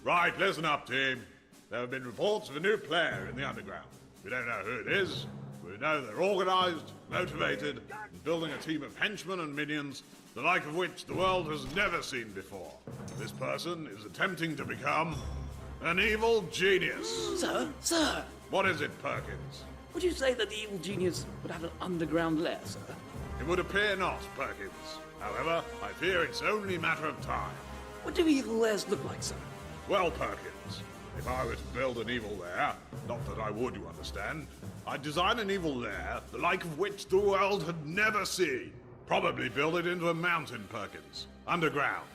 Right, listen up, team. There have been reports of a new player in the underground. We don't know who it is. We know they're organized, motivated, and building a team of henchmen and minions, the like of which the world has never seen before. This person is attempting to become an evil genius. Sir, What is it, Perkins? would you say that the evil genius would have an underground lair, sir? It would appear not, Perkins. However, I fear it's only a matter of time. What do evil lairs look like, sir? Well, Perkins, if I were to build an evil lair, not that I would, you understand, I'd design an evil lair, the like of which the world had never seen. Probably build it into a mountain, Perkins, underground.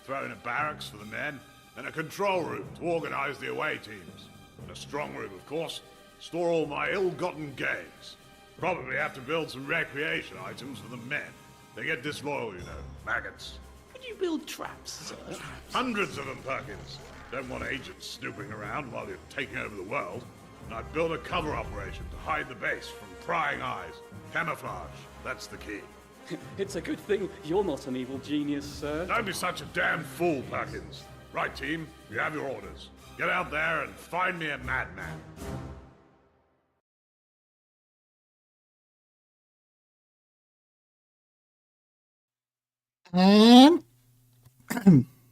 Throw in a barracks for the men, and a control room to organize the away teams. And a strong room, of course, store all my ill-gotten gains. Probably have to build some recreation items for the men. They get disloyal, you know, maggots. Could you build traps, sir? Hundreds of them, Perkins. Don't want agents snooping around while you're taking over the world. And I'd build a cover operation to hide the base from prying eyes. Camouflage, that's the key. It's a good thing you're not an evil genius, sir. Don't be such a damn fool, Perkins. Right, team, you have your orders. Get out there and find me a madman. And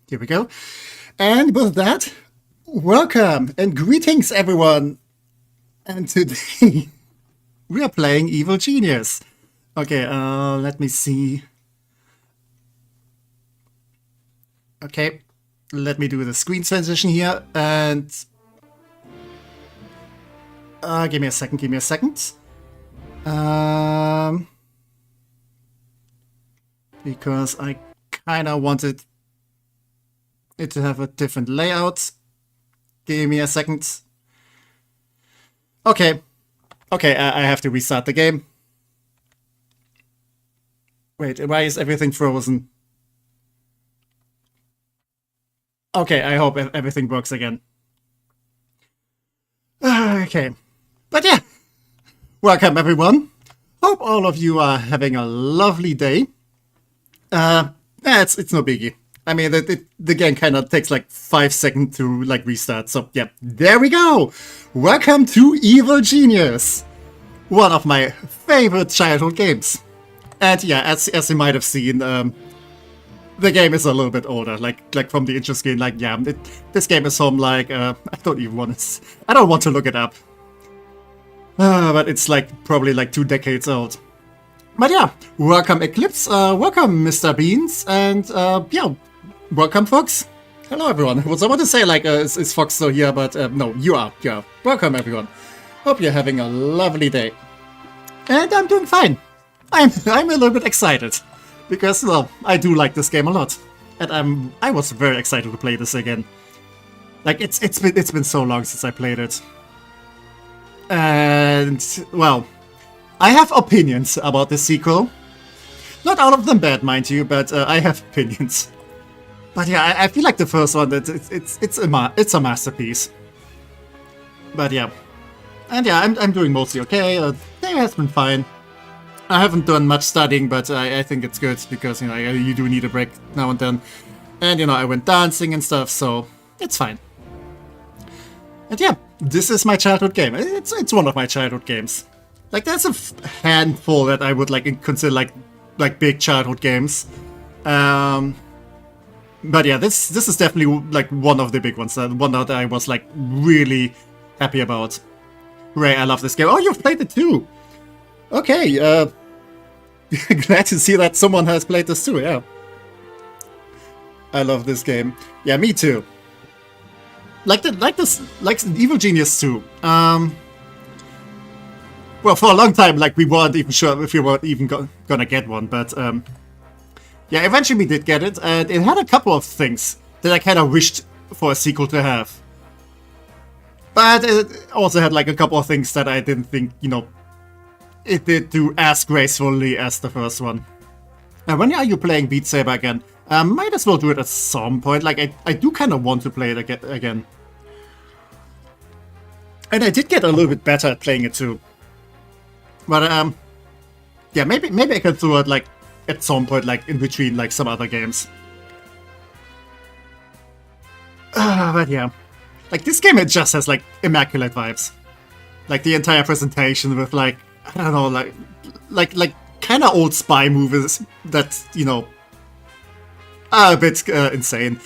here we go. And with that, welcome and greetings, everyone. And today we are playing Evil Genius. Okay, let me see. Okay, let me do the screen transition here. And give me a second. Because I kind of wanted it to have a different layout. Give me a second. Okay, I have to restart the game. Wait, why is everything frozen? Okay, I hope everything works again. Okay, but yeah, welcome everyone. Hope all of you are having a lovely day. It's no biggie. I mean, the game kind of takes like 5 seconds to like restart. So yeah, there we go. Welcome to Evil Genius, one of my favorite childhood games. And yeah, as you might have seen, the game is a little bit older. Like from the intro screen, like yeah, this game is from like I don't want to look it up. But it's like probably like 2 decades old. But yeah, welcome Eclipse, welcome Mr. Beans, and yeah, welcome Fox. Hello everyone. I was about to say like, is Fox still here, but no, you are. Welcome everyone. Hope you're having a lovely day. And I'm doing fine. I'm a little bit excited, because well, I do like this game a lot. And I was very excited to play this again. Like, it's been so long since I played it. And, well, I have opinions about the sequel. Not all of them bad, mind you, but I have opinions. But yeah, I feel like the first one, it's a masterpiece. But yeah. And yeah, I'm doing mostly okay. Day has been fine. I haven't done much studying, but I think it's good, because, you know, you do need a break now and then. And, you know, I went dancing and stuff, so it's fine. And yeah, this is my childhood game. It's one of my childhood games. Like, there's a handful that I would like consider like big childhood games. But yeah, this is definitely like one of the big ones. One that I was like really happy about. Ray, I love this game. Oh, you've played it too. Okay, glad to see that someone has played this too. Yeah, I love this game. Yeah, me too. Like Evil Genius 2. Well, for a long time, like, we weren't even sure if we were even gonna get one, but yeah, eventually we did get it, and it had a couple of things that I kind of wished for a sequel to have. But it also had like a couple of things that I didn't think, you know, it did do as gracefully as the first one. And when are you playing Beat Saber again? Might as well do it at some point. Like, I do kind of want to play it again. And I did get a little bit better at playing it too. But yeah, maybe I can throw it like at some point, like in between like some other games. But yeah, like this game, it just has like immaculate vibes. Like the entire presentation with like, I don't know, like kind of old spy movies that, you know, are a bit insane.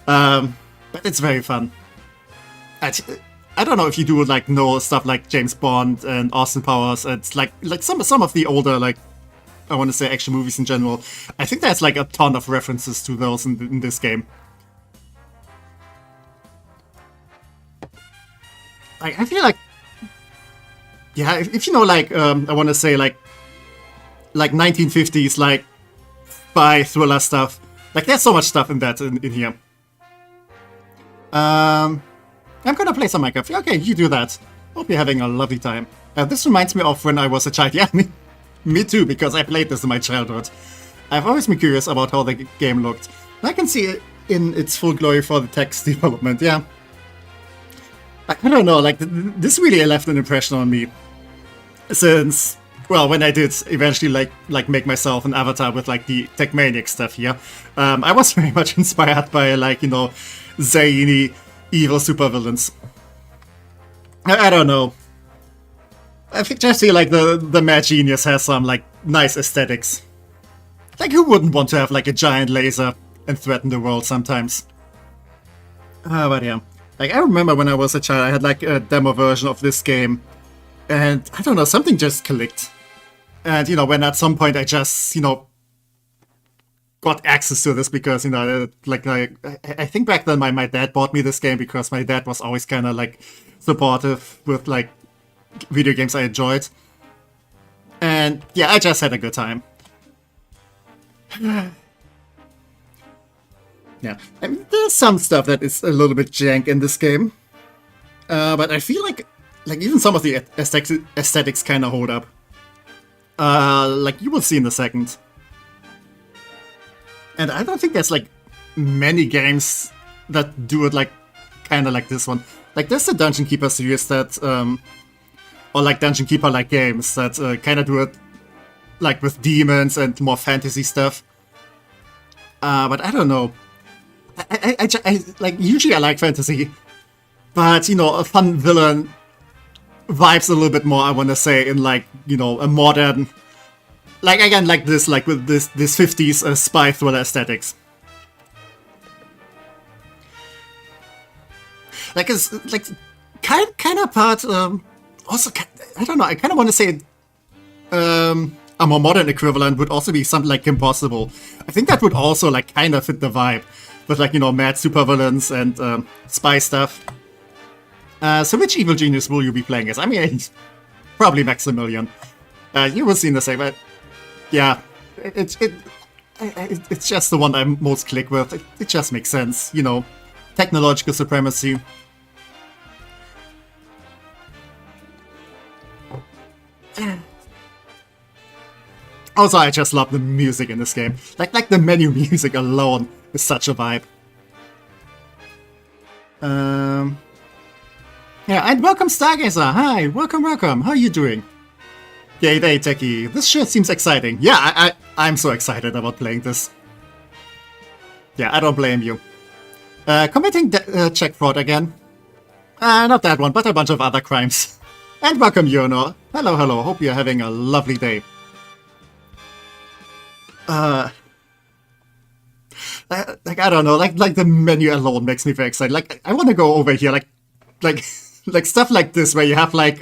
But it's very fun. I don't know if you do like know stuff like James Bond and Austin Powers. It's like some of the older, like, I want to say action movies in general. I think there's like a ton of references to those in this game. I feel like, yeah, if you know, like, I want to say like 1950s, like, spy thriller stuff. Like, there's so much stuff in that in here. I'm gonna play some Minecraft. Okay, you do that. Hope you're having a lovely time. This reminds me of when I was a child. Yeah, me too, because I played this in my childhood. I've always been curious about how the game looked. I can see it in its full glory for the text development, yeah. I don't know, like, this really left an impression on me. Since, well, when I did eventually, like make myself an avatar with, like, the TecManiac stuff here, I was very much inspired by, like, you know, zany, evil supervillains. I don't know. I think just feel like the Mad Genius has some, like, nice aesthetics. Like, who wouldn't want to have, like, a giant laser and threaten the world sometimes? But yeah. Like, I remember when I was a child, I had, like, a demo version of this game. And, I don't know, something just clicked. And, you know, when at some point I just, you know, got access to this because, you know, like, I think back then my dad bought me this game because my dad was always kind of, like, supportive with, like, video games I enjoyed. And, yeah, I just had a good time. Yeah, I mean, there's some stuff that is a little bit jank in this game. But I feel like even some of the aesthetics kind of hold up. Like, you will see in a second. And I don't think there's, like, many games that do it, like, kind of like this one. Like, there's the Dungeon Keeper series that, or, like, Dungeon Keeper-like games that kind of do it, like, with demons and more fantasy stuff. But I don't know. I like, usually I like fantasy. But, you know, a fun villain vibes a little bit more, I want to say, in, like, you know, a modern... Like, again, like this, like, with this 50s spy thriller aesthetics. Like, it's, like, kind of part, also, I don't know, I kind of want to say, a more modern equivalent would also be something like Impossible. I think that would also, like, kind of fit the vibe. With, like, you know, mad supervillains and, spy stuff. So which evil genius will you be playing as? I mean, probably Maximilian. You will see in the same, but... Yeah, it's just the one I most click with. It just makes sense, you know. Technological supremacy. Also, I just love the music in this game. Like the menu music alone is such a vibe. Yeah, and welcome Stargazer. Hi, welcome. How are you doing? Yay day, Techie. This sure seems exciting. Yeah, I'm so excited about playing this. Yeah, I don't blame you. Committing check fraud again. Not that one, but a bunch of other crimes. And welcome, Yono. Hello. Hope you're having a lovely day. Like, I don't know, like the menu alone makes me very excited. Like, I want to go over here, like stuff like this where you have like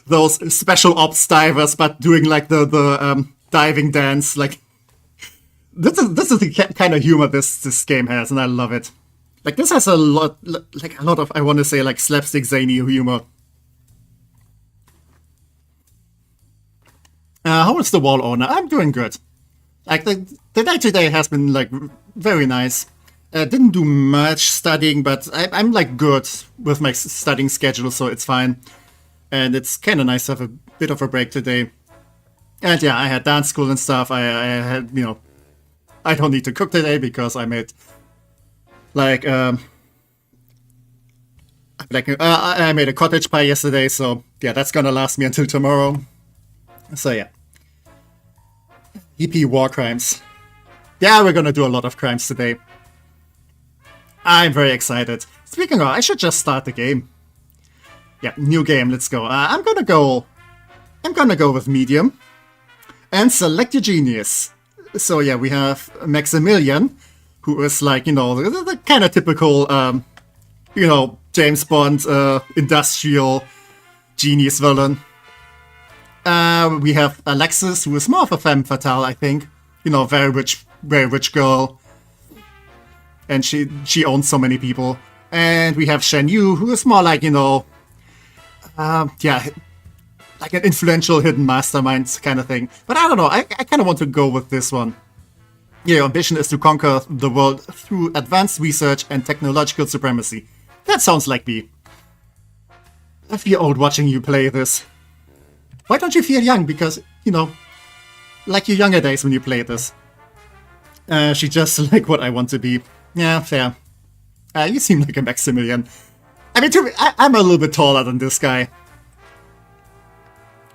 those special ops divers, but doing like the diving dance. Like, this is the kind of humor this game has, and I love it. Like, this has a lot of, I want to say, like, slapstick zany humor. How is the wall owner? I'm doing good. Like, the day today has been, like, very nice. Didn't do much studying, but I'm like, good with my studying schedule, so it's fine. And it's kind of nice to have a bit of a break today. And yeah, I had dance school and stuff. I had, you know, I don't need to cook today because I made, like, I made a cottage pie yesterday, so yeah, that's gonna last me until tomorrow. So yeah. EP war crimes. Yeah, we're gonna do a lot of crimes today. I'm very excited. speaking of, I should just start the game. Yeah, new game, let's go. I'm gonna go with medium. And select your genius. So yeah, we have Maximilian, who is like, you know, the kind of typical, you know, James Bond, industrial genius villain. We have Alexis, who is more of a femme fatale, I think. You know, very rich girl. And she owns so many people. And we have Shen Yu, who is more like, you know, yeah, like an influential hidden mastermind kind of thing. But I don't know, I kind of want to go with this one. Yeah, your ambition is to conquer the world through advanced research and technological supremacy. That sounds like me. I feel old watching you play this. Why don't you feel young? Because, you know, like your younger days when you played this. She just like what I want to be. Yeah, fair. You seem like a Maximilian. I mean, I'm a little bit taller than this guy.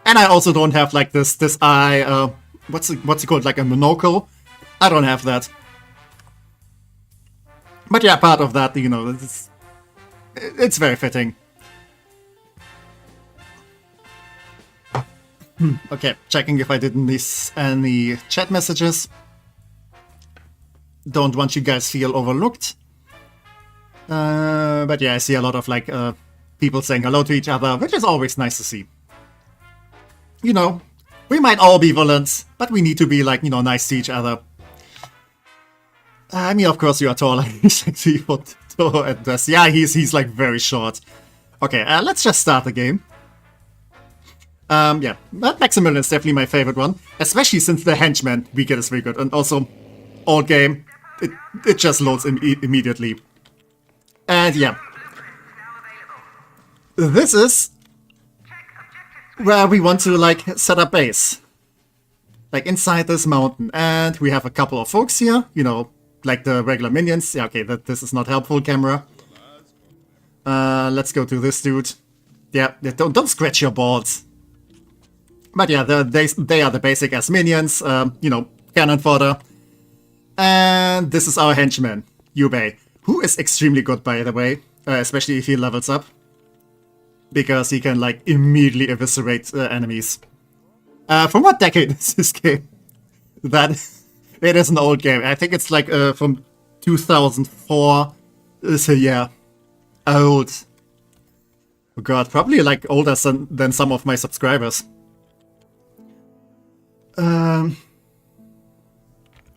And I also don't have like this eye, what's it called, like a monocle? I don't have that. But yeah, part of that, you know, it's very fitting. Okay, checking if I didn't miss any chat messages. Don't want you guys feel overlooked. But yeah, I see a lot of like people saying hello to each other, which is always nice to see. You know, we might all be villains, but we need to be like, you know, nice to each other. I mean, of course you are taller. He's like 3 foot tall at best. Yeah, he's like very short. Okay, let's just start the game. Yeah, that Maximilian is definitely my favorite one, especially since the henchman we get is very good, and also old game, it just loads immediately. And yeah, this is where we want to like set up base, like inside this mountain, and we have a couple of folks here, you know, like the regular minions. Yeah, okay, this is not helpful, camera. Let's go to this dude. Yeah, don't scratch your balls. But yeah, they are the basic as minions, you know, cannon fodder. And this is our henchman, Yubei, who is extremely good, by the way, especially if he levels up. Because he can, like, immediately eviscerate enemies. From what decade is this game? It is an old game. I think it's, like, from 2004. So, yeah. Old. Oh god, probably, like, older than some of my subscribers.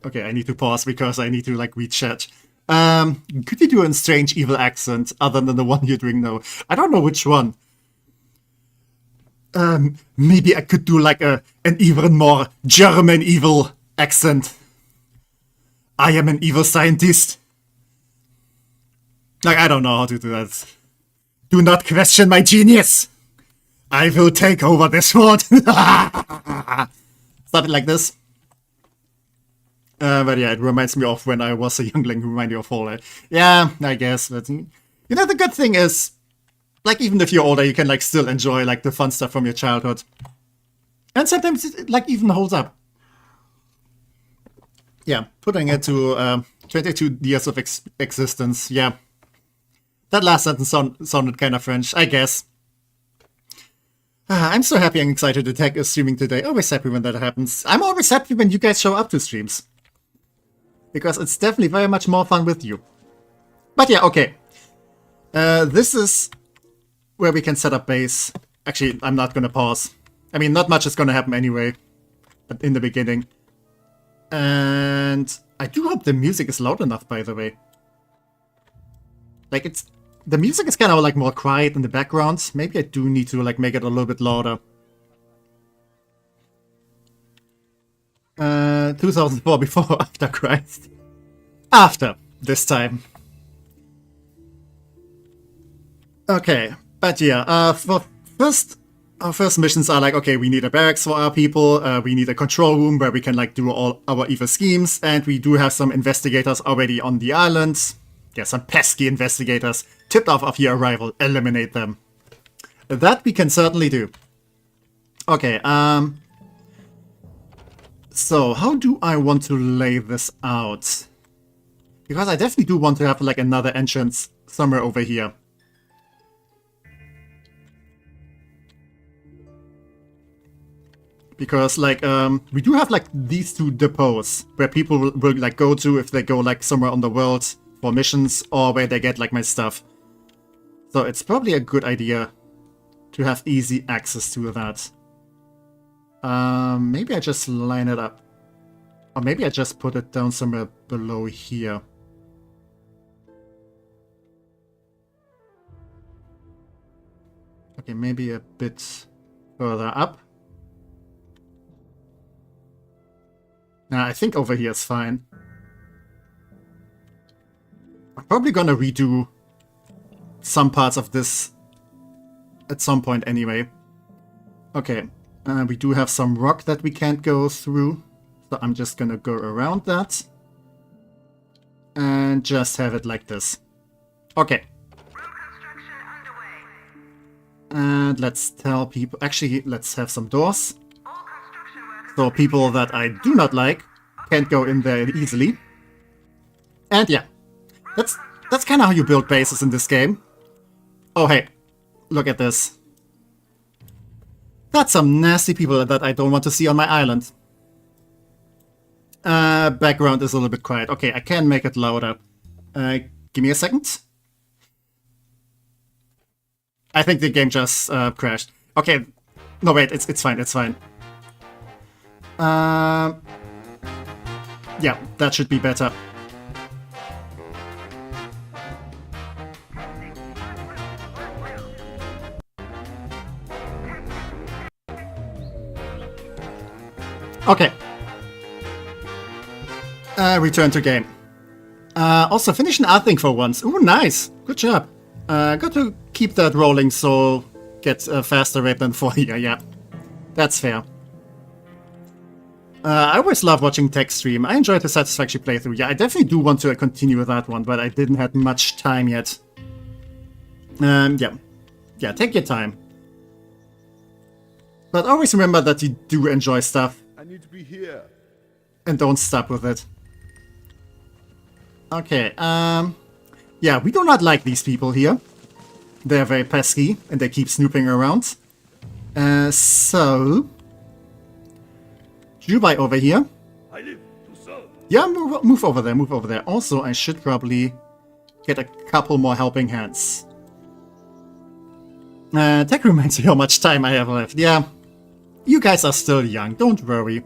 Okay, I need to pause because I need to, like, read chat. Could you do a strange evil accent other than the one you're doing now? I don't know which one. Maybe I could do, like, an even more German evil accent. I am an evil scientist. Like, I don't know how to do that. Do not question my genius. I will take over this world. Something like this. But yeah, it reminds me of when I was a youngling who reminded me of Fallout. Yeah, I guess. But, you know, the good thing is, like, even if you're older, you can, like, still enjoy, like, the fun stuff from your childhood. And sometimes it, like, even holds up. Yeah, putting it to 22 years of existence. Yeah. That last sentence sounded kind of French, I guess. I'm so happy and excited to Tech is streaming today. Always happy when that happens. I'm always happy when you guys show up to streams. Because it's definitely very much more fun with you. But yeah, okay. This is where we can set up base. Actually, I'm not gonna pause. I mean, not much is gonna happen anyway. But in the beginning. And I do hope the music is loud enough, by the way. Like, the music is kind of like more quiet in the background. Maybe I do need to like make it a little bit louder. 2004, before or after Christ? After, this time. Okay, but yeah, our first missions are like, okay, we need a barracks for our people, we need a control room where we can like do all our evil schemes, and we do have some investigators already on the island. Yeah, some pesky investigators tipped off of your arrival. Eliminate them. That we can certainly do. Okay, so how do I want to lay this out? Because I definitely do want to have like another entrance somewhere over here. Because, like, we do have, like, these two depots where people will like, go to if they go, like, somewhere on the world for missions or where they get, like, my stuff. So it's probably a good idea to have easy access to that. Maybe I just line it up. Or maybe I just put it down somewhere below here. Okay, maybe a bit further up. Nah, I think over here is fine. I'm probably gonna redo some parts of this at some point anyway. Okay, we do have some rock that we can't go through, so I'm just gonna go around that and just have it like this. Okay. And let's tell people, actually let's have some doors. So people that I do not like can't go in there easily. And yeah, that's kind of how you build bases in this game. Oh hey, look at this. That's some nasty people that I don't want to see on my island. Background is a little bit quiet. Okay, I can make it louder. Give me a second. I think the game just crashed. Okay, no wait, it's fine, it's fine. Yeah, that should be better. Okay. Return to game. Also, finish an art thing for once. Ooh, nice. Good job. Got to keep that rolling so get a faster rate than 4 here, yeah. That's fair. I always love watching Tech stream. I enjoyed the Satisfactory playthrough. Yeah, I definitely do want to continue with that one, but I didn't have much time yet. Yeah. Yeah, take your time. But always remember that you do enjoy stuff. I need to be here. And don't stop with it. Okay, yeah, we do not like these people here. They're very pesky, and they keep snooping around. So... Jubai over here. I live to serve. Yeah, move over there, move over there. Also, I should probably get a couple more helping hands. Tech reminds me how much time I have left. Yeah, you guys are still young, don't worry.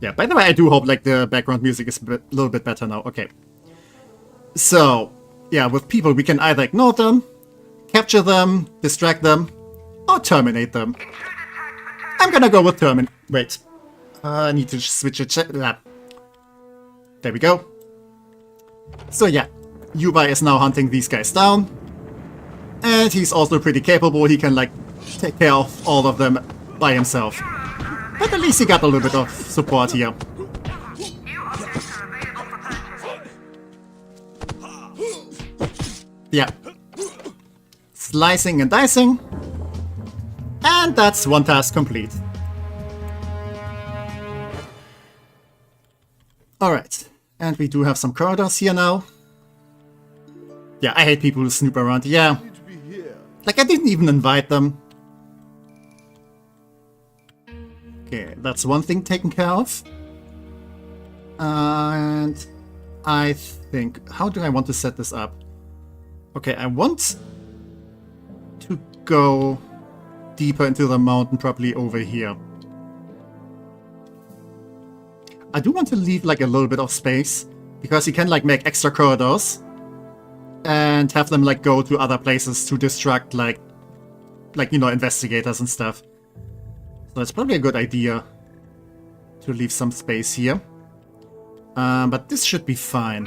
Yeah, by the way, I do hope like the background music is a little bit better now. Okay. So, yeah, with people, we can either ignore them, capture them, distract them, or terminate them. I'm gonna go with terminate. Wait. I need to switch it. There we go. So yeah, Yubai is now hunting these guys down. And he's also pretty capable. He can like take care of all of them by himself. But at least he got a little bit of support here. Yeah. Slicing and dicing. And that's one task complete. Alright. And we do have some corridors here now. Yeah, I hate people who snoop around. Yeah. Like, I didn't even invite them. Okay, that's one thing taken care of. And I think... How do I want to set this up? Okay, I want to go deeper into the mountain, probably over here. I do want to leave like a little bit of space, because you can like make extra corridors and have them like go to other places to distract like you know, investigators and stuff. So it's probably a good idea to leave some space here. But this should be fine.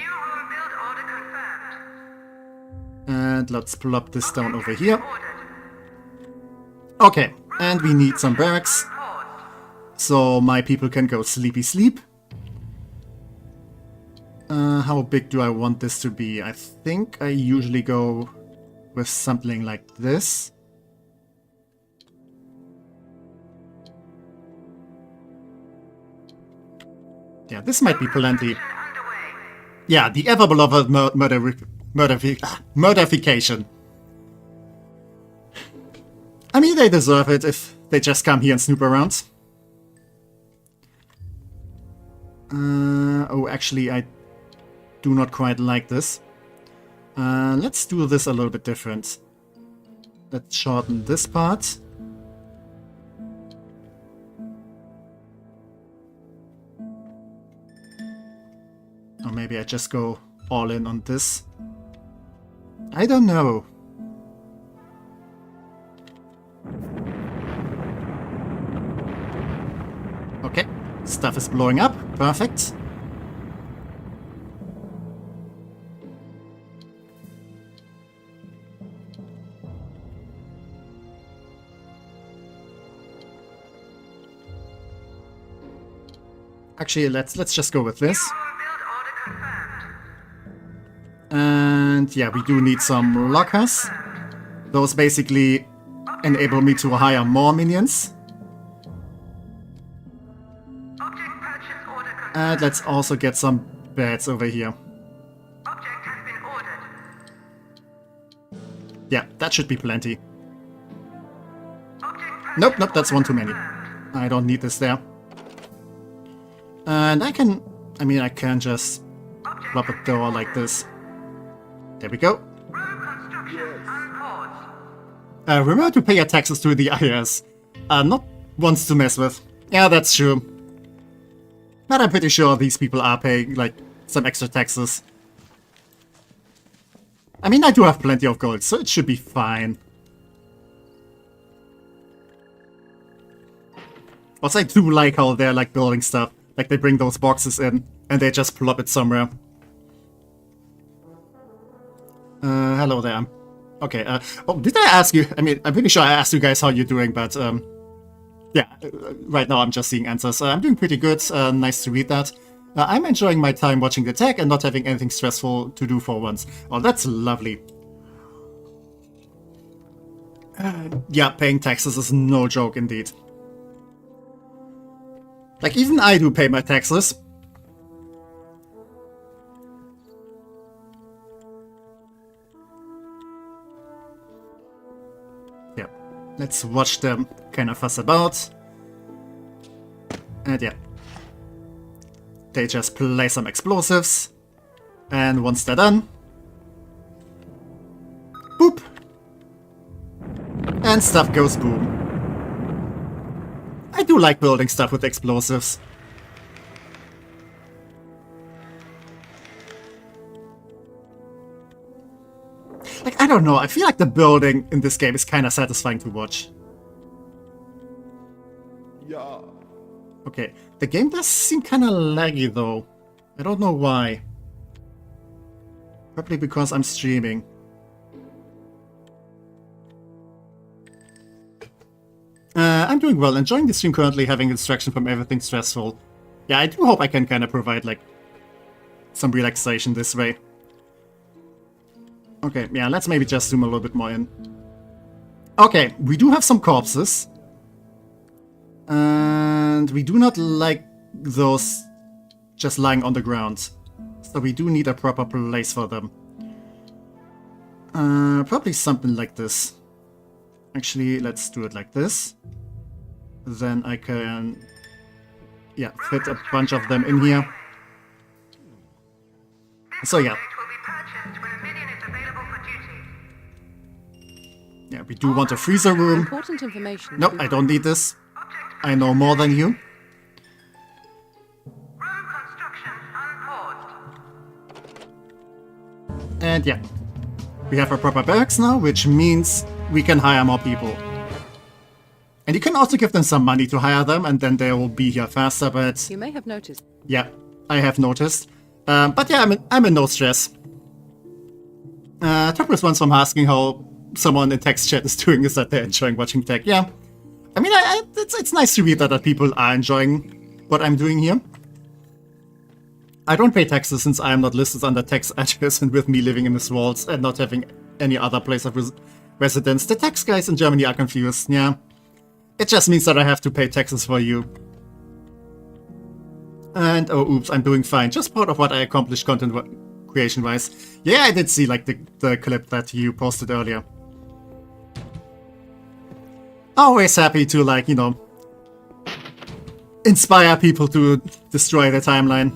And let's plop this down over here. Okay, and we need some barracks, so my people can go sleepy sleep. How big do I want this to be? I think I usually go with something like this. Yeah, this might be plenty. Yeah, the ever-beloved Murderfication. I mean, they deserve it if they just come here and snoop around. Oh, actually, I do not quite like this. Let's do this a little bit different. Let's shorten this part. Or maybe I just go all in on this. I don't know. Okay, stuff is blowing up. Perfect. Actually, let's just go with this. And yeah, we do need some lockers. Those basically enable me to hire more minions. And let's also get some beds over here. Yeah, that should be plenty. Nope, that's one too many. I don't need this there. And I can just plop a door like this. There we go. Remember to pay your taxes to the IRS. Not ones to mess with. Yeah, that's true. But I'm pretty sure these people are paying, like, some extra taxes. I mean, I do have plenty of gold, so it should be fine. Also, I do like how they're, like, building stuff. Like, they bring those boxes in, and they just plop it somewhere. Hello there. Okay, oh, did I ask you? I mean, I'm pretty sure I asked you guys how you're doing, but, yeah, right now I'm just seeing answers. I'm doing pretty good, nice to read that. I'm enjoying my time watching the tech and not having anything stressful to do for once. Oh, that's lovely. Yeah, paying taxes is no joke indeed. Like, even I do pay my taxes. Yeah, let's watch them kind of fuss about. And yeah. They just play some explosives. And once they're done... boop! And stuff goes boom. I do like building stuff with explosives. Like, I don't know, I feel like the building in this game is kind of satisfying to watch. Yeah. Okay, the game does seem kind of laggy though. I don't know why. Probably because I'm streaming. I'm doing well, enjoying the stream currently, having distraction from everything stressful. Yeah, I do hope I can kind of provide, like, some relaxation this way. Okay, yeah, let's maybe just zoom a little bit more in. Okay, we do have some corpses. And we do not like those just lying on the ground. So we do need a proper place for them. Probably something like this. Actually, let's do it like this. Then I can, yeah, fit a bunch of them in here. So yeah. Yeah, we do want a freezer room. Important information. Nope, I don't need this. I know more than you. And yeah. We have a proper barracks now, which means we can hire more people. And you can also give them some money to hire them, and then they will be here faster, but... You may have noticed. Yeah, I have noticed. But yeah, I'm in no stress. Top response from asking how someone in text chat is doing is that they're enjoying watching tech. Yeah, I mean, it's nice to read that people are enjoying what I'm doing here. I don't pay taxes since I am not listed under tax address, and with me living in this walls and not having any other place of residence, the tax guys in Germany are confused. Yeah, it just means that I have to pay taxes for you. And oh, oops, I'm doing fine. Just part of what I accomplished creation-wise. Yeah, I did see like the clip that you posted earlier. Always happy to, like, you know, inspire people to destroy the timeline.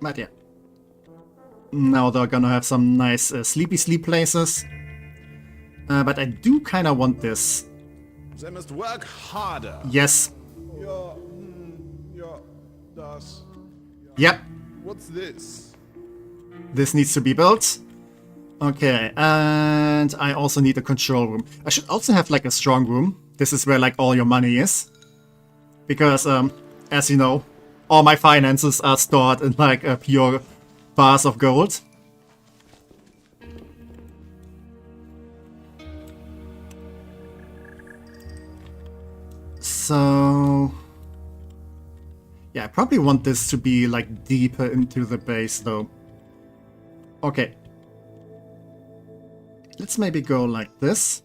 But yeah. Now they're gonna have some nice sleepy sleep places. But I do kind of want this. They must work harder. Yes. Yeah, yeah, das. Yep. What's this? This needs to be built. Okay, and I also need a control room. I should also have like a strong room. This is where like all your money is. Because, as you know, all my finances are stored in like pure bars of gold. So... yeah, I probably want this to be like deeper into the base though. Okay. Let's maybe go like this.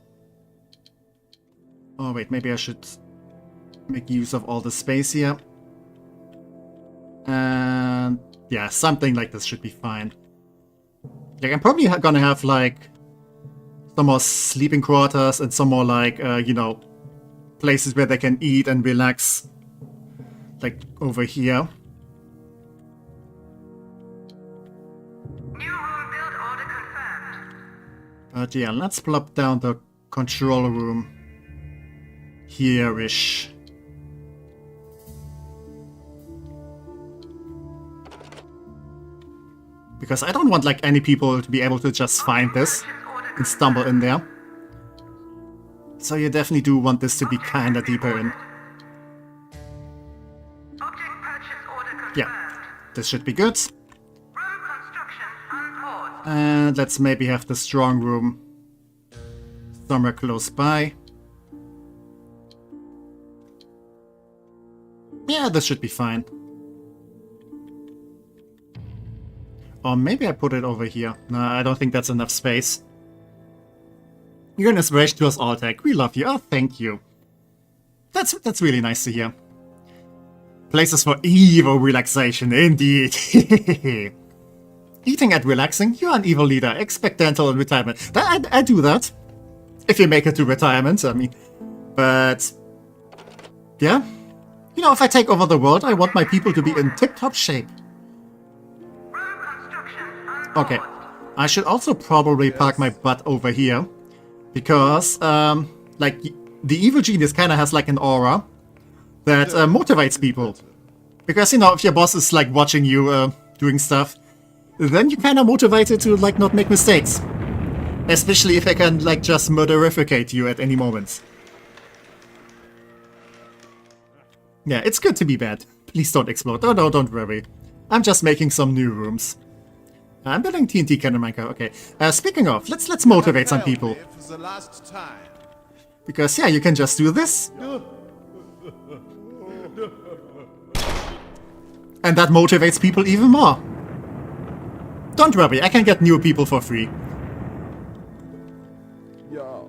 Oh wait, maybe I should make use of all the space here. And yeah, something like this should be fine. Like, I'm probably gonna have like some more sleeping quarters and some more like, you know, places where they can eat and relax. Like over here. New room build order confirmed. But yeah, let's plop down the control room here-ish. Because I don't want like any people to be able to just find this and stumble in there. So you definitely do want this to be kinda deeper in. Object purchase order confirmed. Yeah, this should be good. Room construction unpaused. And let's maybe have the strong room somewhere close by. Yeah, this should be fine. Or maybe I put it over here. No, I don't think that's enough space. You're an inspiration to us all, Tech. We love you. Oh, thank you. That's really nice to hear. Places for evil relaxation, indeed. Eating and relaxing, you're an evil leader. Expect dental and retirement. I do that. If you make it to retirement, I mean. But... yeah. You know, if I take over the world, I want my people to be in tip-top shape. Room construction unpaused. Okay. I should also probably park my butt over here. Because, like, the evil genius kind of has, like, an aura that motivates people. Because, you know, if your boss is, like, watching you doing stuff, then you're kind of motivated to, like, not make mistakes. Especially if I can, like, just murderificate you at any moment. Yeah, it's good to be bad. Please don't explode. Oh, no, don't worry. I'm just making some new rooms. I'm building TNT cannon micro. Okay. Speaking of, let's motivate some people. For the last time. Because yeah, you can just do this. And that motivates people even more. Don't worry, I can get new people for free. Yeah.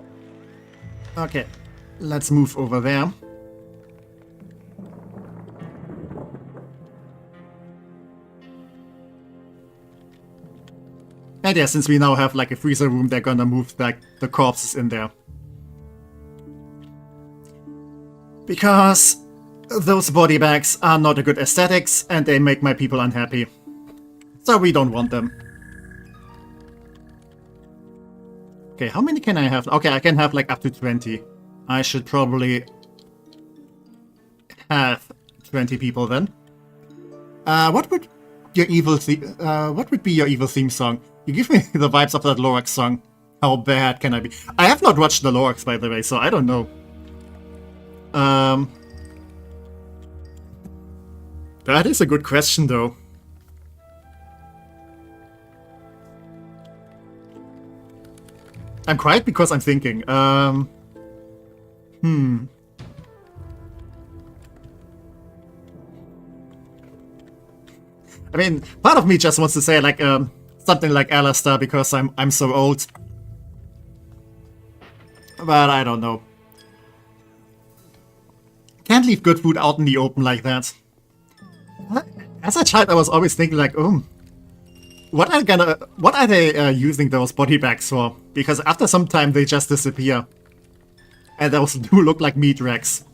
Okay. Let's move over there. And yeah, since we now have like a freezer room, they're gonna move like the corpses in there. Because those body bags are not a good aesthetics and they make my people unhappy. So we don't want them. Okay, how many can I have? Okay, I can have like up to 20. I should probably have 20 people then. What would be your evil theme song? You give me the vibes of that Lorax song. How bad can I be? I have not watched the Lorax, by the way, so I don't know. That is a good question, though. I'm quiet because I'm thinking. I mean, part of me just wants to say like something like Alistair because I'm so old. But I don't know. Can't leave good food out in the open like that. As a child, I was always thinking like, what are they using those body bags for? Because after some time they just disappear, and those do look like meat racks.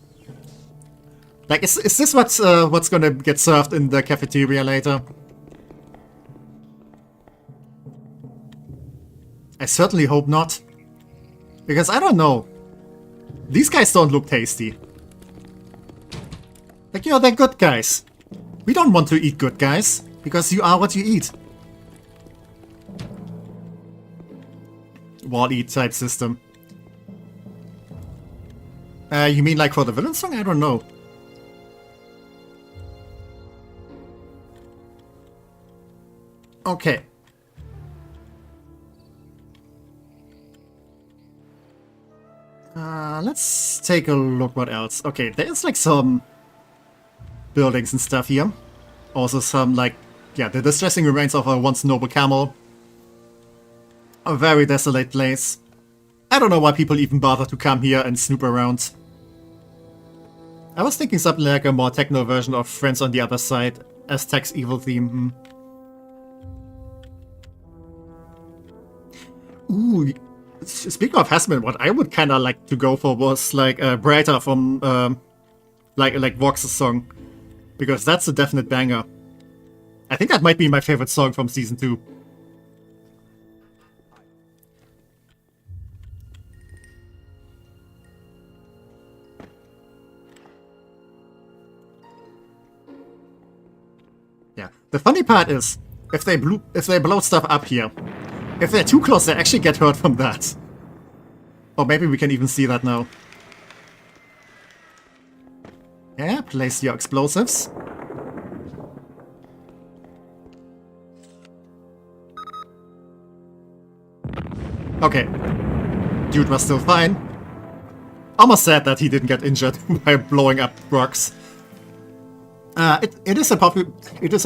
Like, is this what's gonna get served in the cafeteria later? I certainly hope not, because I don't know. These guys don't look tasty. Like, you know, they're good guys. We don't want to eat good guys, because you are what you eat. Wall eat type system. You mean like for the villain song? I don't know. Okay. Let's take a look what else. Okay, there's like some buildings and stuff here. Also some like, yeah, the distressing remains of a once noble camel. A very desolate place. I don't know why people even bother to come here and snoop around. I was thinking something like a more techno version of Friends on the Other Side, as Tech's evil theme. Ooh, speaking of Hasman, what I would kind of like to go for was like Brighter from like Vox's song, because that's a definite banger. I think that might be my favorite song from Season 2. Yeah, the funny part is, if they blow stuff up here, if they're too close, they actually get hurt from that. Or maybe we can even see that now. Yeah, place your explosives. Okay. Dude was still fine. Almost sad that he didn't get injured by blowing up rocks. It is a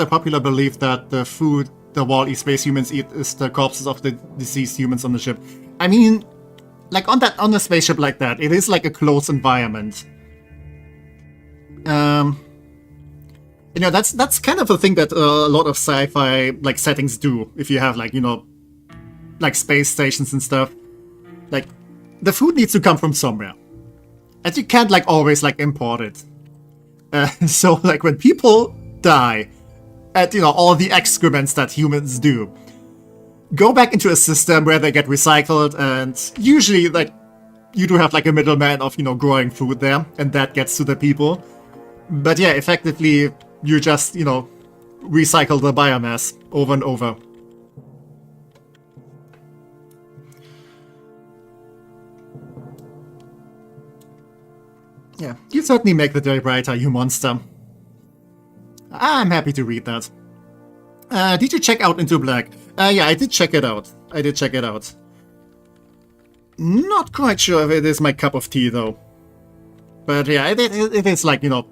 popular belief that the food the Wall-E space humans eat is the corpses of the deceased humans on the ship. I mean, like on a spaceship like that, it is like a closed environment. You know, that's kind of a thing that a lot of sci-fi like settings do. If you have like, you know, like space stations and stuff, like the food needs to come from somewhere, and you can't like always like import it. So like when people die, and you know all the excrements that humans do go back into a system where they get recycled, and usually like you do have like a middleman of, you know, growing food there, and that gets to the people. But yeah, effectively you just, you know, recycle the biomass over and over. Yeah, you certainly make the day brighter, you monster. I'm happy to read that. Did you check out Into Black? Yeah, I did check it out. Not quite sure if it is my cup of tea, though. But yeah, it is like, you know...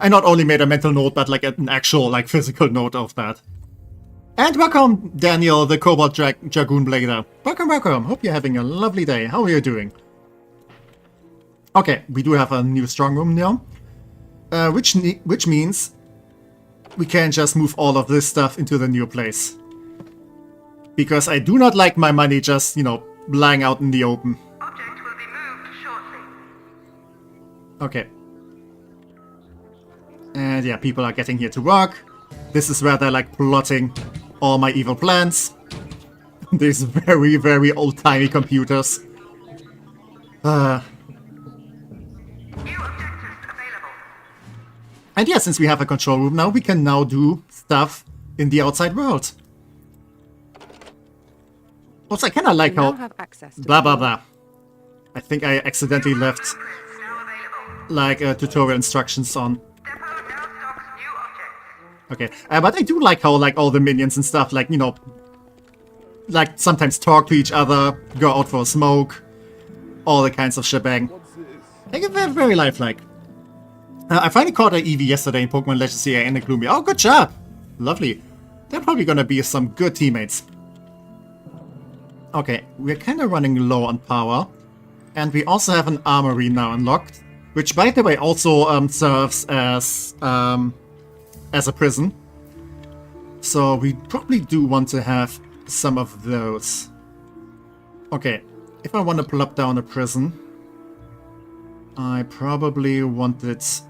I not only made a mental note, but like an actual, like, physical note of that. And welcome, Daniel, the Cobalt Dragoon Blader. Welcome. Hope you're having a lovely day. How are you doing? Okay, we do have a new strong room now. Which means we can just move all of this stuff into the new place. Because I do not like my money just, you know, lying out in the open. Object will be moved shortly. Okay. And yeah, people are getting here to work. This is where they're like plotting all my evil plans. These very, very old-timey computers. New objectives available. And yeah, since we have a control room now, we can now do stuff in the outside world. Also, I kinda like how... have access to blah blah blah. I think I accidentally left Blueprints now available. like tutorial instructions on. Depot now stocks new objects. Okay, but I do like how like all the minions and stuff, like, you know, like sometimes talk to each other, go out for a smoke, all the kinds of shebang. Like, very, very lifelike. I finally caught an Eevee yesterday in Pokemon Legends CA in the Gloomy. Oh, good job! Lovely. They're probably gonna be some good teammates. Okay, we're kind of running low on power. And we also have an armory now unlocked. Which, by the way, also serves as as a prison. So we probably do want to have some of those. Okay, if I want to plop down a prison, I probably want it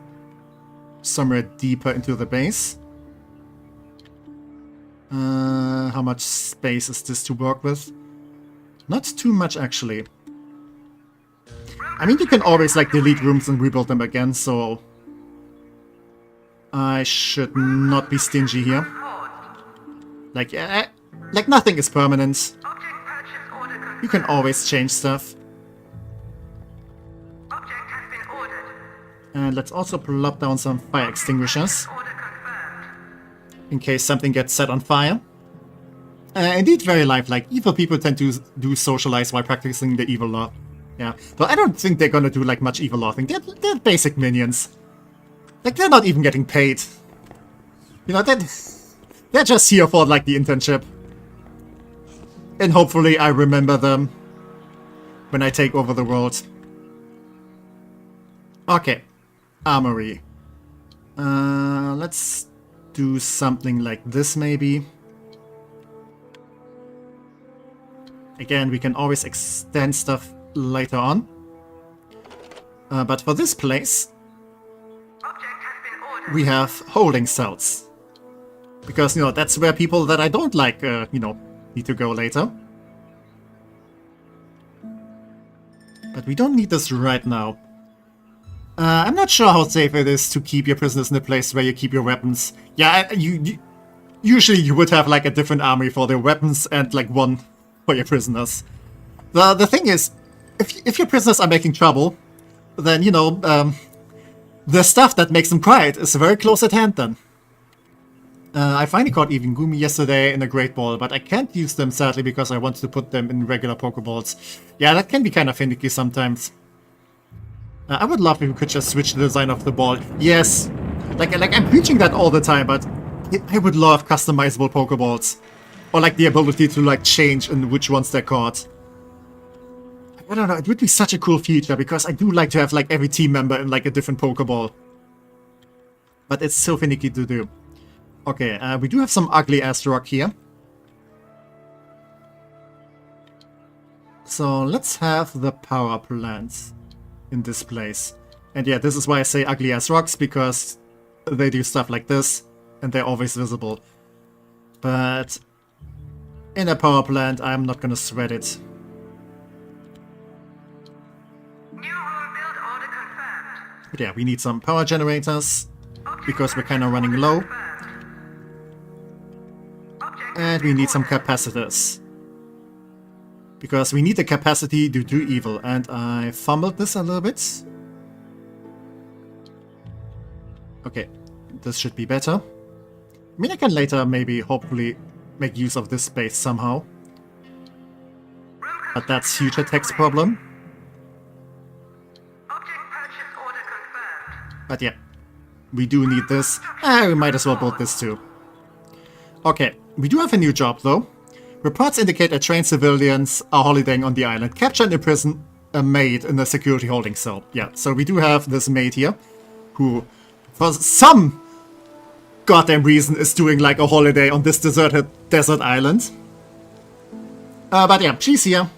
somewhere deeper into the base. How much space is this to work with? Not too much, actually. I mean, you can always, like, delete rooms and rebuild them again, so I should not be stingy here. Like, like nothing is permanent. Object purchase order confirmed. You can always change stuff. Object has been ordered. And let's also plop down some fire extinguishers, Order confirmed. in case something gets set on fire. Indeed, very lifelike. Evil people tend to do socialize while practicing the evil law. Yeah, but I don't think they're gonna do, like, much evil law thing. They're basic minions. Like, they're not even getting paid. You know, they're just here for, like, the internship. And hopefully I remember them when I take over the world. Okay. Armory. Let's do something like this, maybe. Again, we can always extend stuff later on. But for this place, Object has been ordered. we have holding cells. Because, you know, that's where people that I don't like, you know, need to go later. But we don't need this right now. I'm not sure how safe it is to keep your prisoners in a place where you keep your weapons. Yeah, usually you would have, like, a different armory for their weapons and, like, one for your prisoners. The thing is, if your prisoners are making trouble, then, you know, the stuff that makes them quiet is very close at hand then. I finally caught even Gumi yesterday in a Great Ball, but I can't use them sadly because I wanted to put them in regular Pokeballs. Yeah, that can be kind of finicky sometimes. I would love if we could just switch the design of the ball. Yes, like I'm preaching that all the time, but I would love customizable Pokeballs. Or like the ability to like change in which ones they're caught. I don't know, it would be such a cool feature because I do like to have like every team member in like a different Pokeball. But it's so finicky to do. Okay, we do have some ugly ass rock here. So let's have the power plants in this place. And yeah, this is why I say ugly ass rocks, because they do stuff like this and they're always visible. But in a power plant, I'm not gonna sweat it. New rule build order confirmed. But yeah, we need some power generators because we're kind of running low. And we need some capacitors. Because we need the capacity to do evil. And I fumbled this a little bit. Okay, this should be better. I mean, I can later maybe, hopefully, make use of this space somehow. But that's future text problem. Object purchase order confirmed. But yeah, we do need this. We might as well build this too. Okay, we do have a new job though. Reports indicate that trained civilians are holidaying on the island. Capture and imprison a maid in a security holding cell. Yeah, so we do have this maid here, who, for some goddamn reason, is doing like a holiday on this deserted desert island. But yeah, she's here.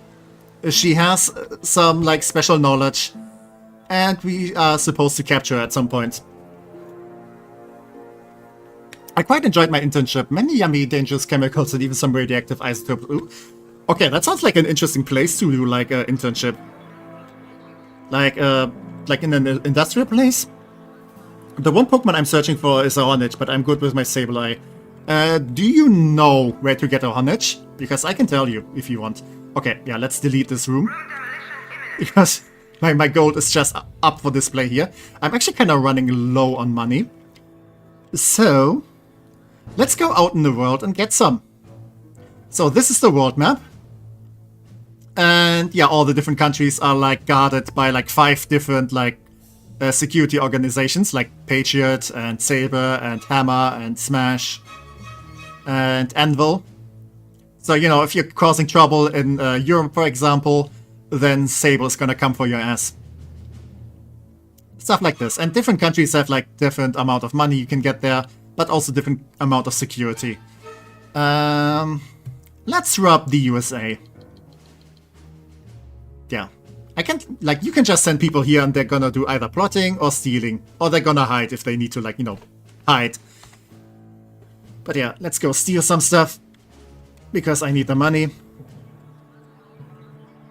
She has some like special knowledge, and we are supposed to capture her at some point. I quite enjoyed my internship. Many yummy, dangerous chemicals and even some radioactive isotopes. Ooh. Okay, that sounds like an interesting place to do like an internship. Like in an industrial place. The one Pokemon I'm searching for is a Honedge, but I'm good with my Sableye. Do you know where to get a Honedge? Because I can tell you if you want. Okay, yeah, let's delete this room. Room demolition imminent. Because my gold is just up for display here. I'm actually kind of running low on money. So, let's go out in the world and get some. So this is the world map. And yeah, all the different countries are like guarded by like 5 different like security organizations like Patriot and Saber and Hammer and Smash and Anvil. So, you know, if you're causing trouble in Europe, for example, then Saber is gonna come for your ass. Stuff like this. And different countries have like different amount of money you can get there. but also different amount of security. Let's rob the USA. Yeah. I can't, like, you can just send people here and they're gonna do either plotting or stealing, or they're gonna hide if they need to, like, you know, hide. But yeah, let's go steal some stuff, because I need the money.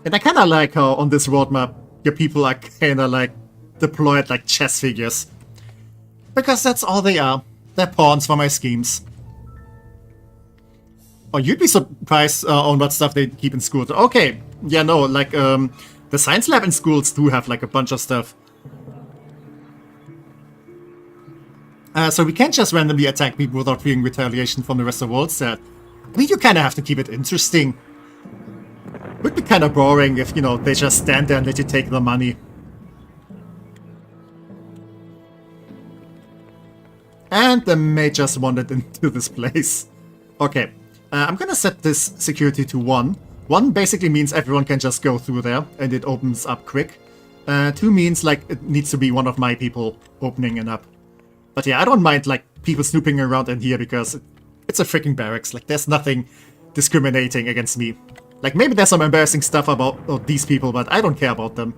And I kinda like how on this roadmap, your people are kinda like deployed like chess figures. Because that's all they are. They're pawns for my schemes. Oh, you'd be surprised on what stuff they keep in school. Okay, yeah, no, like, the science lab in schools do have like a bunch of stuff. So we can't just randomly attack people without fearing retaliation from the rest of the world set. I mean, you kinda have to keep it interesting. Would be kinda boring if, you know, they just stand there and let you take the money. And the maid just wandered into this place. Okay, I'm gonna set this security to 1. 1 basically means everyone can just go through there, and it opens up quick. 2 means, like, it needs to be one of my people opening it up. But yeah, I don't mind, like, people snooping around in here, because it's a freaking barracks. Like, there's nothing discriminating against me. Like, maybe there's some embarrassing stuff about these people, but I don't care about them.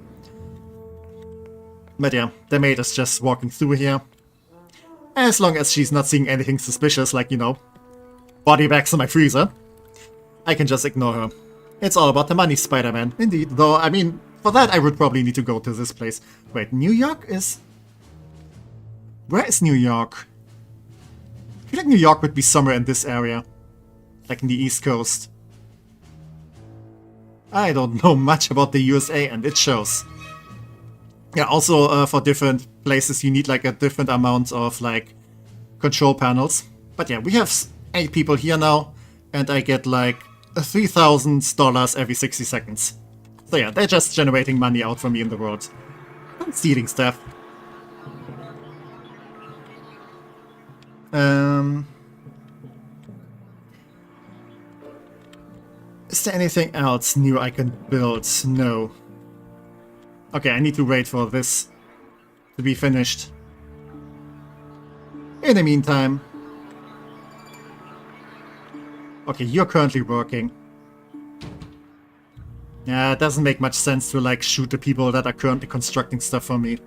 But yeah, the maid is just walking through here. As long as she's not seeing anything suspicious, like, you know, body bags in my freezer, I can just ignore her. It's all about the money, Spider-Man. Indeed, though, I mean, for that I would probably need to go to this place. Wait, New York is... Where is New York? I feel like New York would be somewhere in this area. Like in the East Coast. I don't know much about the USA, and it shows. Yeah, also for different places you need like a different amount of like control panels. But yeah, we have 8 people here now, and I get like $3,000 every 60 seconds. So yeah, they're just generating money out for me in the world. I'm stealing stuff. Is there anything else new I can build? No. Okay, I need to wait for this to be finished. In the meantime... Okay, you're currently working. Yeah, it doesn't make much sense to, like, shoot the people that are currently constructing stuff for me.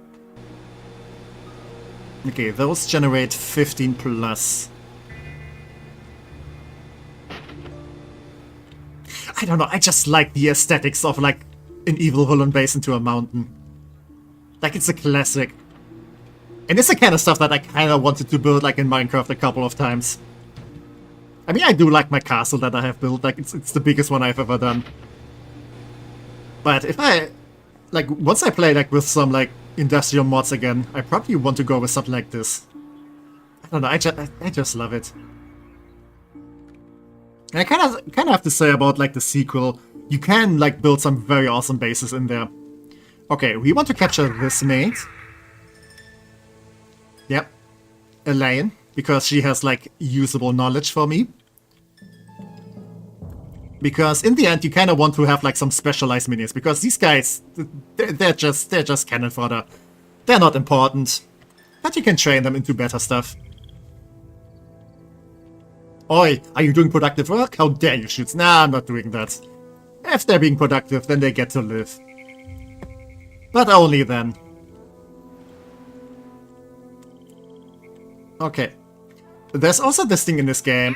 Okay, those generate 15 plus. I don't know, I just like the aesthetics of, like, an evil villain base into a mountain. Like, it's a classic. And it's the kind of stuff that I kind of wanted to build, like, in Minecraft a couple of times. I mean, I do like my castle that I have built, like, it's the biggest one I've ever done. But if I, like, once I play, like, with some, like, industrial mods again, I probably want to go with something like this. I don't know, I just love it. And I kind of have to say about, like, the sequel, you can, like, build some very awesome bases in there. Okay, we want to capture this maid. Yep. Elaine, because she has, like, usable knowledge for me. Because in the end, you kind of want to have, like, some specialized minions, because these guys, they're just cannon fodder. They're not important. But you can train them into better stuff. Oi, are you doing productive work? How dare you shoot? Nah, I'm not doing that. If they're being productive, then they get to live. But only then. Okay. There's also this thing in this game,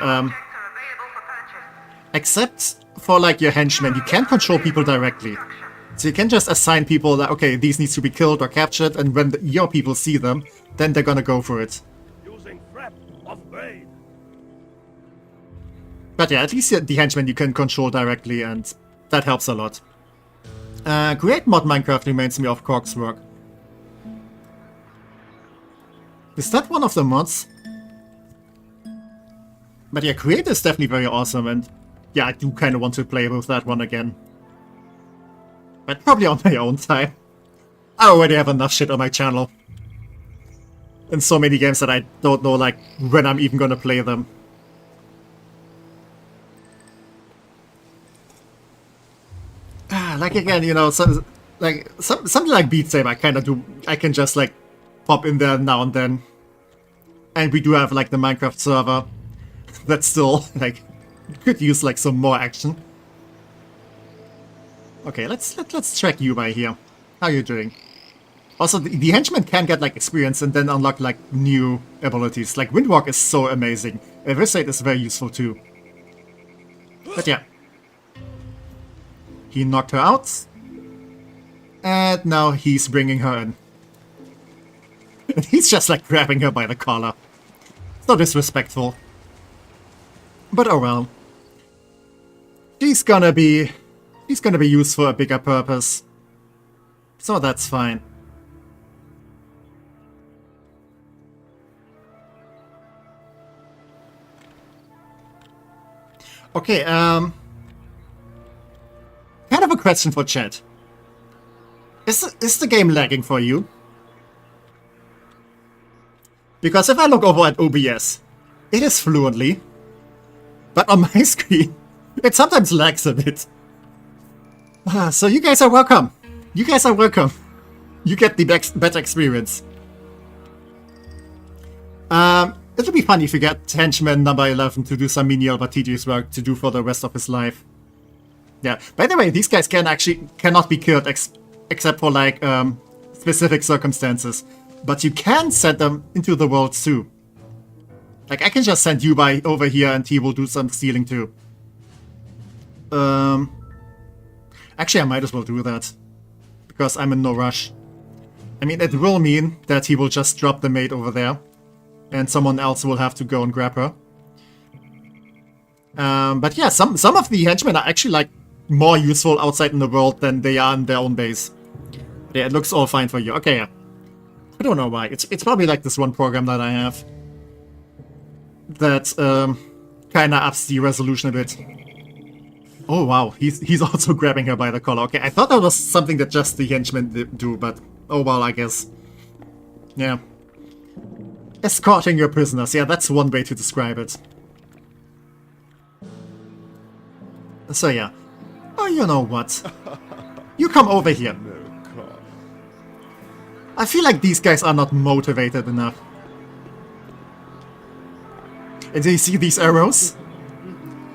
except for, like, your henchmen, you can't control people directly. So you can just assign people that, okay, these needs to be killed or captured, and when your people see them, then they're gonna go for it. Using threat of blade. But yeah, at least the henchmen you can control directly, and that helps a lot. Create mod Minecraft reminds me of Cork's work. Is that one of the mods? But yeah, Create is definitely very awesome, and yeah, I do kind of want to play with that one again. But probably on my own time. I already have enough shit on my channel. And so many games that I don't know, like, when I'm even gonna play them. Like, again, you know, something like Beat Saber, I kind of do. I can just, like, pop in there now and then. And we do have like the Minecraft server that still like could use like some more action. Okay, let's check you by here. How are you doing? Also, the henchmen can get like experience and then unlock like new abilities. Like Windwalk is so amazing. Eviscerate is very useful too. But yeah. He knocked her out. And now he's bringing her in. And he's just like grabbing her by the collar. It's not disrespectful. But oh well. She's gonna be used for a bigger purpose. So that's fine. Okay, kind of a question for chat. Is the game lagging for you? Because if I look over at OBS, it is fluently. But on my screen, it sometimes lags a bit. So you guys are welcome. You guys are welcome. You get the better experience. It'll be fun if you get henchman number 11 to do some menial but tedious work to do for the rest of his life. Yeah, by the way, these guys cannot be killed except for like specific circumstances. But you can send them into the world too. Like I can just send you by over here and he will do some stealing too. Actually I might as well do that. Because I'm in no rush. I mean, it will mean that he will just drop the maid over there. And someone else will have to go and grab her. But yeah, some of the henchmen are actually like more useful outside in the world than they are in their own base. Yeah, it looks all fine for you. Okay, yeah. I don't know why. It's probably like this one program that I have. That kinda ups the resolution a bit. Oh wow, he's also grabbing her by the collar. Okay, I thought that was something that just the henchmen do, but oh well, I guess. Yeah. Escorting your prisoners. Yeah, that's one way to describe it. So yeah. Oh, you know what? You come over here. I feel like these guys are not motivated enough. And do you see these arrows?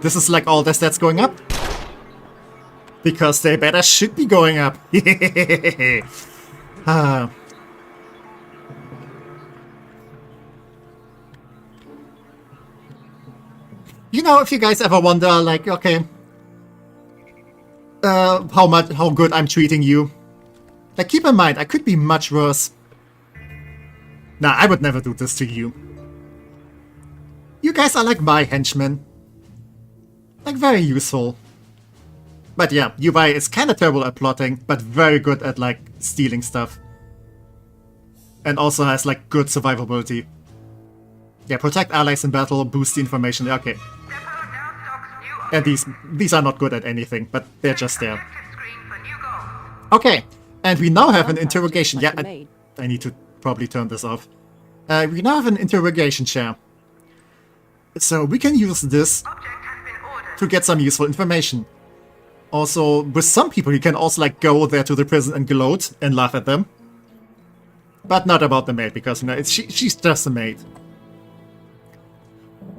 This is like all their stats going up. Because they better should be going up. You know, if you guys ever wonder, like, okay, how good I'm treating you, like, keep in mind, I could be much worse. Nah, I would never do this to you. You guys are like my henchmen. Like, very useful. But yeah, Yubai is kinda terrible at plotting, but very good at, like, stealing stuff. And also has, like, good survivability. Yeah, protect allies in battle, boost the information, okay. And these are not good at anything, but they're just there. Okay, and we now have an interrogation. Yeah, I need to probably turn this off. We now have an interrogation chair. So we can use this to get some useful information. Also, with some people you can also like go there to the prison and gloat and laugh at them. But not about the maid, because you know, she's just a maid.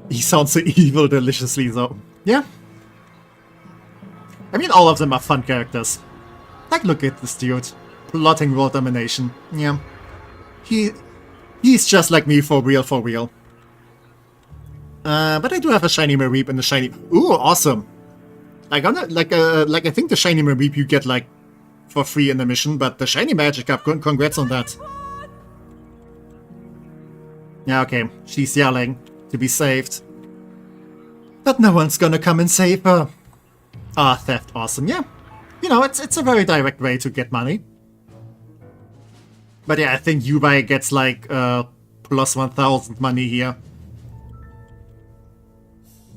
He sounds so evil deliciously though. Yeah. I mean, all of them are fun characters. Like, look at this dude. Plotting world domination. Yeah. He's just like me for real, for real. But I do have a shiny Mareep and a shiny... Ooh, awesome. I think the shiny Mareep you get, like, for free in the mission, but the shiny Magikarp, congrats on that. Yeah, okay. She's yelling to be saved. But no one's gonna come and save her. Ah, theft, awesome, yeah. You know, it's a very direct way to get money. But yeah, I think Yubai gets like plus 1,000 money here.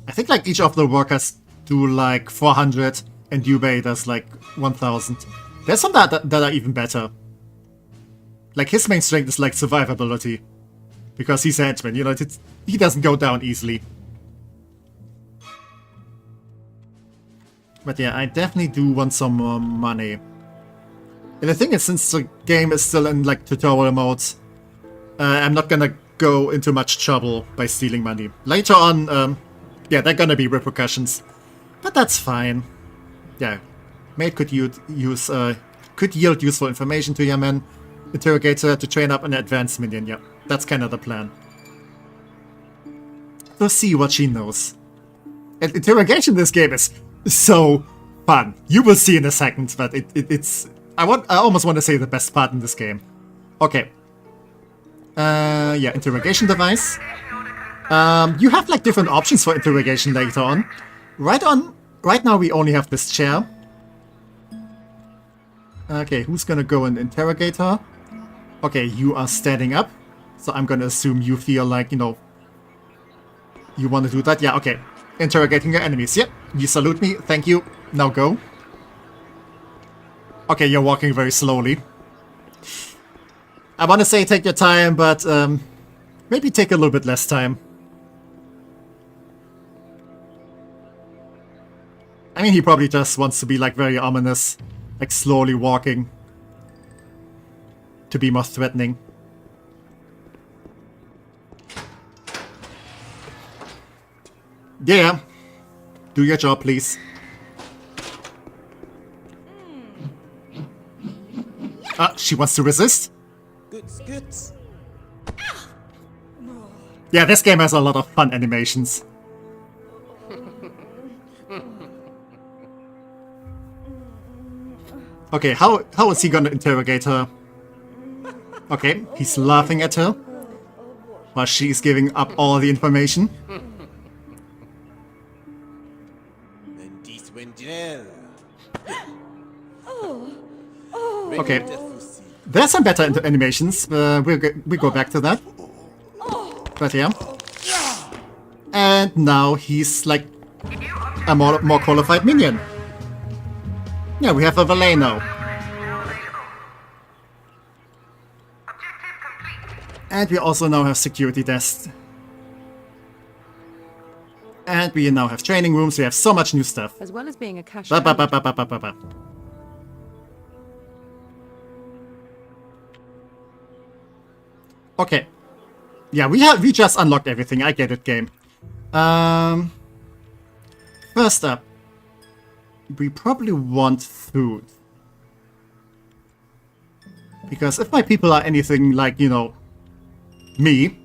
I think like each of the workers do like 400 and Yubai does like 1,000. There's some that are even better. Like his main strength is like survivability. Because he's a henchman, you know, he doesn't go down easily. But yeah, I definitely do want some more money. And the thing is, since the game is still in like tutorial mode, I'm not gonna go into much trouble by stealing money. Later on, yeah, there are gonna be repercussions. But that's fine. Yeah. Mate could could yield useful information to your men. Interrogator to train up an advanced minion. Yeah, that's kind of the plan. We'll see what she knows. And interrogation in this game is so fun. You will see in a second, but it's... I almost want to say the best part in this game. Okay. Yeah, interrogation device. You have like different options for interrogation later on. Right now we only have this chair. Okay, who's gonna go and interrogate her? Okay, you are standing up. So I'm gonna assume you feel like, you know, you want to do that. Yeah, okay. Interrogating your enemies. Yep, you salute me. Thank you. Now go. Okay, you're walking very slowly. I want to say take your time, but maybe take a little bit less time. I mean, he probably just wants to be like very ominous, like slowly walking to be more threatening. Yeah, do your job, please. She wants to resist? Goods. Yeah, this game has a lot of fun animations. Okay, how is he gonna interrogate her? Okay, he's laughing at her while she's giving up all the information. Okay, there's some better animations. We go back to that. But yeah. And now he's like a more qualified minion. Yeah, we have a valet now. And we also now have security desks. And we now have training rooms. We have so much new stuff. As well as being a cashier. Okay. Yeah, we just unlocked everything. I get it, game. First up, we probably want food. Because if my people are anything like, you know, me,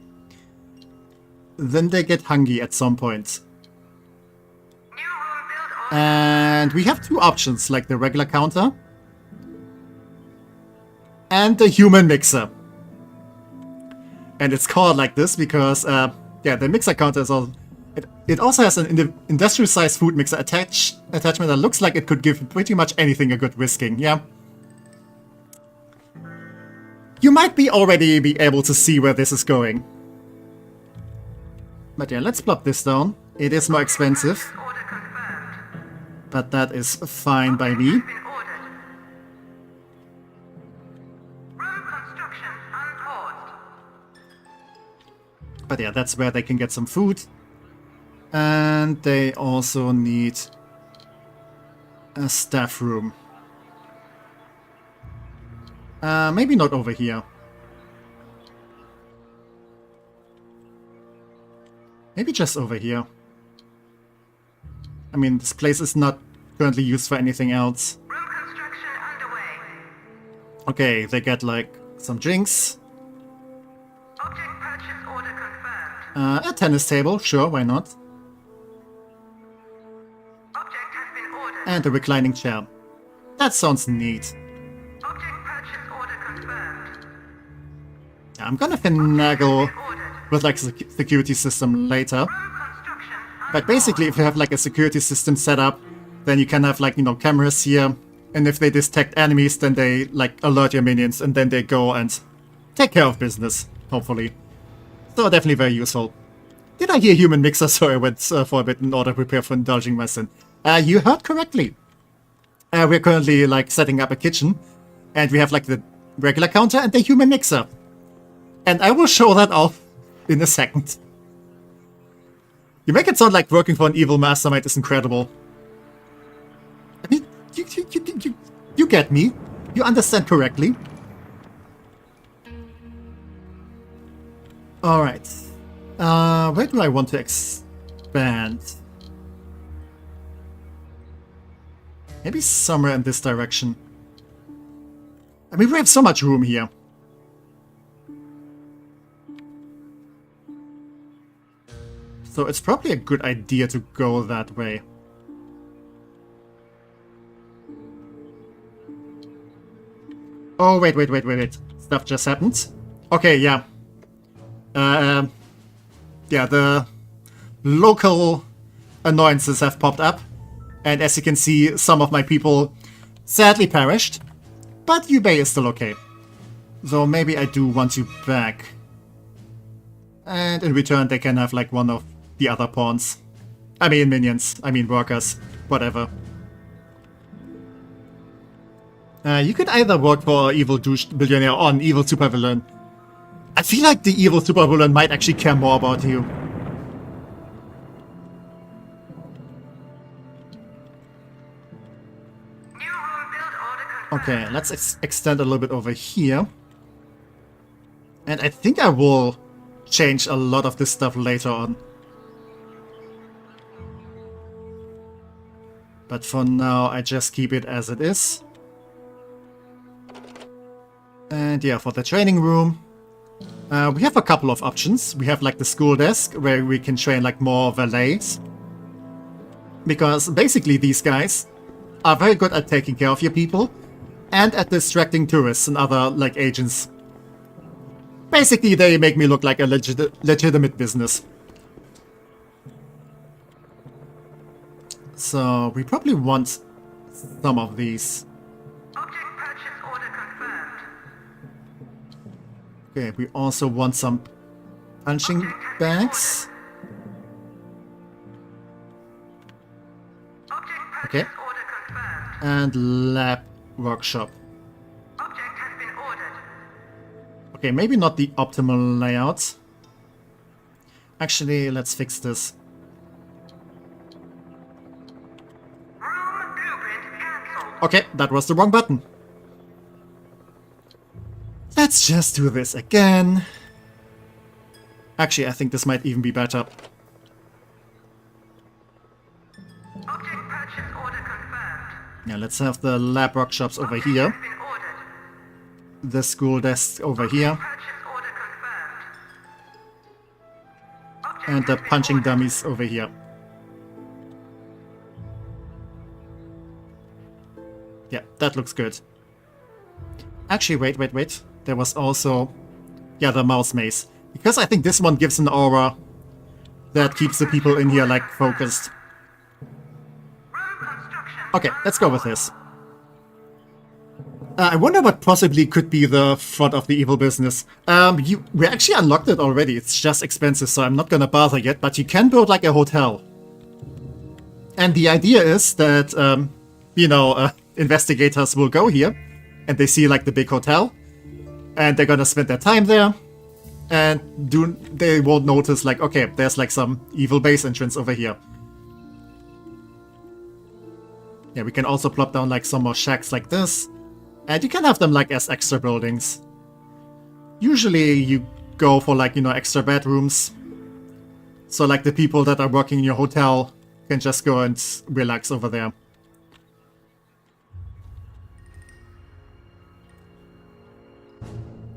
then they get hungry at some point. And we have two options, like the regular counter and the human mixer. And it's called like this because, yeah, the mixer counter is all... It also has an industrial-sized food mixer attachment that looks like it could give pretty much anything a good whisking, yeah? You might already be able to see where this is going. But yeah, let's plop this down. It is more expensive. But that is fine by me. But yeah, that's where they can get some food. And they also need a staff room. Maybe not over here. Maybe just over here. I mean, this place is not currently used for anything else. Room construction underway. Okay, they get like some drinks. Object purchase order confirmed. A tennis table, sure, why not? Object has been ordered. And a reclining chair. That sounds neat. Object purchase order confirmed. Yeah, I'm gonna finagle with like security system later. But basically, if you have like a security system set up, then you can have like, you know, cameras here. And if they detect enemies, then they like alert your minions and then they go and take care of business, hopefully. So definitely very useful. Did I hear human mixer? Sorry, I went for a bit in order to prepare for indulging my sin. You heard correctly. We're currently like setting up a kitchen. And we have like the regular counter and the human mixer. And I will show that off in a second. You make it sound like working for an evil mastermind is incredible. I mean, you get me. You understand correctly. Alright. Where do I want to expand? Maybe somewhere in this direction. I mean, we have so much room here. So it's probably a good idea to go that way. Oh, wait. Stuff just happened. Okay, yeah. Yeah, the local annoyances have popped up. And as you can see, some of my people sadly perished. But Yubei is still okay. So maybe I do want you back. And in return they can have like one of the other pawns. I mean minions, I mean workers, whatever. You could either work for evil douche billionaire or an evil supervillain. I feel like the evil supervillain might actually care more about you. Okay, let's extend a little bit over here. And I think I will change a lot of this stuff later on. But for now, I just keep it as it is. And yeah, for the training room, we have a couple of options. We have like the school desk, where we can train like more valets. Because basically these guys are very good at taking care of your people. And at distracting tourists and other, like, agents. Basically, they make me look like a legitimate business. So, we probably want some of these. Object purchase order confirmed. Okay, we also want some punching bags. Object Okay. purchase order confirmed. And lab workshop. Object has been ordered. Okay, maybe not the optimal layout. Actually, let's fix this. Room blueprint cancelled. Okay, that was the wrong button. Let's just do this again. Actually, I think this might even be better. Object purchase order confirmed. Yeah, let's have the lab workshops over here. Has been ordered. The school desk over here. Purchase order confirmed. Object And the has been punching ordered. dummies over here. Yeah, that looks good. Actually, wait. There was also... yeah, the mouse maze. Because I think this one gives an aura that keeps the people in here, like, focused. Room construction. Okay, let's go with this. I wonder what possibly could be the front of the evil business. We actually unlocked it already. It's just expensive, so I'm not gonna bother yet. But you can build like a hotel. And the idea is that, you know, investigators will go here. And they see like the big hotel. And they're gonna spend their time there. And they won't notice like, okay, there's like some evil base entrance over here. Yeah, we can also plop down like some more shacks like this. And you can have them like as extra buildings. Usually you go for like, you know, extra bedrooms. So like the people that are working in your hotel can just go and relax over there.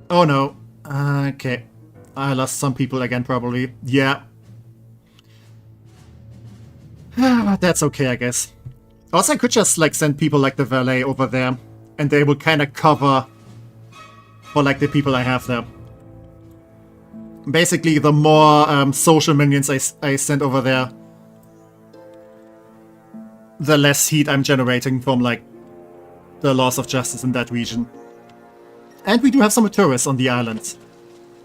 Oh no. Okay. I lost some people again probably. Yeah. That's okay, I guess. Also, I could just like send people like the valet over there, and they will kind of cover for like the people I have there. Basically, the more social minions I send over there, the less heat I'm generating from like the laws of justice in that region. And we do have some tourists on the island.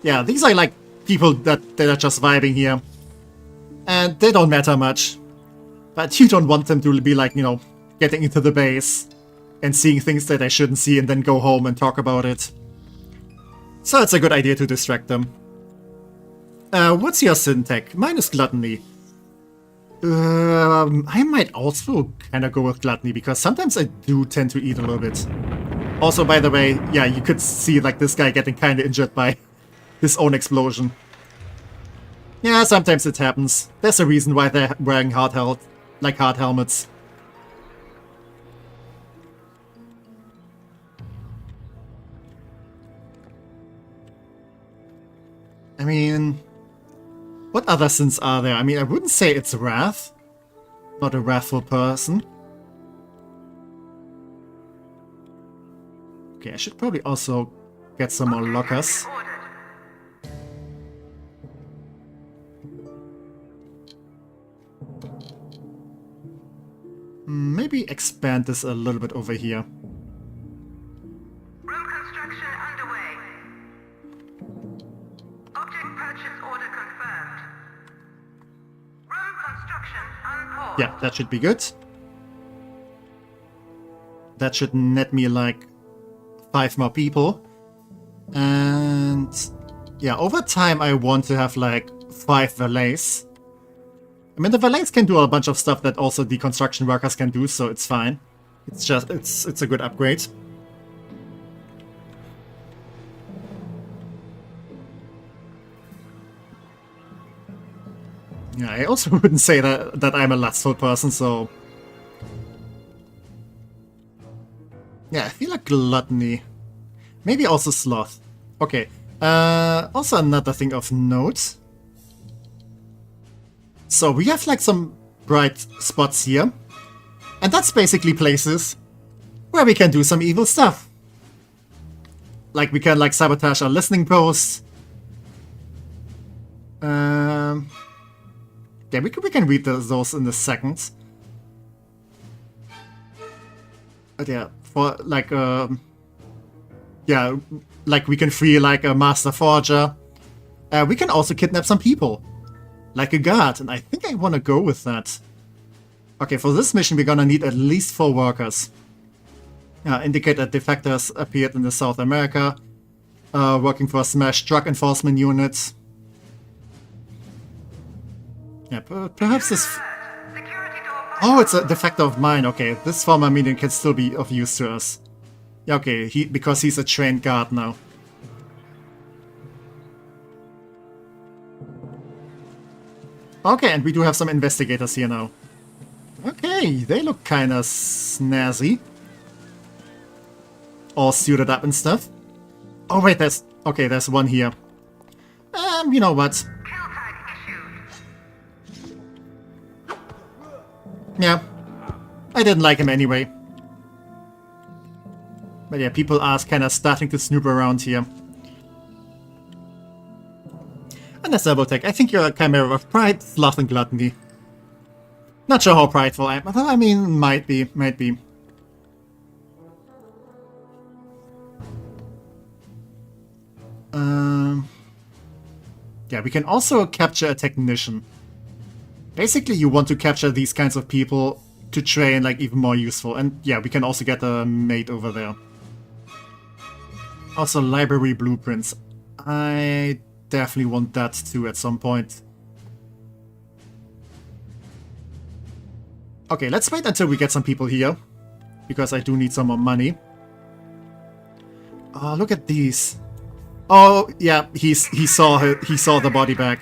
Yeah, these are like people that are just vibing here, and they don't matter much. But you don't want them to be like, you know, getting into the base and seeing things that I shouldn't see and then go home and talk about it. So it's a good idea to distract them. What's your syntax? Mine is gluttony. I might also kind of go with gluttony, because sometimes I do tend to eat a little bit. Also, by the way, yeah, you could see like this guy getting kind of injured by his own explosion. Yeah, sometimes it happens. There's a reason why they're wearing hard helmets. I mean, what other sins are there? I mean, I wouldn't say it's wrath. Not a wrathful person. Okay, I should probably also get some more lockers. Maybe expand this a little bit over here. Room construction underway. Object purchase order confirmed. Room construction unpaused. Yeah, that should be good. That should net me like 5 more people. And yeah, over time I want to have like 5 valets. I mean, the valets can do a bunch of stuff that also the construction workers can do, so it's fine. It's just, it's a good upgrade. Yeah, I also wouldn't say that I'm a lustful person, so... Yeah, I feel like gluttony. Maybe also sloth. Okay. Also another thing of note. So we have like some bright spots here. And that's basically places where we can do some evil stuff. Like we can like sabotage our listening posts. Yeah, we can read those in a second. But yeah, for like yeah, like we can free like a master forger. We can also kidnap some people. Like a guard, and I think I want to go with that. Okay, for this mission we're gonna need at least 4 workers. Indicate that defectors appeared in the South America. Working for a smashed drug enforcement unit. Yeah, perhaps this... Oh, it's a defector of mine. Okay, this former medium can still be of use to us. Yeah, okay, because he's a trained guard now. Okay, and we do have some investigators here now. Okay, they look kinda snazzy. All suited up and stuff. Oh wait, there's one here. You know what? Yeah, I didn't like him anyway. But yeah, people are kinda starting to snoop around here. And that's double tech. I think you're a chimera of pride, sloth, and gluttony. Not sure how prideful I am, but I mean, might be. Yeah, we can also capture a technician. Basically, you want to capture these kinds of people to train like even more useful. And yeah, we can also get a mate over there. Also, library blueprints. I definitely want that too at some point. Okay, let's wait until we get some people here, because I do need some more money. Oh, look at these. Oh, yeah, he saw the body bag.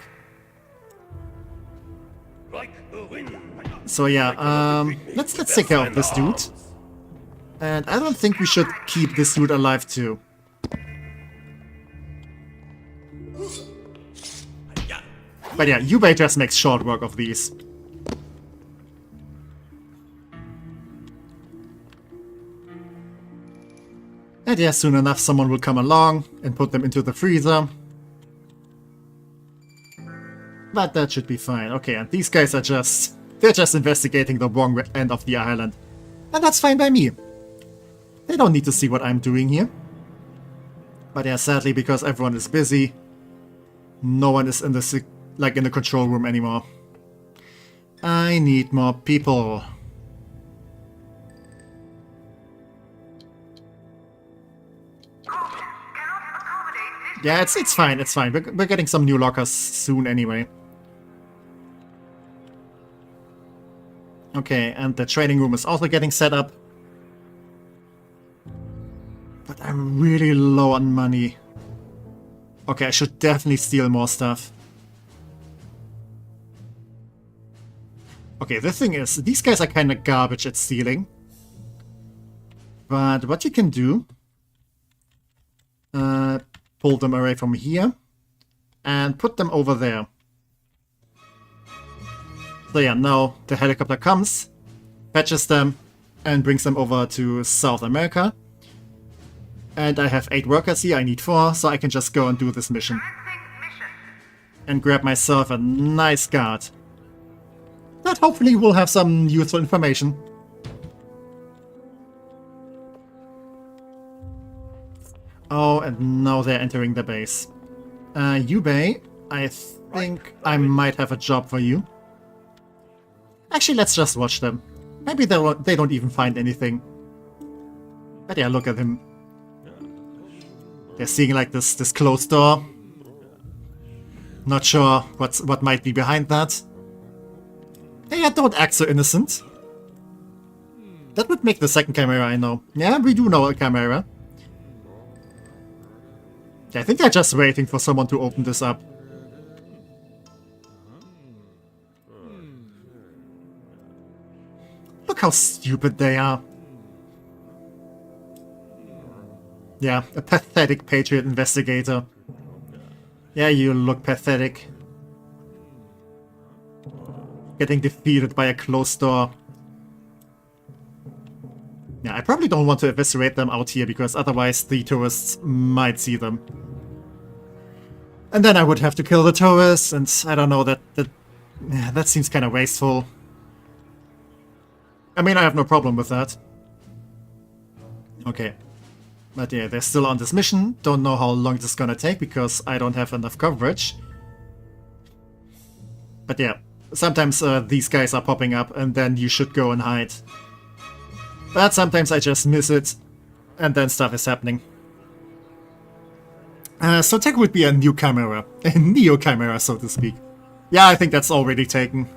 So yeah, let's take care of this dude. And I don't think we should keep this dude alive too. But yeah, Ubay just makes short work of these. And yeah, soon enough someone will come along and put them into the freezer. But that should be fine. Okay, and these guys are they're just investigating the wrong end of the island. And that's fine by me. They don't need to see what I'm doing here. But yeah, sadly, because everyone is busy, no one is in the control room anymore. I need more people. Yeah, it's fine, it's fine. We're getting some new lockers soon anyway. Okay, and the training room is also getting set up. But I'm really low on money. Okay, I should definitely steal more stuff. Okay, the thing is, these guys are kind of garbage at stealing. But what you can do... pull them away from here. And put them over there. So yeah, now the helicopter comes, fetches them, and brings them over to South America. And I have 8 workers here, I need 4, so I can just go and do this mission. And grab myself a nice guard. That hopefully will have some useful information. Oh, and now they're entering the base. Yubei, I think I might have a job for you. Actually, let's just watch them. Maybe they don't even find anything. But yeah, look at him. They're seeing like this closed door. Not sure what might be behind that. Hey, yeah, don't act so innocent. That would make the second camera, I know. Yeah, we do know a camera. I think they're just waiting for someone to open this up. Look how stupid they are. Yeah, a pathetic Patriot investigator. Yeah, you look pathetic. Getting defeated by a closed door. Yeah, I probably don't want to eviscerate them out here, because otherwise the tourists might see them. And then I would have to kill the tourists, and I don't know, that seems kind of wasteful. I mean, I have no problem with that. Okay. But yeah, they're still on this mission. Don't know how long this is gonna take, because I don't have enough coverage. But yeah, sometimes these guys are popping up, and then you should go and hide. But sometimes I just miss it, and then stuff is happening. So Tech would be a new camera. A neo camera, so to speak. Yeah, I think that's already taken.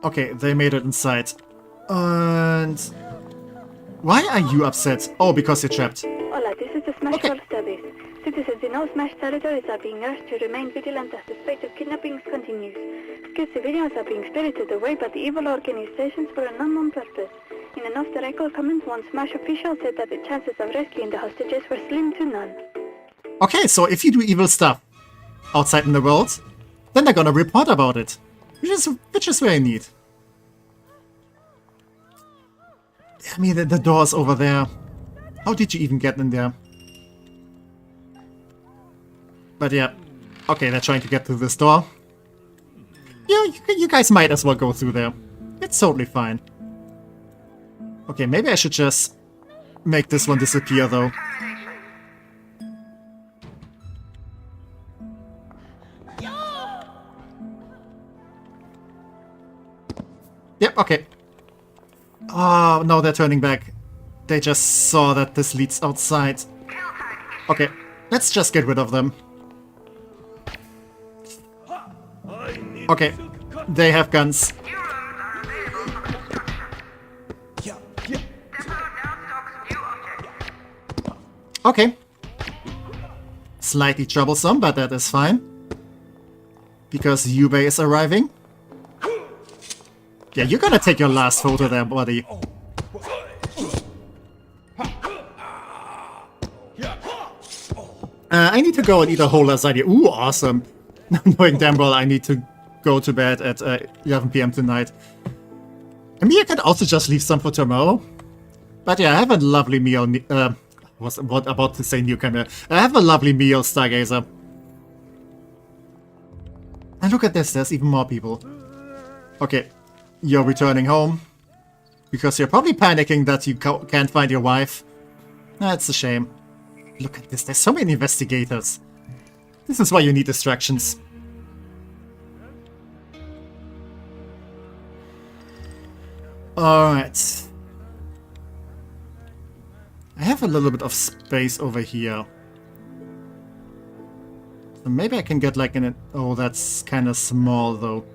Okay, they made it inside. And... why are you upset? Oh, because you're trapped. Hola, this is the Smash World Studies. Citizens in all Smash territories are being urged to remain vigilant as the spate of kidnappings continues. Skilled civilians are being spirited away by the evil organizations for an unknown purpose. In an off-the-record comment, one Smash official said that the chances of rescuing the hostages were slim to none. Okay, so if you do evil stuff outside in the world, then they're gonna report about it. Which is very neat. I mean, the door's over there. How did you even get in there? But yeah. Okay, they're trying to get through this door. Yeah, you guys might as well go through there. It's totally fine. Okay, maybe I should just make this one disappear, though. Yep, okay. Oh, no, they're turning back. They just saw that this leads outside. Okay, let's just get rid of them. Okay, they have guns. Okay. Slightly troublesome, but that is fine. Because Yubei is arriving. Yeah, you're gonna take your last photo there, buddy. I need to go and eat a whole lasagna. Ooh, awesome. Knowing damn well I need to go to bed at 11 PM tonight. I mean, I could also just leave some for tomorrow. But yeah, I have a lovely meal. Was about to say newcomer. I have a lovely meal, Stargazer. And look at this, there's even more people. Okay, you're returning home. Because you're probably panicking that you can't find your wife. That's a shame. Look at this, there's so many investigators. This is why you need distractions. Alright. I have a little bit of space over here. So maybe I can get like an... oh, that's kind of small though.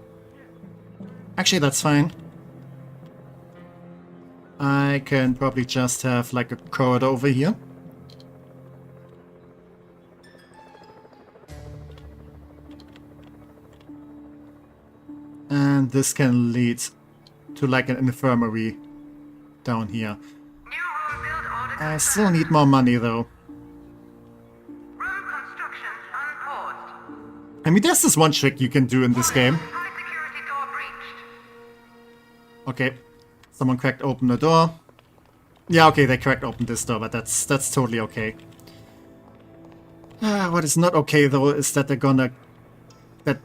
Actually, that's fine. I can probably just have like a corridor over here. And this can lead to like an infirmary down here. New home build order I still need more money though. room construction unpaused. I mean, there's this one trick you can do in this game. High security door breached. Okay, someone cracked open the door. Yeah, okay, they cracked open this door, but that's totally okay. What is not okay though is that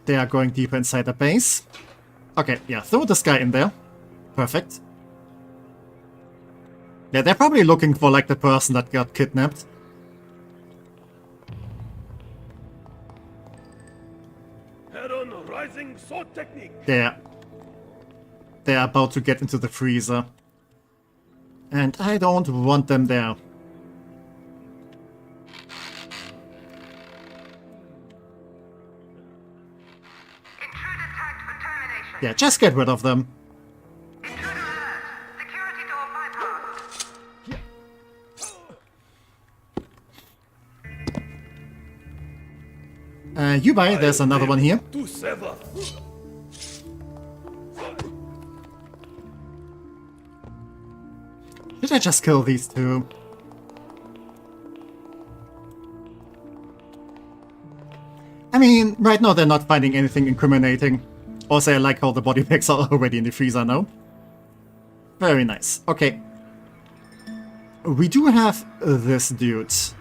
they are going deeper inside the base. Okay, yeah, throw this guy in there. Perfect. Yeah, they're probably looking for like the person that got kidnapped. Head on rising sword technique. There. They're about to get into the freezer. And I don't want them there. Intruder tagged for termination. Yeah, just get rid of them. Intruder alert. Security door bypassed. You buy, there's another one here. To sever. Should I just kill these two? I mean, right now they're not finding anything incriminating. Also, I like how the body bags are already in the freezer now. Very nice. Okay. We do have this dude. Prisoner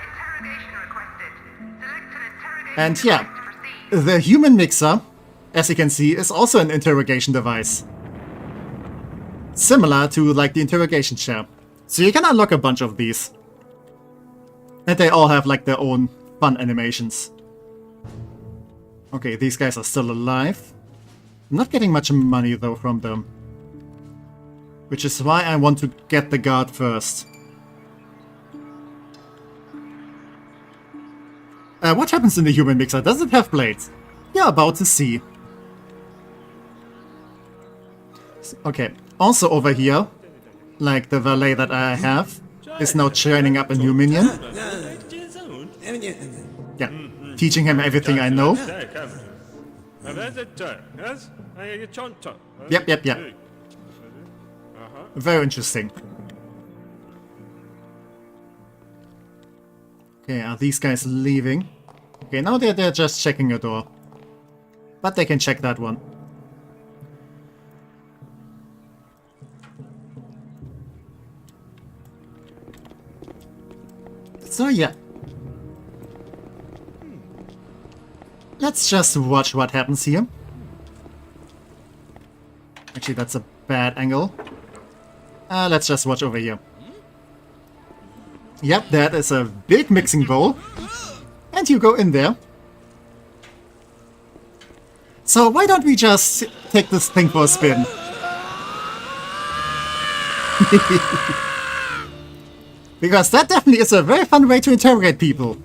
interrogation requested. Select an interrogation And yeah, device to proceed. the human mixer, as you can see, is also an interrogation device. Similar to like the interrogation chair. So you can unlock a bunch of these. And they all have like their own fun animations. Okay, these guys are still alive. I'm not getting much money though from them. Which is why I want to get the guard first. What happens in the human mixer? Does it have blades? You're about to see. Okay, also over here, like the valet that I have, is now training up a new minion. Yeah, teaching him everything I know. Yep. Very interesting. Okay, are these guys leaving? Okay, now they're just checking a door. But they can check that one. So yeah. Let's just watch what happens here. Actually, that's a bad angle. Let's just watch over here. Yep, that is a big mixing bowl. And you go in there. So why don't we just take this thing for a spin? Because that definitely is a very fun way to interrogate people.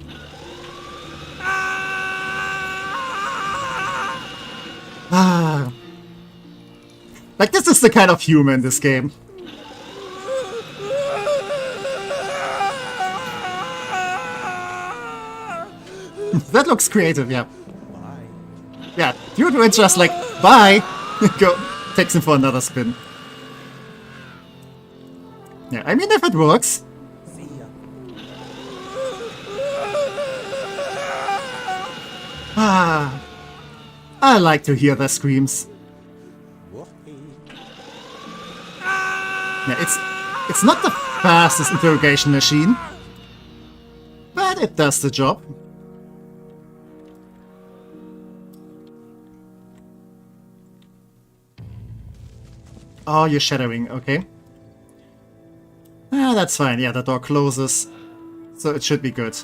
Like, this is the kind of humor in this game. That looks creative, yeah. Yeah, dude went just like, bye! Go, takes him for another spin. Yeah, I mean, if it works. I like to hear their screams. Yeah, it's not the fastest interrogation machine, but it does the job. Oh, you're shadowing, okay. That's fine, yeah, the door closes, so it should be good.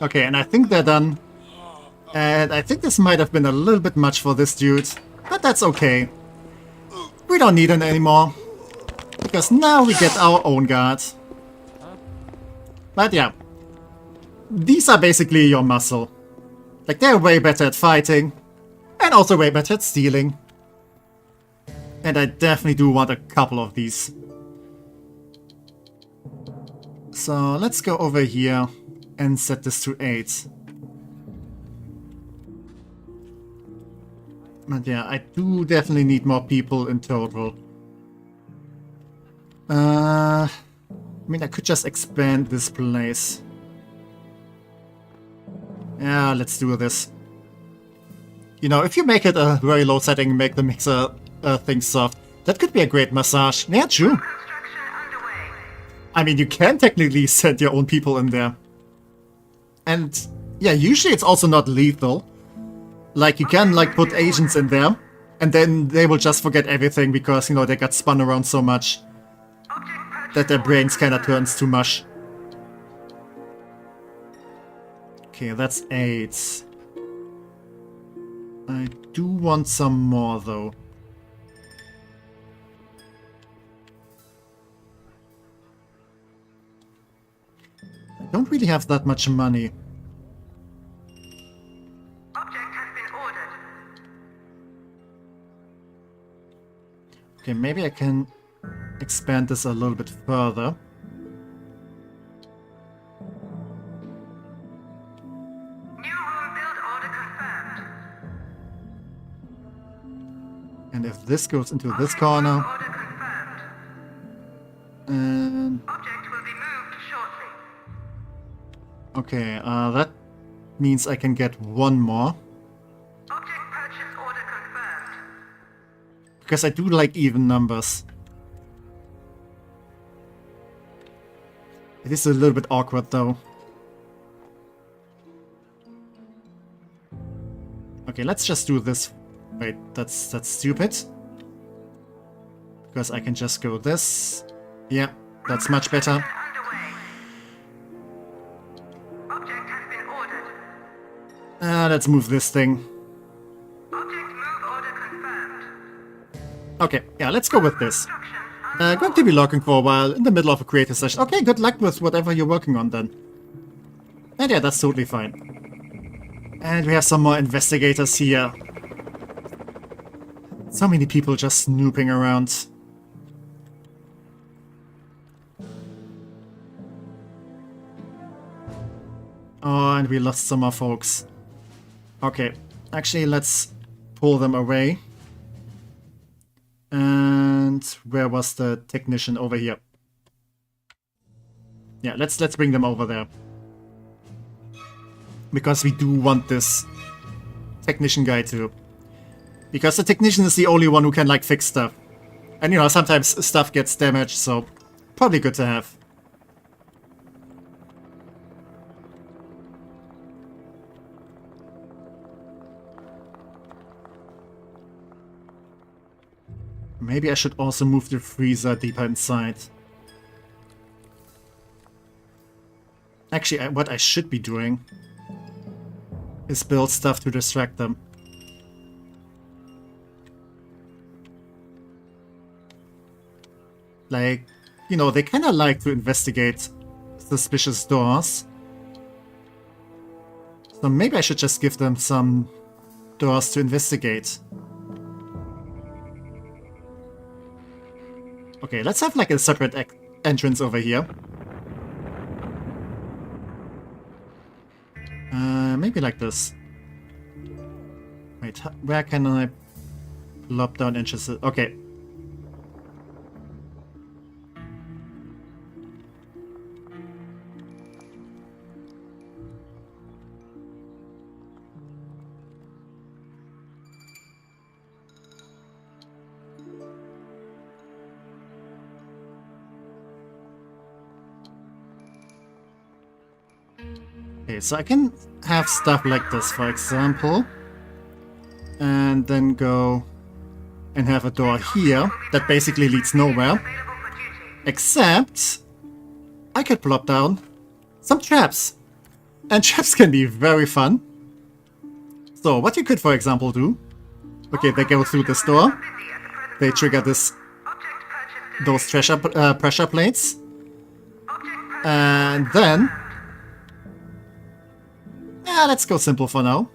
Okay, and I think they're done. And I think this might have been a little bit much for this dude, but that's okay. We don't need him anymore, because now we get our own guard. But yeah, these are basically your muscle. Like, they're way better at fighting, and also way better at stealing. And I definitely do want a couple of these. So let's go over here and set this to 8. But yeah, I do definitely need more people in total. I mean, I could just expand this place. Yeah, let's do this. You know, if you make it a very low setting, make the mixer thing soft, that could be a great massage. Yeah, true. Construction underway. I mean, you can technically send your own people in there. And yeah, usually it's also not lethal. Like, you can, like, put agents in there, and then they will just forget everything because, you know, they got spun around so much that their brains kinda turns to mush. Okay, that's 8. I do want some more, though. I don't really have that much money. Object has been ordered. Okay, maybe I can expand this a little bit further. New rule build order confirmed. And if this goes into this corner, Order confirmed. and Object will be moved shortly. okay, that means I can get one more. Object purchase order confirmed. Because I do like even numbers. It is a little bit awkward though. Okay, let's just do this. Wait, that's stupid. Because I can just go this. Yeah, that's much better. Underway. Object has been ordered. Let's move this thing. Object move order confirmed. Okay, yeah, let's go with this. Construction Going to be lurking for a while in the middle of a creative session. Okay, good luck with whatever you're working on then. And yeah, that's totally fine. And we have some more investigators here. So many people just snooping around. Oh, and we lost some more folks. Okay, actually, let's pull them away. And where was the technician? Over here? Yeah, let's bring them over there. Because we do want this technician guy too. Because the technician is the only one who can, like, fix stuff. And, you know, sometimes stuff gets damaged, so probably good to have. Maybe I should also move the freezer deeper inside. Actually, what I should be doing is build stuff to distract them. Like, you know, they kind of like to investigate suspicious doors. So maybe I should just give them some doors to investigate. Okay, let's have like a separate entrance over here. Maybe like this. Wait, where can I plop down entrances? Okay. Okay, so I can have stuff like this, for example, and then go and have a door here that basically leads nowhere, available for duty. except I could plop down some traps, and traps can be very fun. So what you could, for example, do, okay, they go through this door, Busy at the present they time. trigger this, Object purchase pressure plates, Object purchase and then, yeah, let's go simple for now.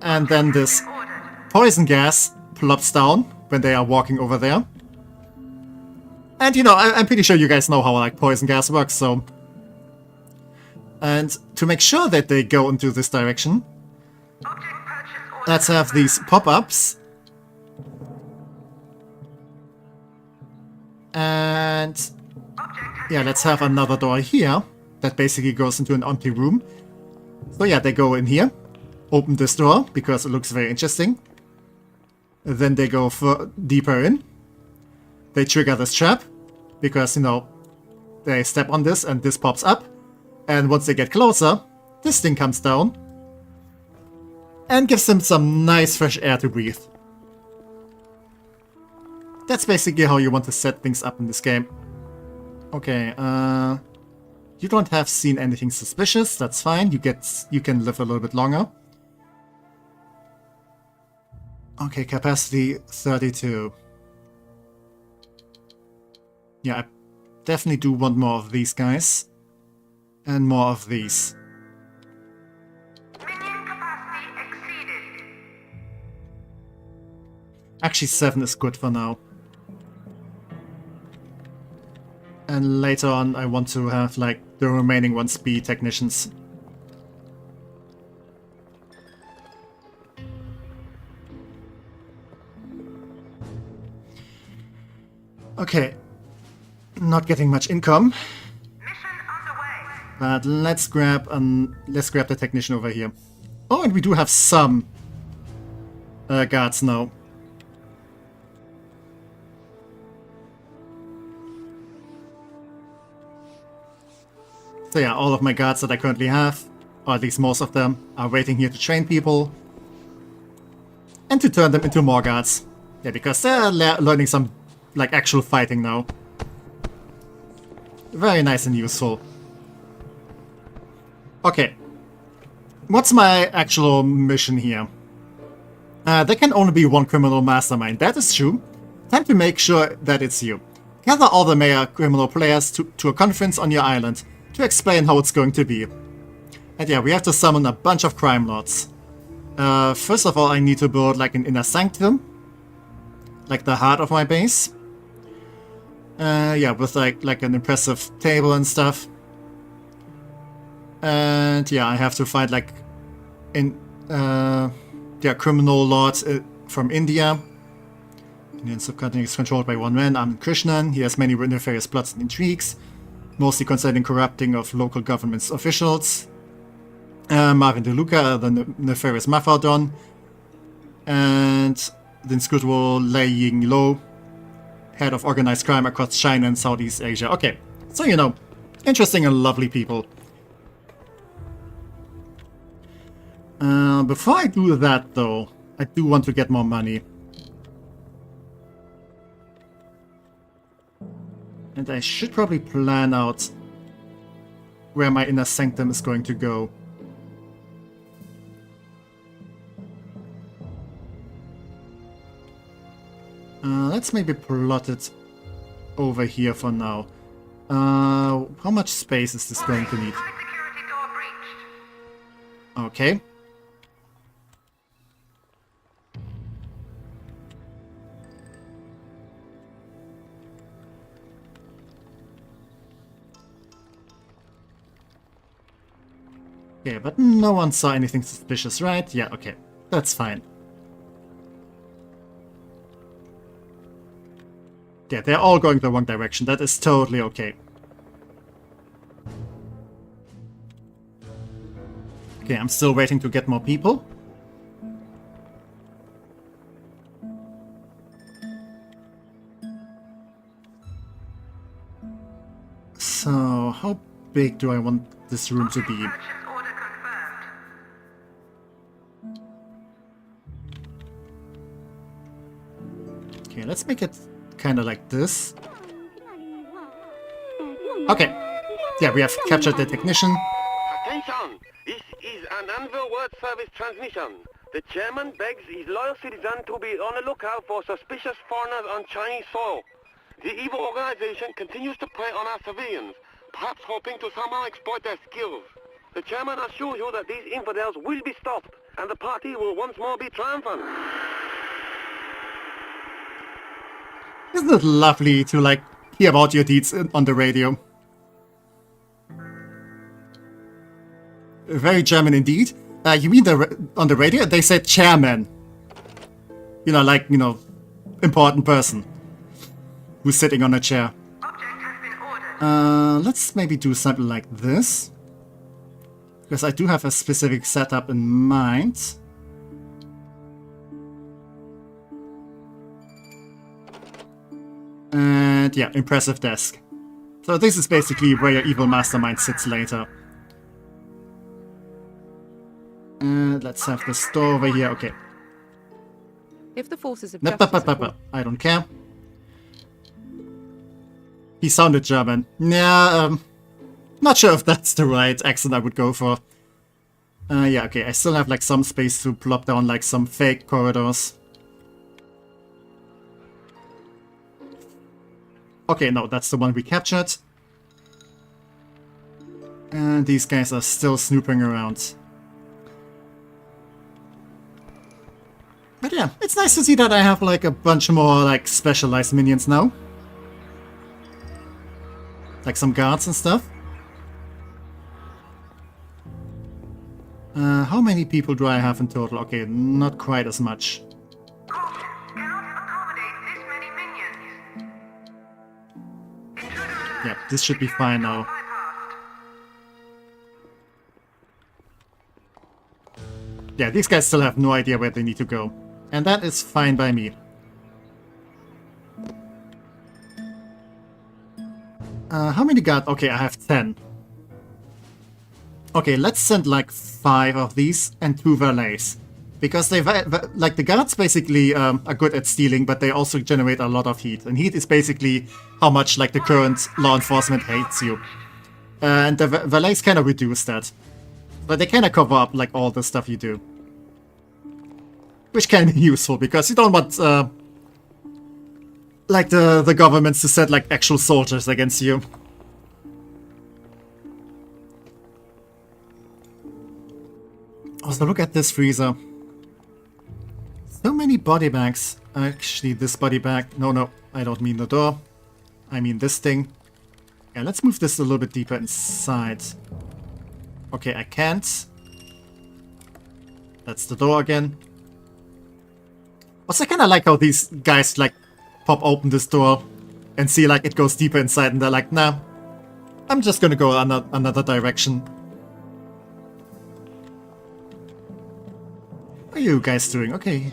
And then this ordered. poison gas plops down when they are walking over there. And you know, I'm pretty sure you guys know how like poison gas works, so... And to make sure that they go into this direction, let's have these pop-ups. And... yeah, let's have another door here that basically goes into an empty room. So yeah, they go in here, open this door because it looks very interesting. Then they go deeper in. They trigger this trap because, you know, they step on this and this pops up. And once they get closer, this thing comes down and gives them some nice fresh air to breathe. That's basically how you want to set things up in this game. Okay, you don't have seen anything suspicious, that's fine. You can live a little bit longer. Okay, capacity 32. Yeah, I definitely do want more of these guys. And more of these. Minion capacity exceeded. Actually, 7 is good for now. And later on, I want to have, like, the remaining ones be technicians. Okay. Not getting much income. Mission underway. But let's grab the technician over here. Oh, and we do have some guards now. So yeah, all of my guards that I currently have, or at least most of them, are waiting here to train people. And to turn them into more guards. Yeah, because they're learning some, like, actual fighting now. Very nice and useful. Okay. What's my actual mission here? There can only be one criminal mastermind, that is true. Time to make sure that it's you. Gather all the major criminal players to a conference on your island to explain how it's going to be. And yeah, we have to summon a bunch of crime lords. First of all, I need to build like an inner sanctum. Like the heart of my base. Yeah, with like an impressive table and stuff. And yeah, I have to find like criminal lords from India. Indian subcontinent is controlled by one man, Armin Krishnan. He has many nefarious plots and intrigues, mostly concerning corrupting of local government's officials. Marvin DeLuca, the nefarious Mafia Don. And the inscrutable Lei Ying Lo, head of organized crime across China and Southeast Asia. Okay, so you know, interesting and lovely people. Before I do that though, I do want to get more money. And I should probably plan out where my inner sanctum is going to go. Let's maybe plot it over here for now. How much space is this going to need? High security door breached. Okay. Okay, but no one saw anything suspicious, right? Yeah, okay. That's fine. Yeah, they're all going the wrong direction. That is totally okay. Okay, I'm still waiting to get more people. So, how big do I want this room to be? Purchase order confirmed. Okay, let's make it kind of like this. Okay. Yeah, we have captured the technician. Attention! This is an Anvil World Service transmission. The chairman begs his loyal citizens to be on the lookout for suspicious foreigners on Chinese soil. The evil organization continues to prey on our civilians, perhaps hoping to somehow exploit their skills. The chairman assures you that these infidels will be stopped, and the party will once more be triumphant. Isn't it lovely to, like, hear about your deeds on the radio. Very German indeed. You mean on the radio? They said chairman. You know, like, you know, important person who's sitting on a chair. Object has been ordered. Let's maybe do something like this. Because I do have a specific setup in mind. And yeah, impressive desk. So this is basically where your evil mastermind sits later. And let's have this door over here. Okay. If the forces of Nope, justice I don't care. He sounded German. Yeah, not sure if that's the right accent I would go for. Yeah, okay, I still have like some space to plop down like some fake corridors. Okay, no, that's the one we captured. And these guys are still snooping around. But yeah, it's nice to see that I have like a bunch more like specialized minions now. Like some guards and stuff. How many people do I have in total? Okay, not quite as much. Caution, cannot accommodate this many minions. Intruder alert. Yeah, this should be fine now. Bypassed. Yeah, these guys still have no idea where they need to go. And that is fine by me. How many guards? Okay, I have 10. Okay, let's send like 5 of these and 2 valets. Because they, like the guards basically are good at stealing, but they also generate a lot of heat. And heat is basically how much like the current law enforcement hates you. And the valets kind of reduce that. But they kind of cover up like all the stuff you do. Which can be useful, because you don't want like the governments to set like actual soldiers against you. Also, look at this freezer. So many body bags. Actually, this body bag. No, I don't mean the door. I mean this thing. Yeah, let's move this a little bit deeper inside. Okay, I can't. That's the door again. Also, I kind of like how these guys like pop open this door and see like it goes deeper inside, and they're like, nah, I'm just gonna go another direction. What are you guys doing? Okay,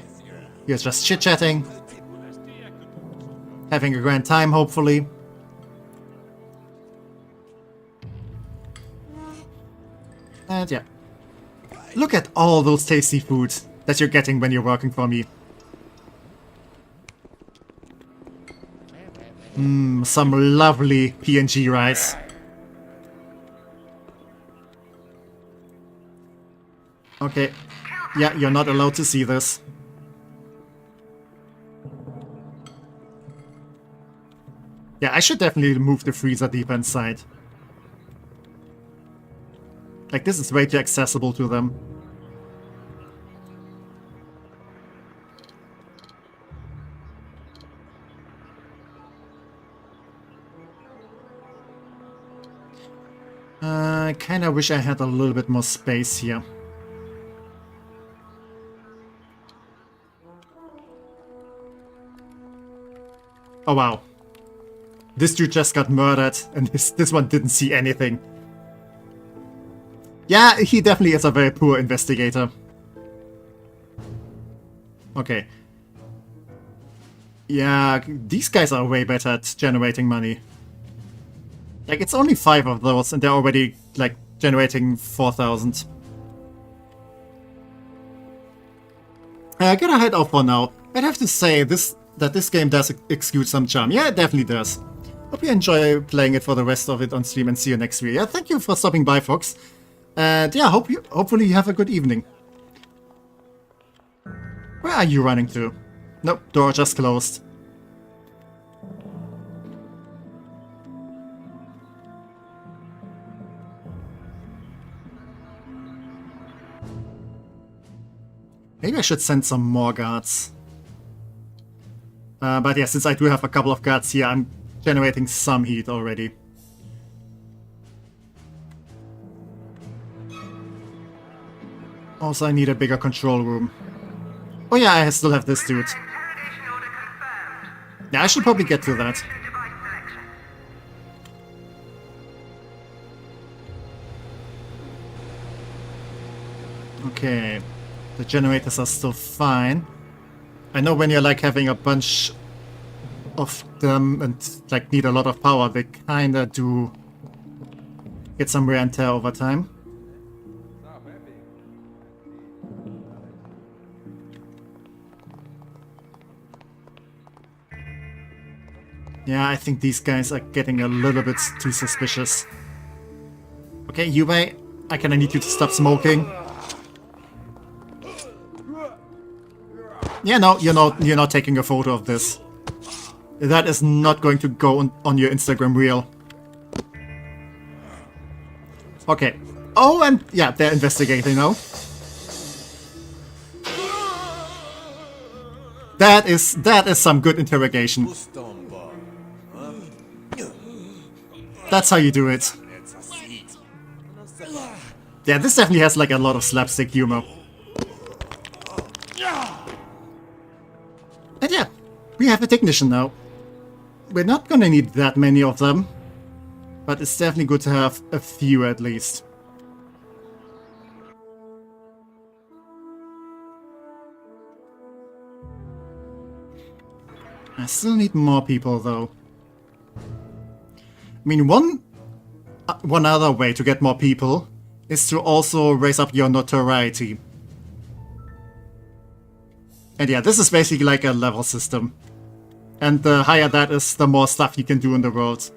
you're just chit-chatting, having a grand time, hopefully. And yeah, look at all those tasty food that you're getting when you're working for me. Some lovely PNG rice. Okay. Yeah, you're not allowed to see this. Yeah, I should definitely move the freezer deeper inside. Like, this is way too accessible to them. I kinda wish I had a little bit more space here. Oh wow. This dude just got murdered, and this one didn't see anything. Yeah, he definitely is a very poor investigator. Okay. Yeah, these guys are way better at generating money. Like, it's only 5 of those, and they're already, like, generating 4,000. I gotta head off for now. I'd have to say that this game does exude some charm. Yeah, it definitely does. Hope you enjoy playing it for the rest of it on stream, and see you next week. Yeah, thank you for stopping by, Fox. And yeah, hopefully you have a good evening. Where are you running to? Nope, door just closed. Maybe I should send some more guards. But yeah, since I do have a couple of guards here, I'm generating some heat already. Also, I need a bigger control room. Oh yeah, I still have this dude. Interrogation order confirmed. Yeah, I should probably get to that. Device selection. Okay, the generators are still fine. I know when you're like having a bunch of them and like need a lot of power, they kinda do get some wear and tear over time. Yeah, I think these guys are getting a little bit too suspicious. Okay, Yubei, I kinda need you to stop smoking. Yeah, no, you're not taking a photo of this. That is not going to go on your Instagram reel. Okay. Oh, and yeah, they're investigating now. That is some good interrogation. That's how you do it. Yeah, this definitely has like a lot of slapstick humor. And yeah, we have a technician now. We're not gonna need that many of them, but it's definitely good to have a few at least. I still need more people though. I mean, one other way to get more people is to also raise up your notoriety. And yeah, this is basically like a level system. And the higher that is, the more stuff you can do in the world.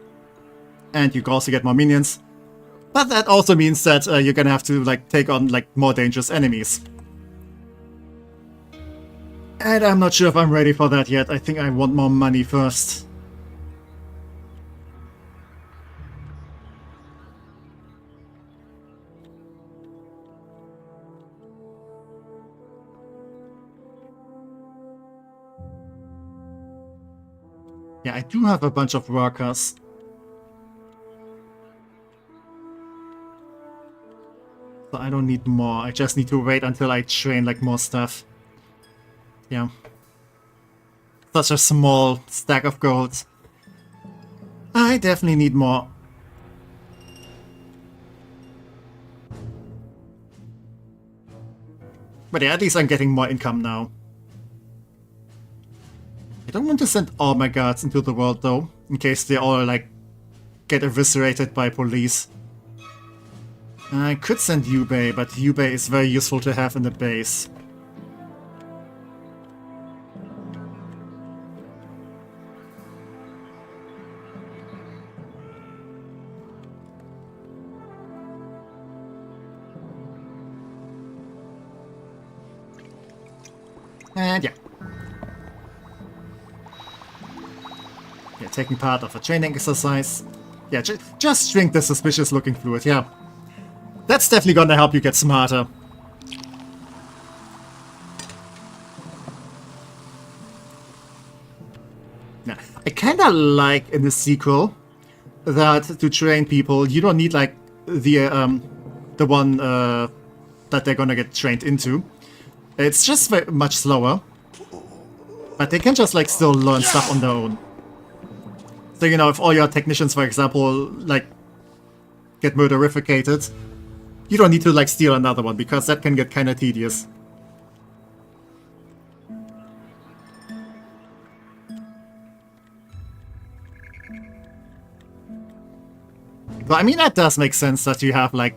And you can also get more minions. But that also means that you're gonna have to like take on like more dangerous enemies. And I'm not sure if I'm ready for that yet. I think I want more money first. Yeah, I do have a bunch of workers. So I don't need more. I just need to wait until I train like more stuff. Yeah. Such a small stack of gold. I definitely need more. But yeah, at least I'm getting more income now. I don't want to send all my guards into the world though, in case they all like get eviscerated by police. I could send Yubei, but Yubei is very useful to have in the base. And yeah. Yeah, taking part of a training exercise. Yeah, just drink the suspicious looking fluid, yeah. That's definitely gonna help you get smarter. Yeah, I kinda like in the sequel that to train people you don't need like the one that they're gonna get trained into. It's just very much slower. But they can just like still learn stuff on their own. So, you know, if all your technicians, for example, like, get murderificated, you don't need to, like, steal another one, because that can get kind of tedious. But, I mean, that does make sense that you have, like,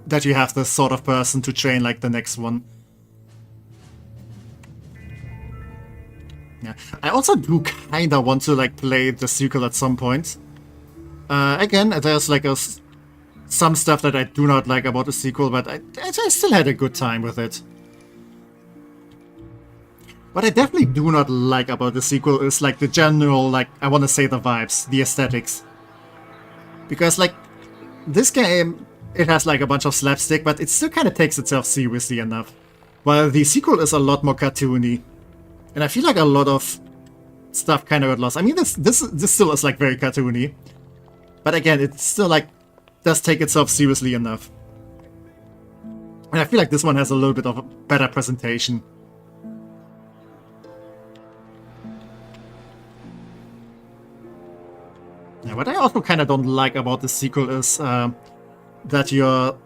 that you have this sort of person to train, like, the next one. Yeah, I also do kinda want to like play the sequel at some point. Again, there's like some stuff that I do not like about the sequel, but I still had a good time with it. What I definitely do not like about the sequel is like the general, like, I want to say the vibes, the aesthetics. Because like, this game, it has like a bunch of slapstick, but it still kind of takes itself seriously enough. While the sequel is a lot more cartoony. And I feel like a lot of stuff kind of got lost. I mean, this still is like very cartoony, but again, it still like does take itself seriously enough. And I feel like this one has a little bit of a better presentation. Yeah, what I also kind of don't like about the sequel is that your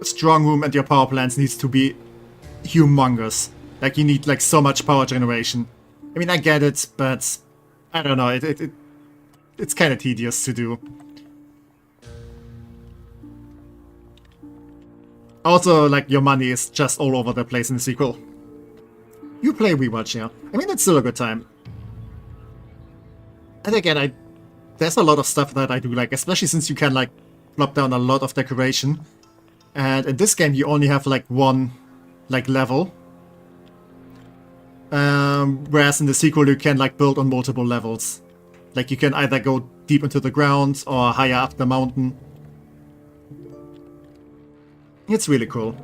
strong room and your power plants needs to be humongous. Like, you need like so much power generation. I mean, I get it, but I don't know, it's kind of tedious to do. Also, like, your money is just all over the place in the sequel. You play Rewatch, yeah. I mean, it's still a good time. And again, there's a lot of stuff that I do like, especially since you can, like, plop down a lot of decoration. And in this game, you only have, like, one, like, level. Whereas in the sequel, you can, like, build on multiple levels. Like, you can either go deep into the ground or higher up the mountain. It's really cool.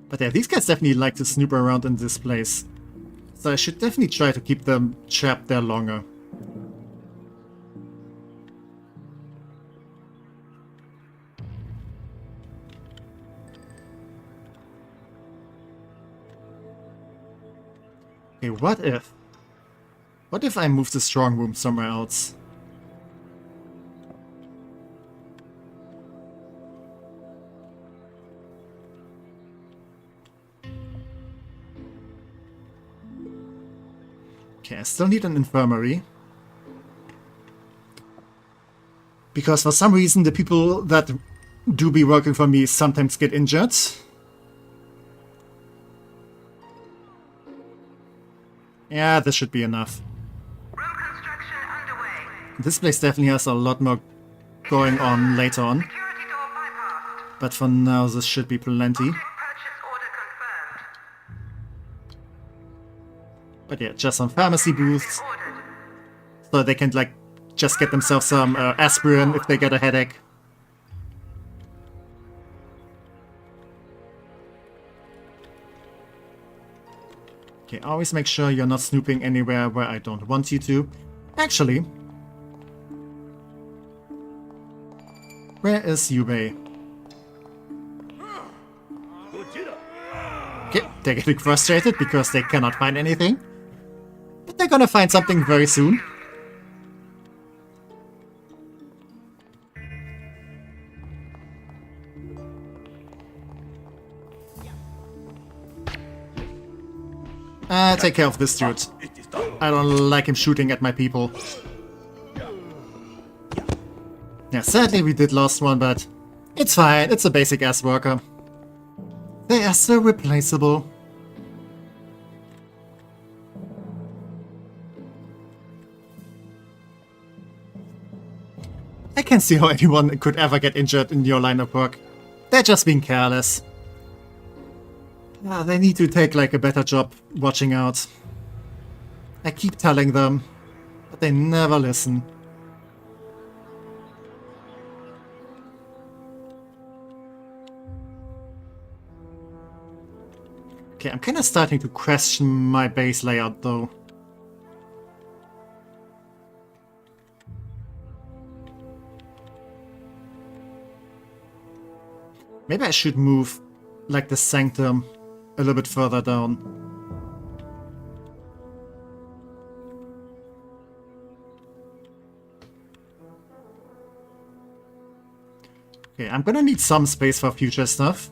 But yeah, these guys definitely like to snoop around in this place. So I should definitely try to keep them trapped there longer. Okay, what if? What if I move the strong room somewhere else? Okay, I still need an infirmary. Because for some reason the people that do be working for me sometimes get injured. Yeah, this should be enough. Room construction underway. This place definitely has a lot more going on later on. Security door bypassed. But for now this should be plenty. Purchase order confirmed. But yeah, just some pharmacy booths. Ordered. So they can, like, just get themselves some aspirin if they get a headache. Okay, always make sure you're not snooping anywhere where I don't want you to. Actually, where is Yubei? Okay, they're getting frustrated because they cannot find anything. But they're gonna find something very soon. Take care of this dude. I don't like him shooting at my people. Yeah, sadly we did lost one, but it's fine. It's a basic ass worker. They are so replaceable. I can't see how anyone could ever get injured in your line of work. They're just being careless. Yeah, they need to take like a better job watching out. I keep telling them, but they never listen. Okay, I'm kind of starting to question my base layout though. Maybe I should move like the sanctum a little bit further down. Okay, I'm gonna need some space for future stuff.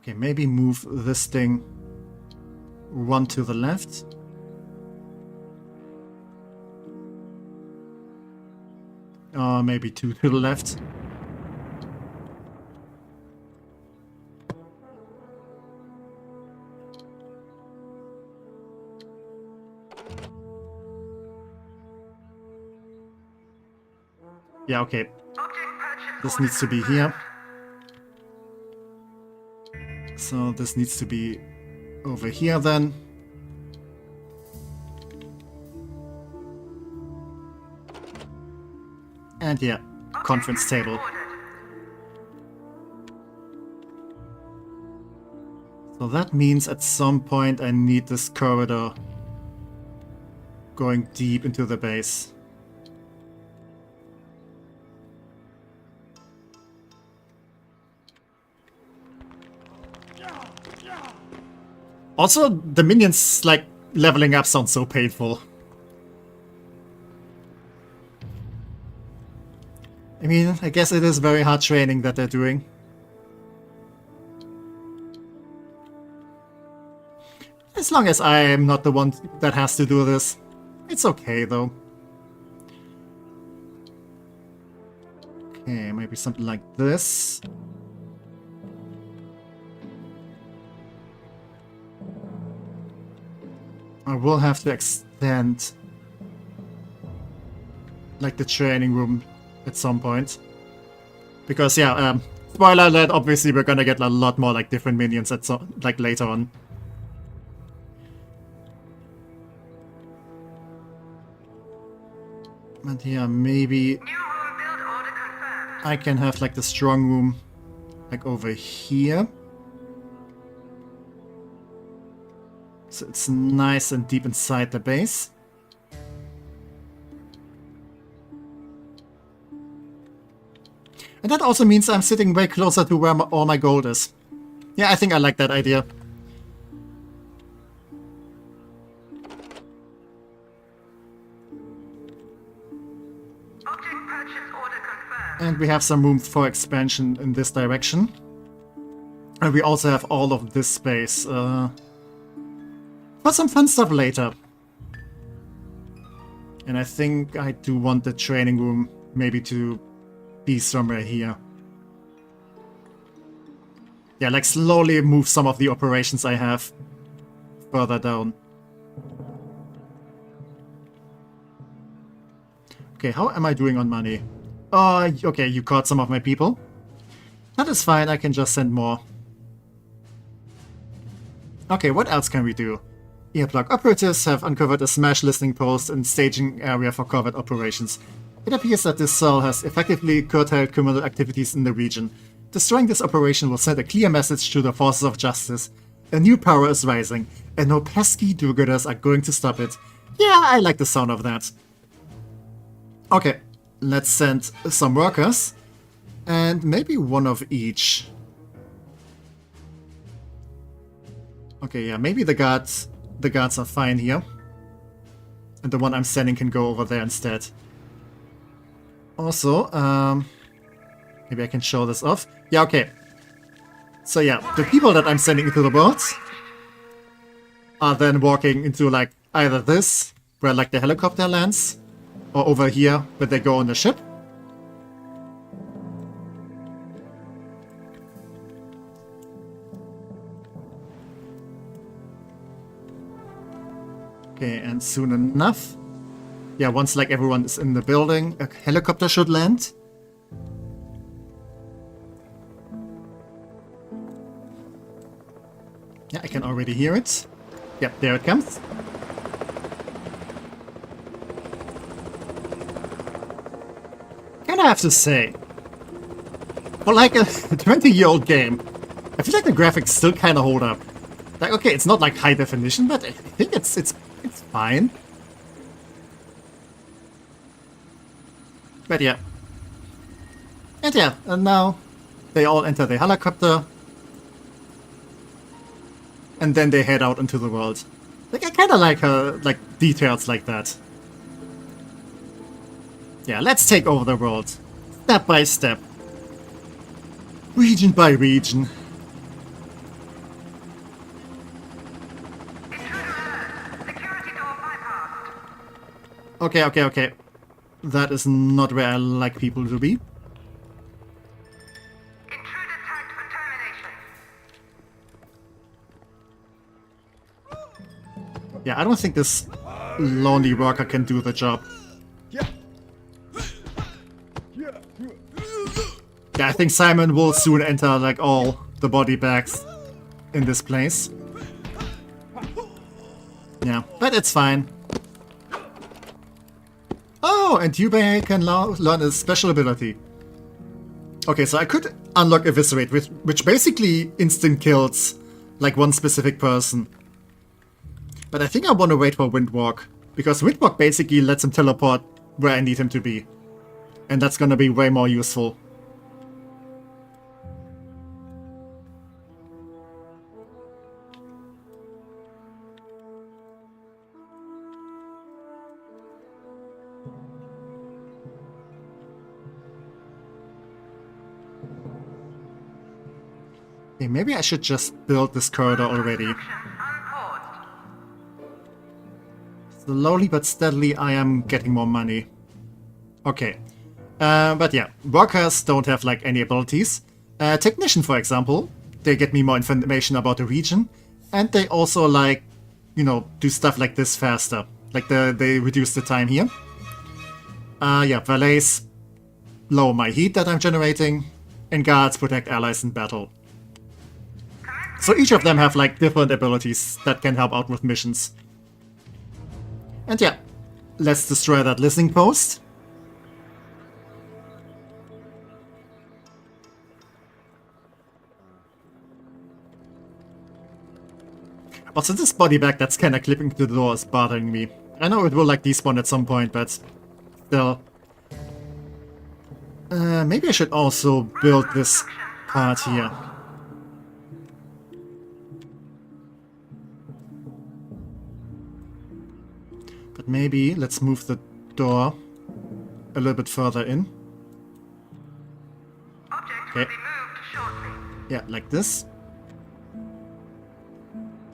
Okay, maybe move this thing one to the left. Or maybe two to the left. Yeah, okay. This needs to be here. So this needs to be over here then. And yeah, conference table. So that means at some point I need this corridor going deep into the base. Also, the minions, like, leveling up sounds so painful. I mean, I guess it is very hard training that they're doing. As long as I am not the one that has to do this. It's okay, though. Okay, maybe something like this. I will have to extend, like, the training room at some point. Because, yeah, spoiler alert, obviously we're gonna get a lot more, like, different minions at like, later on. And yeah, maybe I can have, like, the strong room, like, over here. So it's nice and deep inside the base. And that also means I'm sitting way closer to where all my gold is. Yeah, I think I like that idea. Object purchase order confirmed. And we have some room for expansion in this direction. And we also have all of this space. For some fun stuff later. And I think I do want the training room maybe to be somewhere here. Yeah, like slowly move some of the operations I have further down. Okay, how am I doing on money? Oh, okay, you caught some of my people. That is fine, I can just send more. Okay, what else can we do? Earblock operatives have uncovered a smash listening post and staging area for covert operations. It appears that this cell has effectively curtailed criminal activities in the region. Destroying this operation will send a clear message to the forces of justice. A new power is rising, and no pesky do-gooders are going to stop it. Yeah, I like the sound of that. Okay, let's send some workers, and maybe one of each. Okay, yeah, maybe the guards are fine here. And the one I'm sending can go over there instead. Also, maybe I can show this off. Yeah, okay. So yeah, the people that I'm sending into the world are then walking into, like, either this, where, like, the helicopter lands, or over here, where they go on the ship. Okay, and soon enough, yeah, once, like, everyone is in the building, a helicopter should land. Yeah, I can already hear it. Yep, there it comes. Kinda have to say, for like a 20-year-old game, I feel like the graphics still kinda hold up. Like, okay, it's not like high definition, but I think it's fine. But yeah. And yeah, and now they all enter the helicopter. And then they head out into the world. Like, I kinda like details like that. Yeah, let's take over the world. Step by step. Region by region. Okay. That is not where I like people to be. Intruder tagged for termination. Yeah, I don't think this lonely worker can do the job. Yeah, I think Simon will soon enter, like, all the body bags in this place. Yeah, but it's fine. Oh, and Yubei can learn a special ability. Okay, so I could unlock Eviscerate, which basically instant kills like one specific person. But I think I want to wait for Windwalk, because Windwalk basically lets him teleport where I need him to be. And that's gonna be way more useful. Okay, maybe I should just build this corridor already. Slowly but steadily I am getting more money. Okay. But yeah, workers don't have like any abilities. Technician, for example, they get me more information about the region. And they also like, you know, do stuff like this faster. Like they reduce the time here. Yeah, valets lower my heat that I'm generating. And guards protect allies in battle. So each of them have like different abilities that can help out with missions. And yeah, let's destroy that listening post. Also, this body bag that's kinda clipping to the door is bothering me. I know it will like despawn at some point, but still. Maybe I should also build this part here. But maybe let's move the door a little bit further in. Okay. Yeah, like this.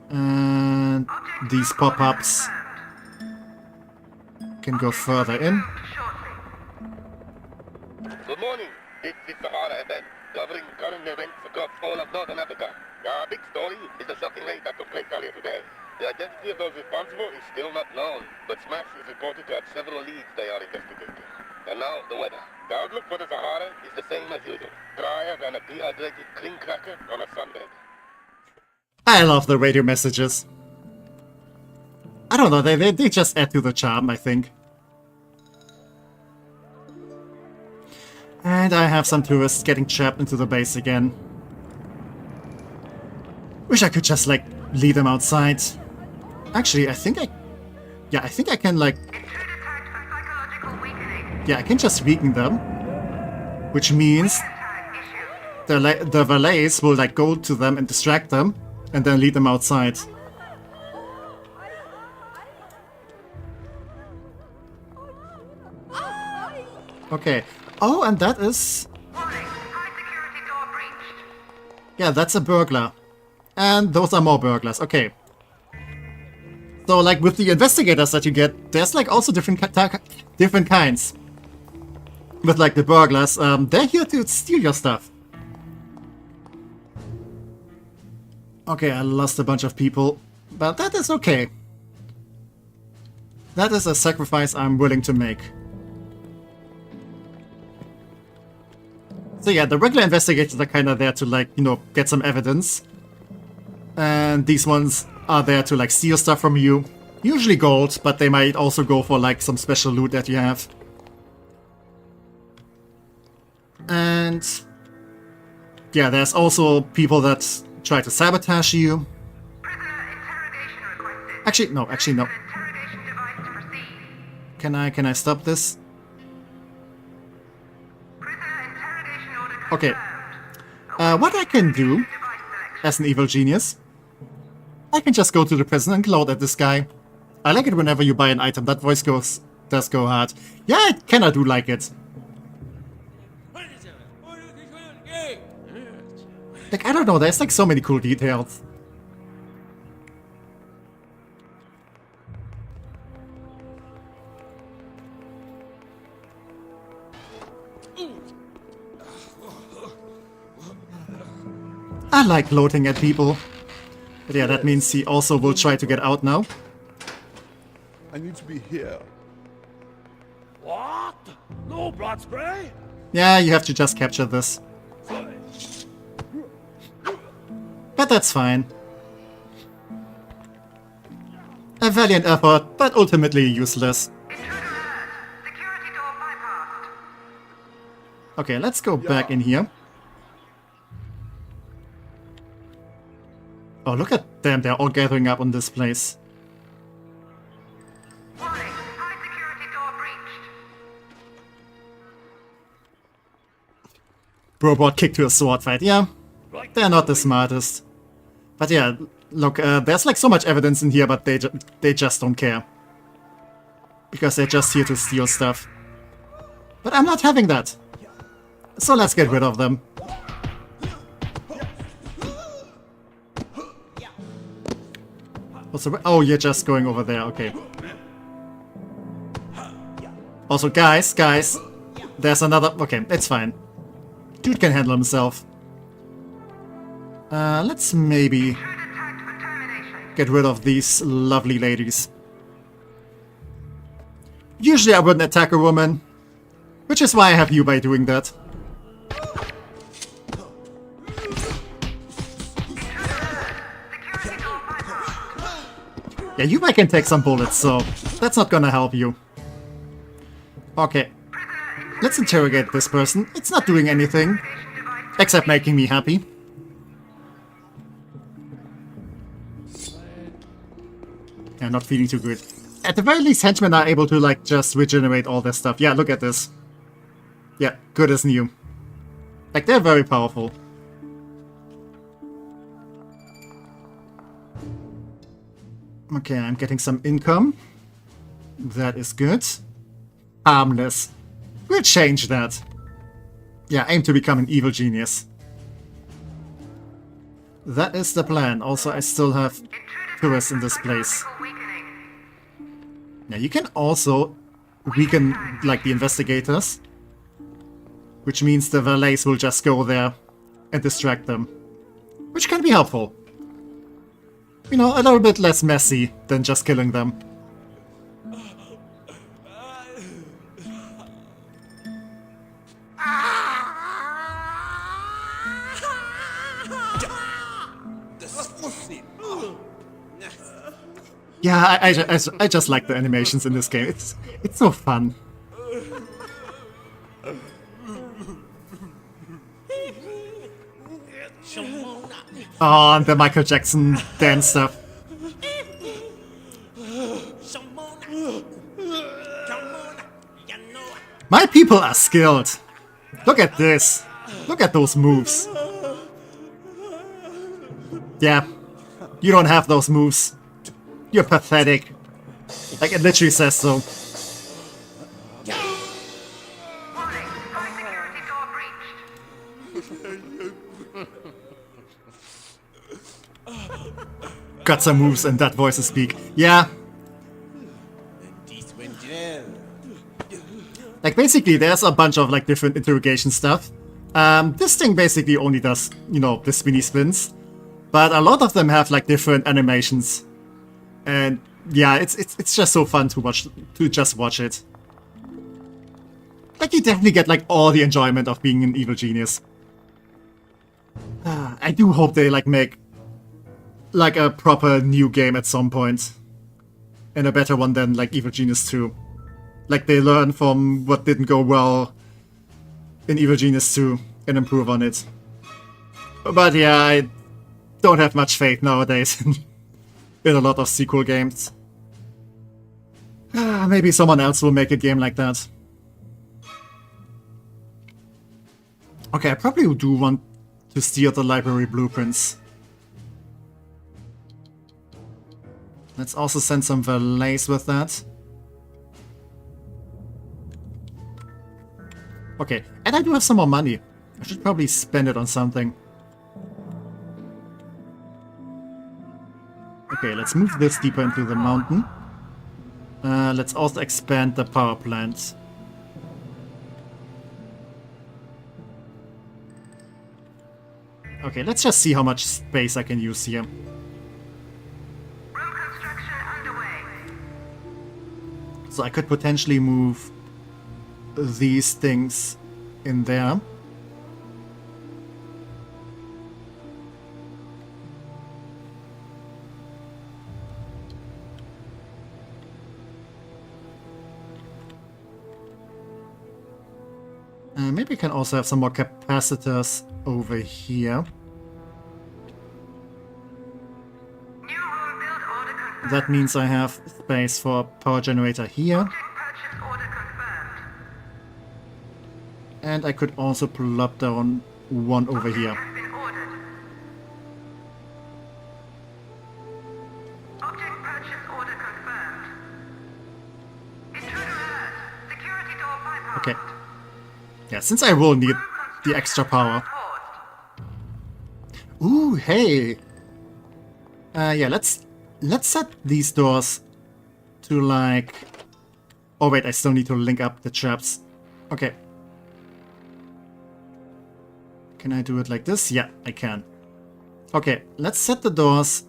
And these pop-ups can go further in. Good morning. This is the Sahara event, covering current events across all of Northern Africa. Our big story is the shocking raid that took place earlier today. The identity of those responsible is still not known, but Smash is reported to have several leads they are investigating. And now, the weather. The outlook for the Sahara is the same as usual. Drier than a dehydrated clean cracker on a sunbed. I love the radio messages. I don't know, they just add to the charm, I think. And I have some tourists getting trapped into the base again. Wish I could just, like, lead them outside. Actually, I think I can, like... Yeah, I can just weaken them. Which means the valets will, like, go to them and distract them. And then lead them outside. Okay. Oh, and that is... Yeah, that's a burglar. And those are more burglars. Okay. So, like, with the investigators that you get, there's, like, also different kinds. With, like, the burglars, they're here to steal your stuff. Okay, I lost a bunch of people, but that is okay. That is a sacrifice I'm willing to make. So yeah, the regular investigators are kind of there to, like, you know, get some evidence. And these ones are there to, like, steal stuff from you. Usually gold, but they might also go for, like, some special loot that you have. And... yeah, there's also people that try to sabotage you. Actually, no. Can I stop this? Okay. What I can do, as an evil genius, I can just go to the prison and gloat at this guy. I like it whenever you buy an item. That voice does go hard. Yeah, I kinda do like it. Like, I don't know, there's like so many cool details. I like gloating at people. But yeah, that means he also will try to get out now. I need to be here. What? No blood spray? Yeah, you have to just capture this. But that's fine. A valiant effort, but ultimately useless. Okay, let's go back in here. Oh, look at them. They're all gathering up on this place. Warning, high security door breached. Robot kicked to a sword fight. Yeah, they're not the smartest. But yeah, look, there's like so much evidence in here, but they just don't care. Because they're just here to steal stuff. But I'm not having that. So let's get rid of them. Also, oh, you're just going over there, okay. Also, guys, there's another... Okay, it's fine. Dude can handle himself. Let's maybe get rid of these lovely ladies. Usually I wouldn't attack a woman, which is why I have Yubai doing that. Yeah, Yubai can take some bullets, so that's not gonna help you. Okay, let's interrogate this person. It's not doing anything, except making me happy. Yeah, not feeling too good. At the very least, henchmen are able to, like, just regenerate all their stuff. Yeah, look at this. Yeah, good as new. Like, they're very powerful. Okay, I'm getting some income. That is good. Harmless. We'll change that. Yeah, aim to become an evil genius. That is the plan. Also, I still have tourists in this place. Now, you can also weaken, like, the investigators. Which means the valets will just go there and distract them. Which can be helpful. You know, a little bit less messy than just killing them. Yeah, I just like the animations in this game. It's so fun. Oh, and the Michael Jackson dance stuff. My people are skilled. Look at this. Look at those moves. Yeah, you don't have those moves. You're pathetic. Like, it literally says so. Got some moves and that voice to speak. Yeah. Like, basically, there's a bunch of, like, different interrogation stuff. This thing basically only does, you know, the spinny spins. But a lot of them have, like, different animations. And, yeah, it's just so fun to watch, to just watch it. Like, you definitely get, like, all the enjoyment of being an evil genius. I do hope they, like, make like a proper new game at some point. And a better one than like Evil Genius 2. Like they learn from what didn't go well in Evil Genius 2 and improve on it. But yeah, I don't have much faith nowadays in a lot of sequel games. Maybe someone else will make a game like that. Okay, I probably do want to steal the library blueprints. Let's also send some valets with that. Okay, and I do have some more money. I should probably spend it on something. Okay, let's move this deeper into the mountain. Let's also expand the power plant. Okay, let's just see how much space I can use here. Road construction underway. So I could potentially move these things in there. Maybe we can also have some more capacitors over here. That means I have space for power generator here. Purchase order confirmed. And I could also plop down one over here. Has been ordered. Object purchase order confirmed. Intruder alert. Security door bypassed. Okay. Yeah, since I will need the extra power. Ooh, hey! Yeah, let's set these doors to like... Oh wait, I still need to link up the traps. Okay. Can I do it like this? Yeah, I can. Okay, let's set the doors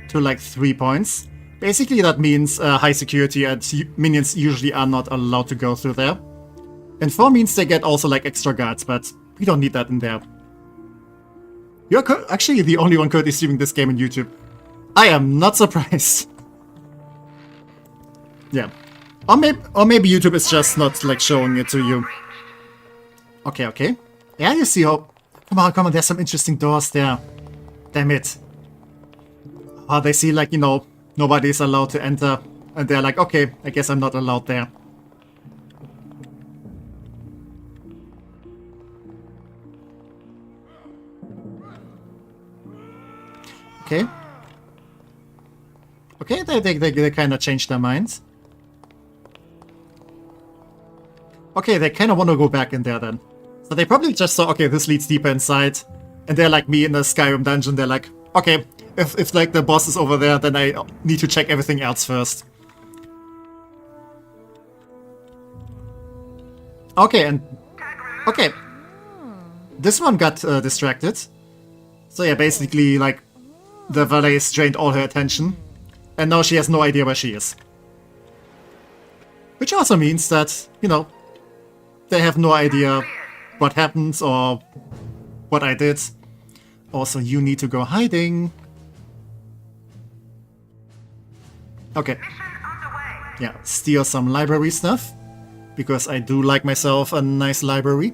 to like 3 points. Basically that means high security and minions usually are not allowed to go through there. And 4 means they get also like extra guards, but we don't need that in there. You're actually the only one currently streaming this game on YouTube. I am not surprised. Yeah. Or maybe YouTube is just not like showing it to you. Okay, okay. Yeah, you see how... Come on, there's some interesting doors there. Damn it. Oh, they see like, you know, nobody's allowed to enter. And they're like, okay, I guess I'm not allowed there. Okay. Okay, they kind of changed their minds. Okay, they kind of want to go back in there then. So they probably just saw, okay, this leads deeper inside. And they're like me in the Skyrim dungeon, they're like, okay, if like the boss is over there, then I need to check everything else first. Okay, and... Okay. This one got distracted. So yeah, basically, like, the valet strained all her attention. And now she has no idea where she is. Which also means that, you know, they have no idea what happens or what I did. Also, you need to go hiding. Okay. Yeah, steal some library stuff. Because I do like myself a nice library.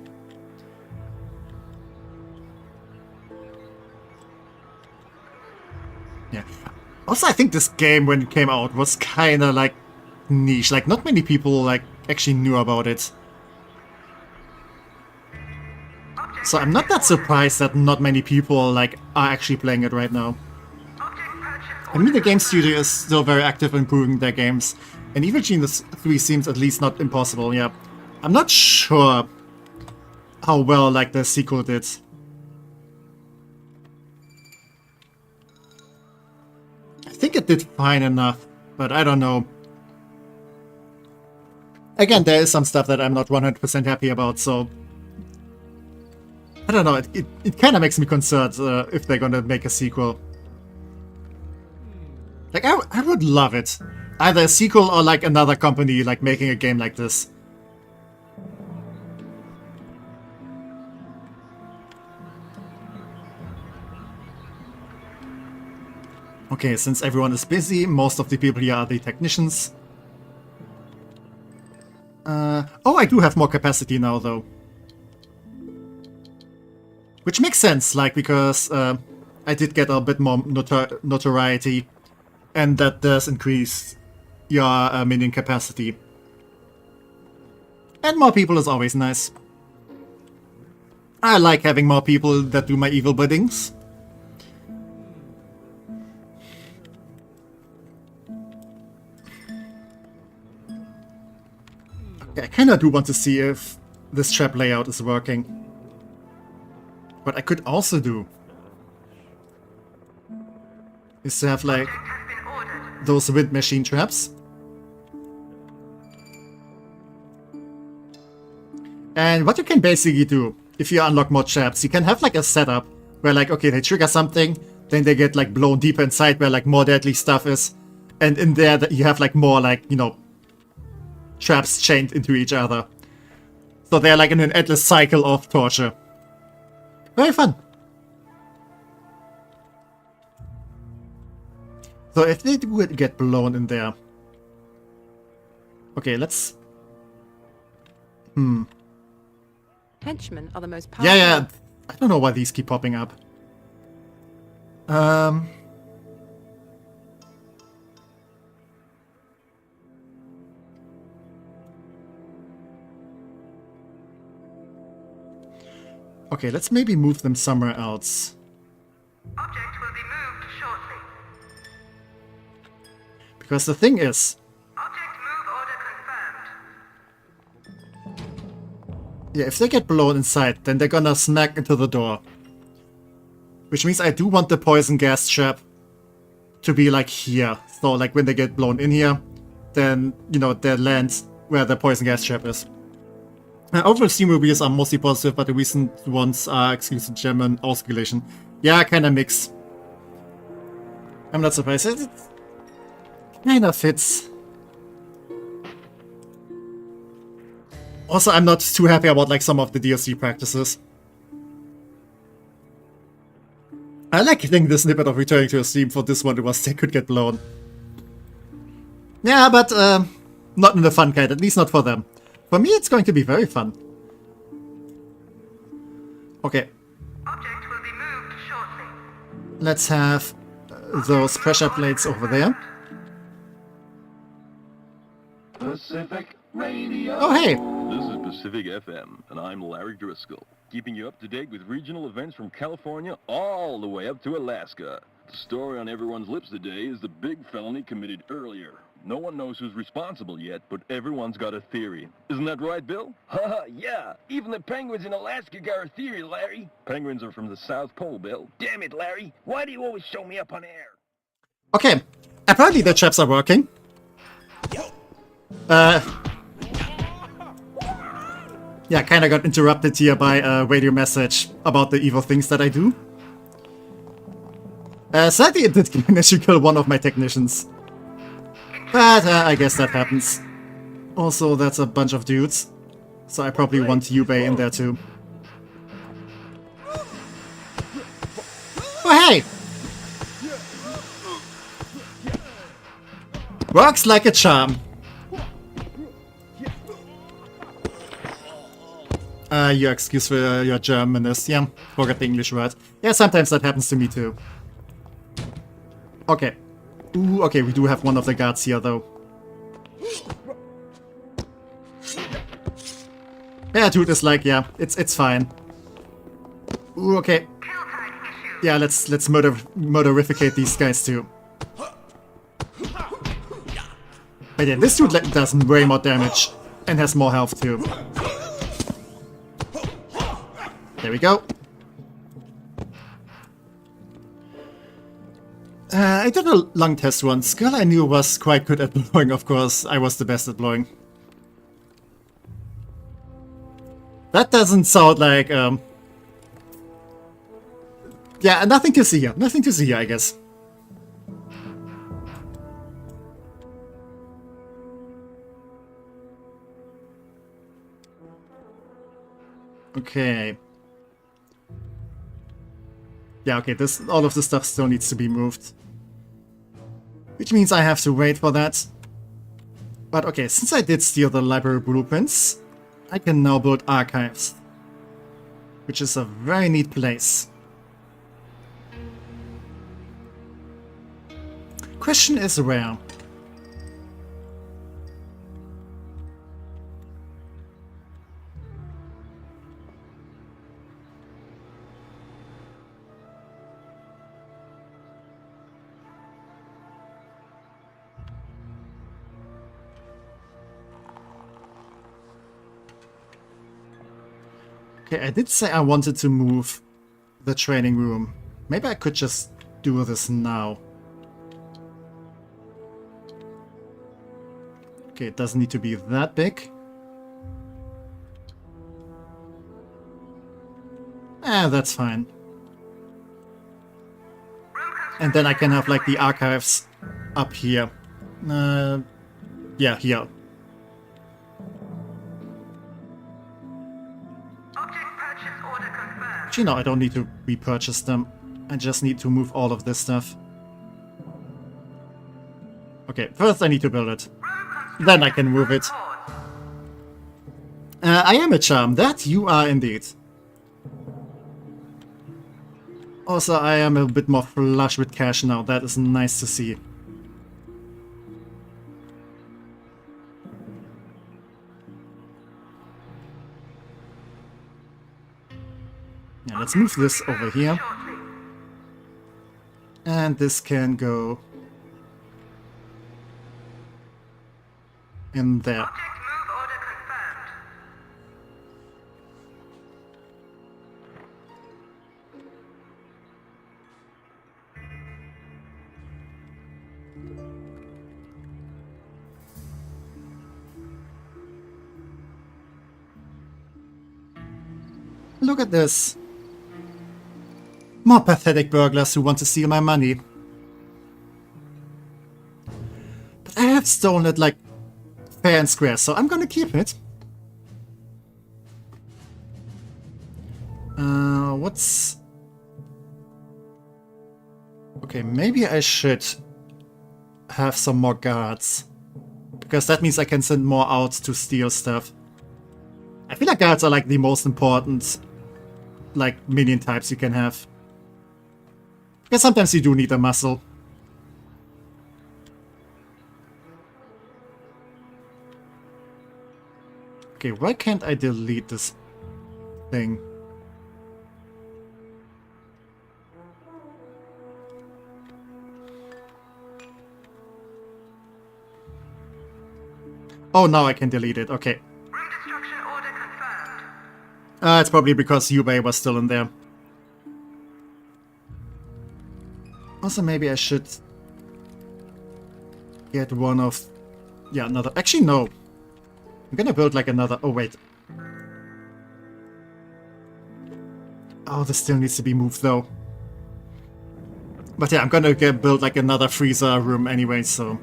Yeah. Also, I think this game, when it came out, was kind of like niche. Like, not many people like actually knew about it. So I'm not that surprised that not many people like are actually playing it right now. I mean, the game studio is still very active in improving their games, and Evil Genius 3 seems at least not impossible. Yeah, I'm not sure how well like the sequel did. I think it did fine enough, but I don't know. Again, there is some stuff that I'm not 100% happy about, so I don't know, it kind of makes me concerned if they're gonna make a sequel. Like, I would love it. Either a sequel or like another company like making a game like this. Okay, since everyone is busy, most of the people here are the technicians. Oh, I do have more capacity now, though. Which makes sense, like, because I did get a bit more notoriety, and that does increase your minion capacity. And more people is always nice. I like having more people that do my evil biddings. Okay, I kinda do want to see if this trap layout is working. What I could also do is to have like those wind machine traps. And what you can basically do, if you unlock more traps, you can have like a setup where like, okay, they trigger something, then they get like blown deeper inside where like more deadly stuff is. And in there you have like more like, you know, traps chained into each other. So they're like in an endless cycle of torture. Very fun. So if they would get blown in there. Okay, let's... Henchmen are the most powerful. Yeah. I don't know why these keep popping up. Okay, let's maybe move them somewhere else. Object will be moved shortly. Because the thing is... Object move order confirmed. Yeah, if they get blown inside, then they're gonna smack into the door. Which means I do want the poison gas trap to be like here. So like when they get blown in here, then, you know, they land where the poison gas trap is. Overall Steam reviews are mostly positive, but the recent ones are exclusive German Ausregulation. Yeah, kinda mixed. I'm not surprised. It kinda fits. Also, I'm not too happy about like some of the DLC practices. I like getting the snippet of returning to a Steam. For this one, it was they could get blown. Yeah, but not in the fun kind, at least not for them. For me, it's going to be very fun. Okay. Object will be moved shortly. Let's have those pressure plates over there. Pacific Radio. Oh, hey! This is Pacific FM, and I'm Larry Driscoll, keeping you up to date with regional events from California all the way up to Alaska. The story on everyone's lips today is the big felony committed earlier. No one knows who's responsible yet, but everyone's got a theory. Isn't that right, Bill? Haha, yeah. Even the penguins in Alaska got a theory, Larry. Penguins are from the South Pole, Bill. Damn it, Larry. Why do you always show me up on air? Okay. Apparently the traps are working. Yeah, kinda got interrupted here by a radio message about the evil things that I do. Sadly it did manage to kill one of my technicians. But I guess that happens. Also, that's a bunch of dudes. So I probably want vtuberen in there too. Oh hey! Works like a charm. Your excuse for your Germanness. Yeah, forgot the English word. Yeah, sometimes that happens to me too. Okay. Ooh, okay, we do have one of the guards here, though. Yeah, dude is like, yeah, it's fine. Ooh, okay. Yeah, let's murderificate these guys too. But yeah, this dude does way more damage and has more health too. There we go. I did a lung test once. Girl I knew was quite good at blowing, of course. I was the best at blowing. That doesn't sound like, yeah, nothing to see here. Nothing to see here, I guess. Okay. Yeah, okay, all of this stuff still needs to be moved. Which means I have to wait for that. But okay, since I did steal the library blueprints, I can now build archives. Which is a very neat place. Question is where? Okay, I did say I wanted to move the training room. Maybe I could just do this now. Okay, it doesn't need to be that big. That's fine. And then I can have like the archives up here. Yeah, here. Actually, no, I don't need to repurchase them. I just need to move all of this stuff. Okay, first I need to build it. Then I can move it. I am a charm. That you are indeed. Also, I am a bit more flush with cash now. That is nice to see. Yeah, let's move this over here. And this can go in there. Object move order confirmed. Look at this. More pathetic burglars who want to steal my money. But I have stolen it like fair and square, so I'm gonna keep it. What's... Okay, maybe I should have some more guards. Because that means I can send more out to steal stuff. I feel like guards are like the most important like minion types you can have. Because sometimes you do need a muscle. Okay, why can't I delete this thing? Oh, now I can delete it. Okay. Room destruction order confirmed. It's probably because Yubei was still in there. Also, maybe I should get one of... Yeah, another... Actually, no. I'm gonna build like another... Oh, wait. Oh, this still needs to be moved, though. But yeah, I'm gonna build like another freezer room anyway, so...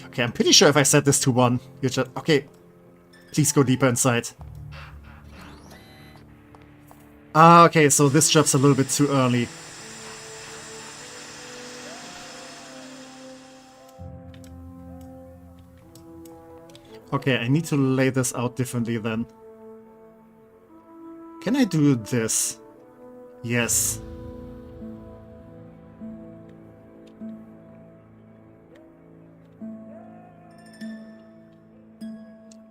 Okay, I'm pretty sure if I set this to 1, you just... Okay, please go deeper inside. Ah, okay, so this job's a little bit too early. Okay, I need to lay this out differently then. Can I do this? Yes.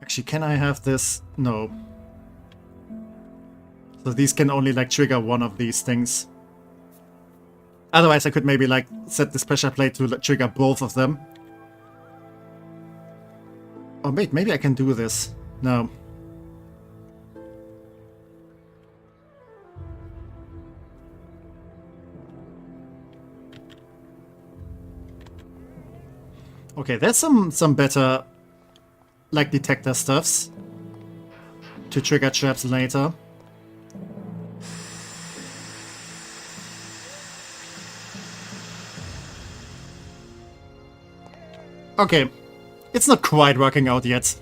Actually, can I have this? No. So these can only like trigger one of these things. Otherwise I could maybe like set this pressure plate to trigger both of them. Oh wait, maybe I can do this. No. Okay, there's some better like detector stuffs to trigger traps later. Okay, it's not quite working out yet.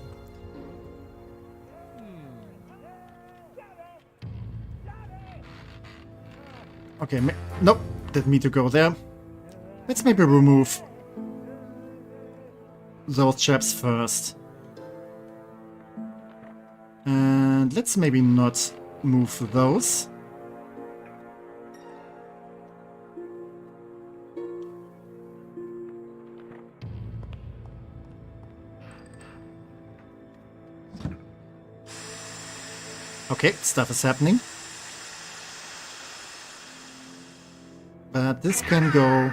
Okay, nope, didn't mean to go there. Let's maybe remove those chaps first. And let's maybe not move those. Okay, stuff is happening. But this can go...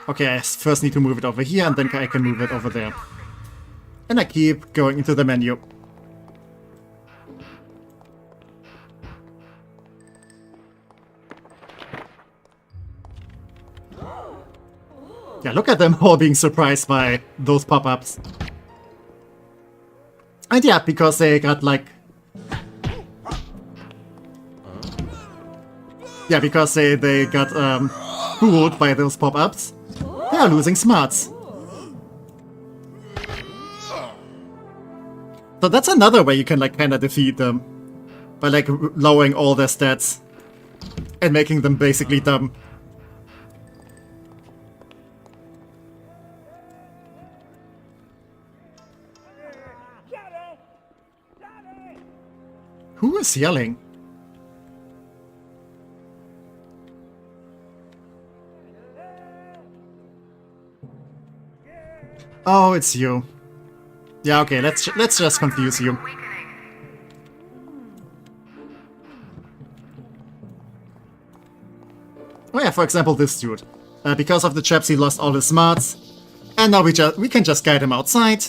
Okay, I first need to move it over here, and then I can move it over there. And I keep going into the menu. Yeah, look at them all being surprised by those pop-ups. And yeah, because they got like... Yeah, because they got fooled by those pop-ups. They are losing smarts. So that's another way you can like kinda defeat them. By like lowering all their stats. And making them basically dumb. Who is yelling? Oh, it's you. Yeah, okay, let's just confuse you. Oh yeah, for example, this dude. Because of the traps, he lost all his smarts, and now we can just guide him outside,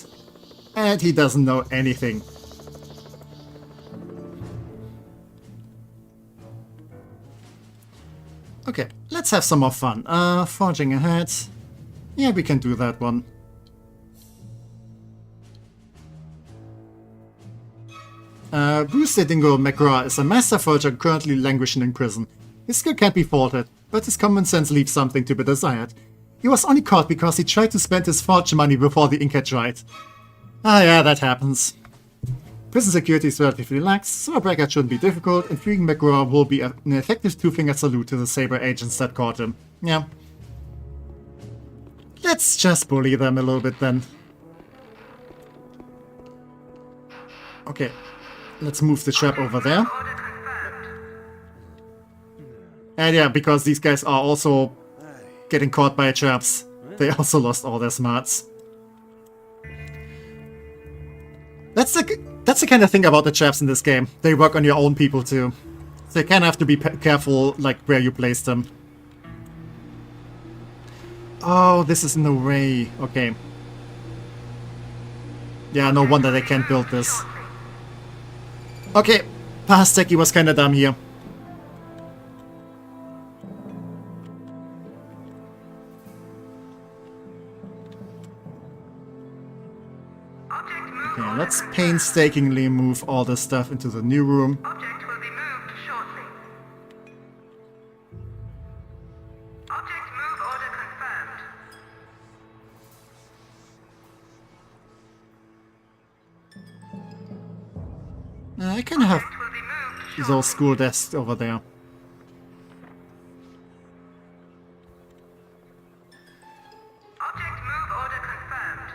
and he doesn't know anything. Okay, let's have some more fun. Forging ahead. Yeah, we can do that one. Bruce the Dingo McGraw is a master forger currently languishing in prison. His skill can't be faulted, but his common sense leaves something to be desired. He was only caught because he tried to spend his fortune money before the ink had dried. Ah yeah, that happens. Prison security is relatively lax, so a breakout shouldn't be difficult, and freeing McGraw will be an effective two-finger salute to the Saber agents that caught him. Yeah. Let's just bully them a little bit then. Okay, let's move the trap over there. And yeah, because these guys are also getting caught by traps, they also lost all their smarts. That's the kind of thing about the traps in this game. They work on your own people too. So you kind of have to be careful, like, where you place them. Oh, this is in the way. Okay. Yeah, no wonder they can't build this. Okay, Pasteki was kinda dumb here. Okay, let's painstakingly move all this stuff into the new room. Object will be moved shortly. Object move order confirmed. I kinda have those school desks over there. Object move order confirmed.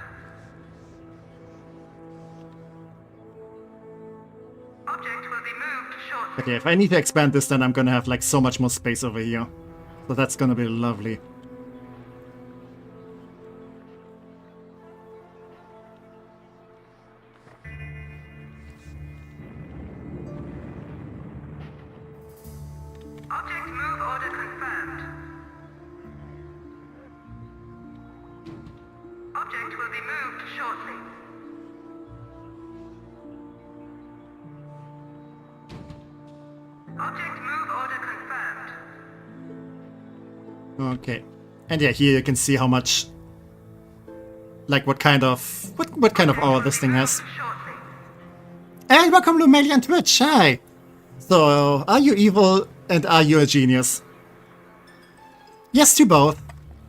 Object will be moved shortly. Okay, if I need to expand this, then I'm gonna have like so much more space over here. So that's gonna be lovely. Object move order confirmed. Object will be moved shortly. Object move order confirmed. Okay. And yeah, here you can see how much, like what kind of aura this thing has. Shortly. And welcome Lumeli on Twitch, hi! So, are you evil and are you a genius? Yes to both.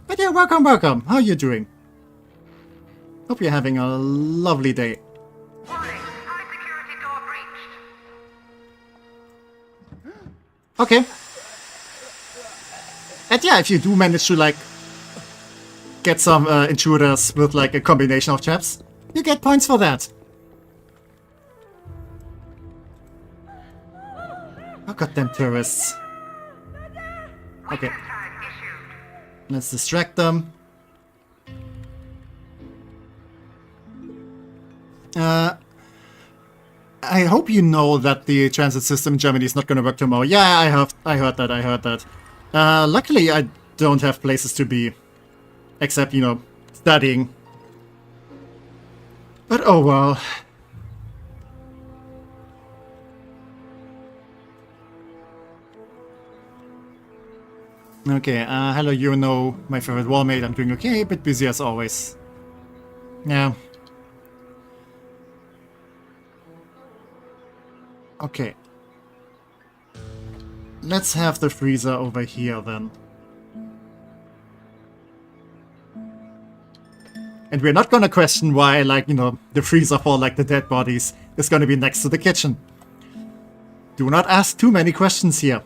But yeah, welcome, welcome. How are you doing? Hope you're having a lovely day. Warning, high security door breached. Okay. And yeah, if you do manage to like get some intruders with like a combination of traps, you get points for that. Oh goddamn terrorists. Okay. Let's distract them. I hope you know that the transit system in Germany is not going to work tomorrow. Yeah, I heard that. Luckily, I don't have places to be, except, you know, studying. But oh well. Okay, hello, you know, my favorite wallmate. I'm doing okay, a bit busy as always. Yeah. Okay. Let's have the freezer over here then. And we're not gonna question why, like, you know, the freezer for, like, the dead bodies is gonna be next to the kitchen. Do not ask too many questions here.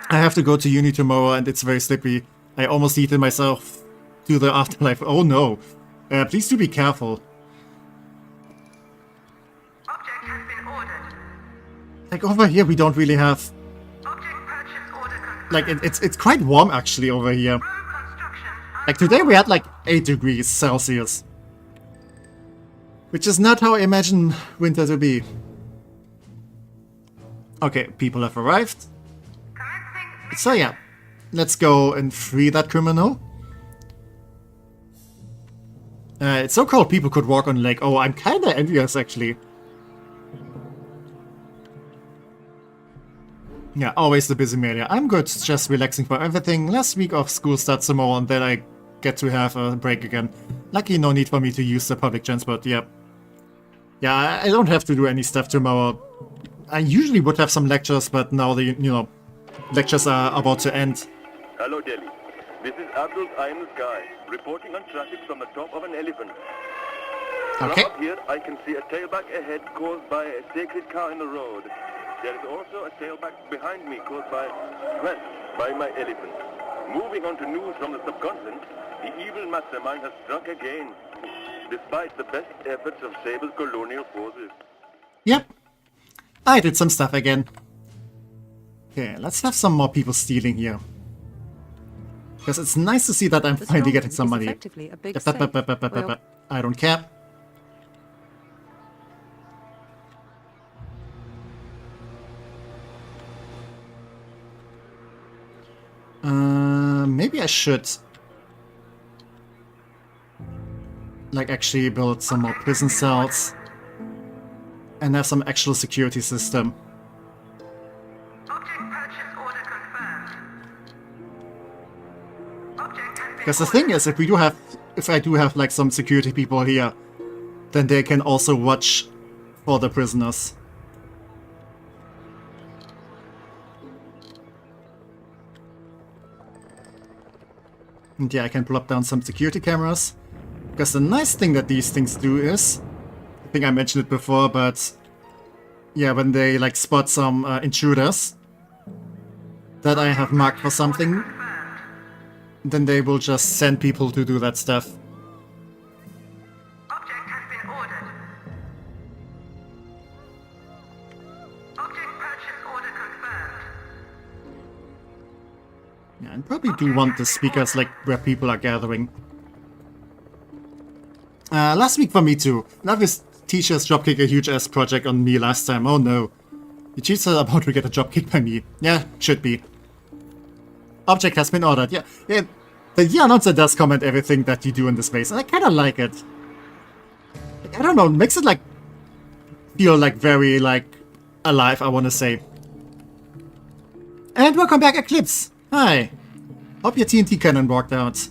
I have to go to uni tomorrow and it's very slippy. I almost heated myself to the afterlife. Oh no. Please do be careful. Object has been ordered. Like over here we don't really have... Object purchase order confirmed. Like it's quite warm actually over here. Room construction Like today we had like 8 degrees Celsius. Which is not how I imagine winter to be. Okay, people have arrived. So yeah, let's go and free that criminal. It's so cold people could walk on lake. Oh, I'm kinda envious actually. Yeah, always the busy mania. I'm good, just relaxing for everything. Last week of school starts tomorrow and then I get to have a break again. Lucky no need for me to use the public transport, yeah. Yeah, I don't have to do any stuff tomorrow. I usually would have some lectures, but now the, lectures are about to end. Hello, Delhi. This is Abdul's heinous guy, reporting on traffic from the top of an elephant. Okay. From up here, I can see a tailback ahead caused by a sacred cow in the road. There is also a tailback behind me caused by stress by my elephant. Moving on to news from the subcontinent, the evil mastermind has struck again, despite the best efforts of Sable's colonial forces. Yep. I did some stuff again. Okay, let's have some more people stealing here. Because it's nice to see that I'm finally getting some money. I don't care. Maybe I should like actually build some more prison cells and have some actual security system. Object purchase order confirmed. Object has been Because the thing is, if I do have like some security people here, then they can also watch for the prisoners. And yeah, I can plop down some security cameras. Because the nice thing that these things do is, I think I mentioned it before, but yeah, when they like spot some intruders that I have marked for something, then they will just send people to do that stuff. Object has been ordered. Object purchase order confirmed. Yeah, and probably do want the speakers like where people are gathering. Last week for me too. Now this teachers dropkick a huge ass project on me last time. Oh no. The cheats are about to get a dropkick by me. Yeah, should be. Object has been ordered. Yeah. The announcer does comment everything that you do in this place, and I kinda like it. Like, I don't know, it makes it like feel like very like alive, I wanna say. And welcome back, Eclipse! Hi. Hope your TNT cannon worked out.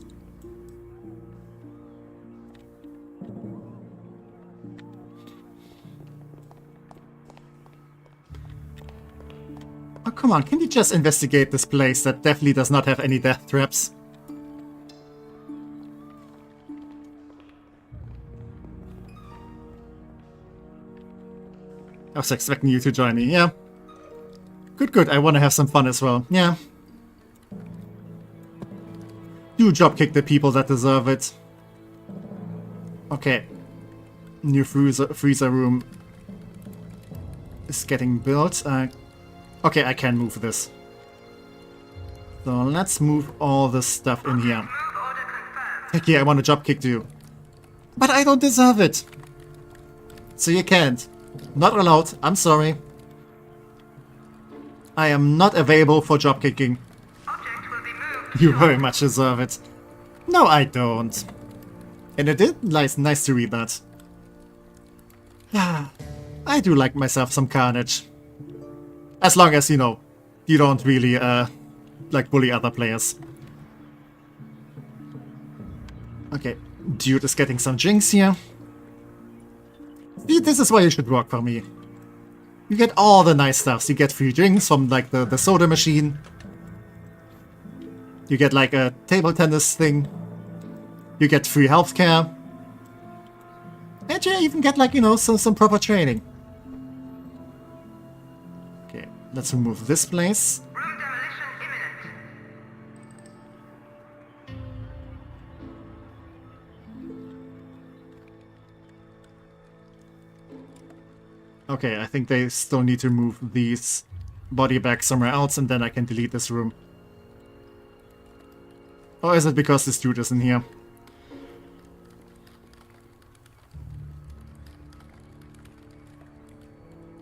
Oh, come on, can you just investigate this place that definitely does not have any death traps? I was expecting you to join me, yeah. Good, I want to have some fun as well, yeah. Do dropkick the people that deserve it. Okay. New freezer room is getting built. Okay, I can move this. So let's move all this stuff in here. Heck yeah, I want to dropkick you. But I don't deserve it. So you can't. Not allowed, I'm sorry. I am not available for dropkicking. You very much deserve it. No, I don't. And it is nice to read that. I do like myself some carnage. As long as, you don't really, like bully other players. Okay, dude is getting some drinks here. See, this is why you should work for me. You get all the nice stuffs. You get free drinks from, like, the soda machine. You get, like, a table tennis thing. You get free healthcare. And you even get, like, some proper training. Okay, let's remove this place. Room demolition imminent. Okay, I think they still need to move these body back somewhere else, and then I can delete this room. Or is it because this dude isn't here?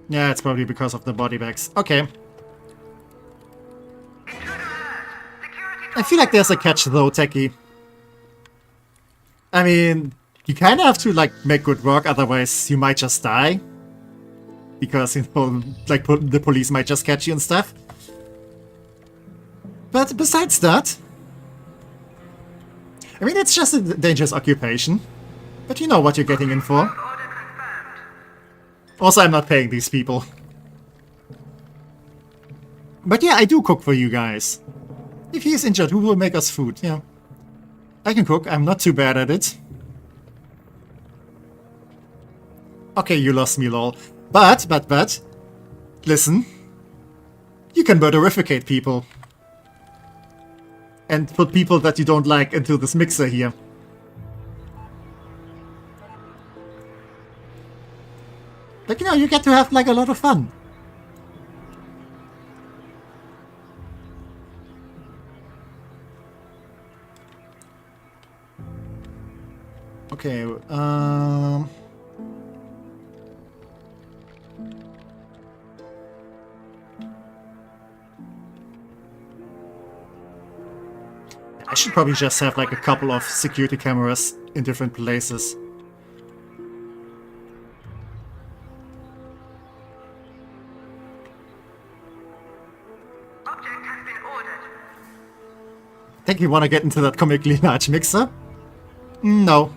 Yeah, it's probably because of the body bags. Okay. I feel like there's a catch though, Techie. I mean, you kind of have to like make good work, otherwise you might just die. Because, you know, like the police might just catch you and stuff. But besides that, I mean, it's just a dangerous occupation. But you know what you're getting in for. Also, I'm not paying these people. But yeah, I do cook for you guys. If he is injured, who will make us food? Yeah. I can cook, I'm not too bad at it. Okay, you lost me, lol. But, listen. You can murderificate people. And put people that you don't like into this mixer here. Like, you know, you get to have, like, a lot of fun. Okay, I should probably just have, like, a couple of security cameras in different places. Think you want to get into that comically large mixer? No.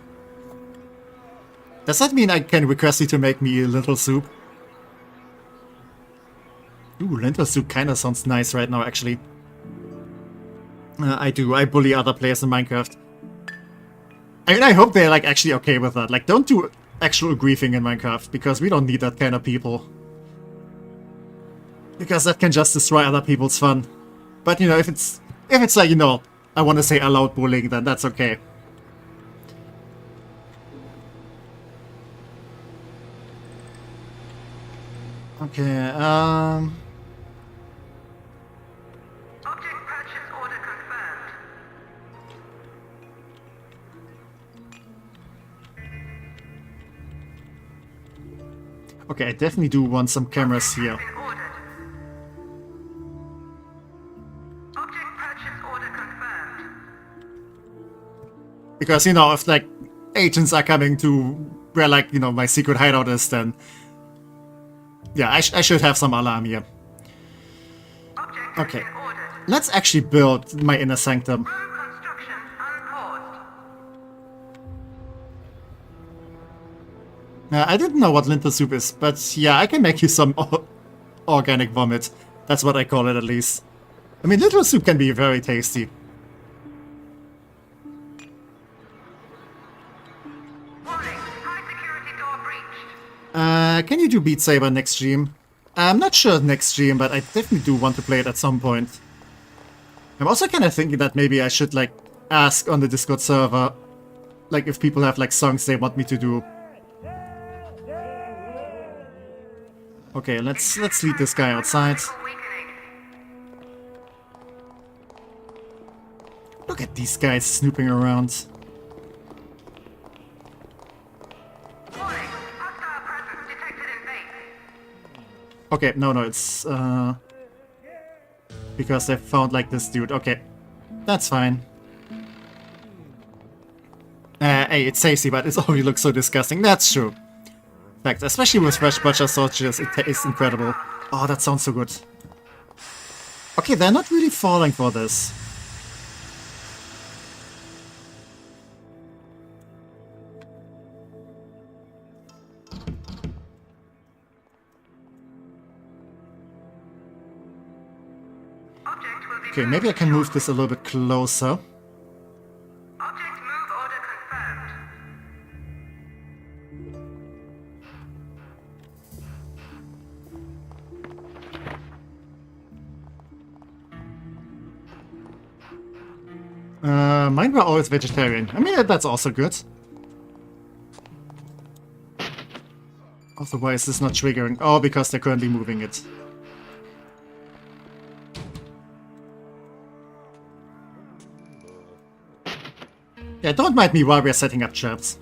Does that mean I can request you to make me a lentil soup? Ooh, lentil soup kinda sounds nice right now, actually. I do. I bully other players in Minecraft. I mean, I hope they're, like, actually okay with that. Like, don't do actual griefing in Minecraft, because we don't need that kind of people. Because that can just destroy other people's fun. But, you know, if it's like, you know, I want to say allowed bullying, then that's okay. Okay, Object purchase order confirmed. Okay, I definitely do want some cameras here. Because, you know, if, like, agents are coming to where, like, you know, my secret hideout is, then... Yeah, I should have some alarm here. Okay. Let's actually build my inner sanctum. I didn't know what lentil soup is, but yeah, I can make you some organic vomit. That's what I call it, at least. I mean, lentil soup can be very tasty. Can you do Beat Saber next stream? I'm not sure next stream, but I definitely do want to play it at some point. I'm also kind of thinking that maybe I should, like, ask on the Discord server, like, if people have, like, songs they want me to do. Okay, let's lead this guy outside. Look at these guys snooping around. Okay, no, it's, because they found, like, this dude. Okay, that's fine. Hey, it's tasty, but it already looks so disgusting. That's true. In fact, especially with fresh butcher sausages, it tastes incredible. Oh, that sounds so good. Okay, they're not really falling for this. Okay, maybe I can move this a little bit closer. Object move order confirmed. Mine were always vegetarian. I mean, that's also good. Also, why is this not triggering? Oh, because they're currently moving it. Yeah, don't mind me while we're setting up traps.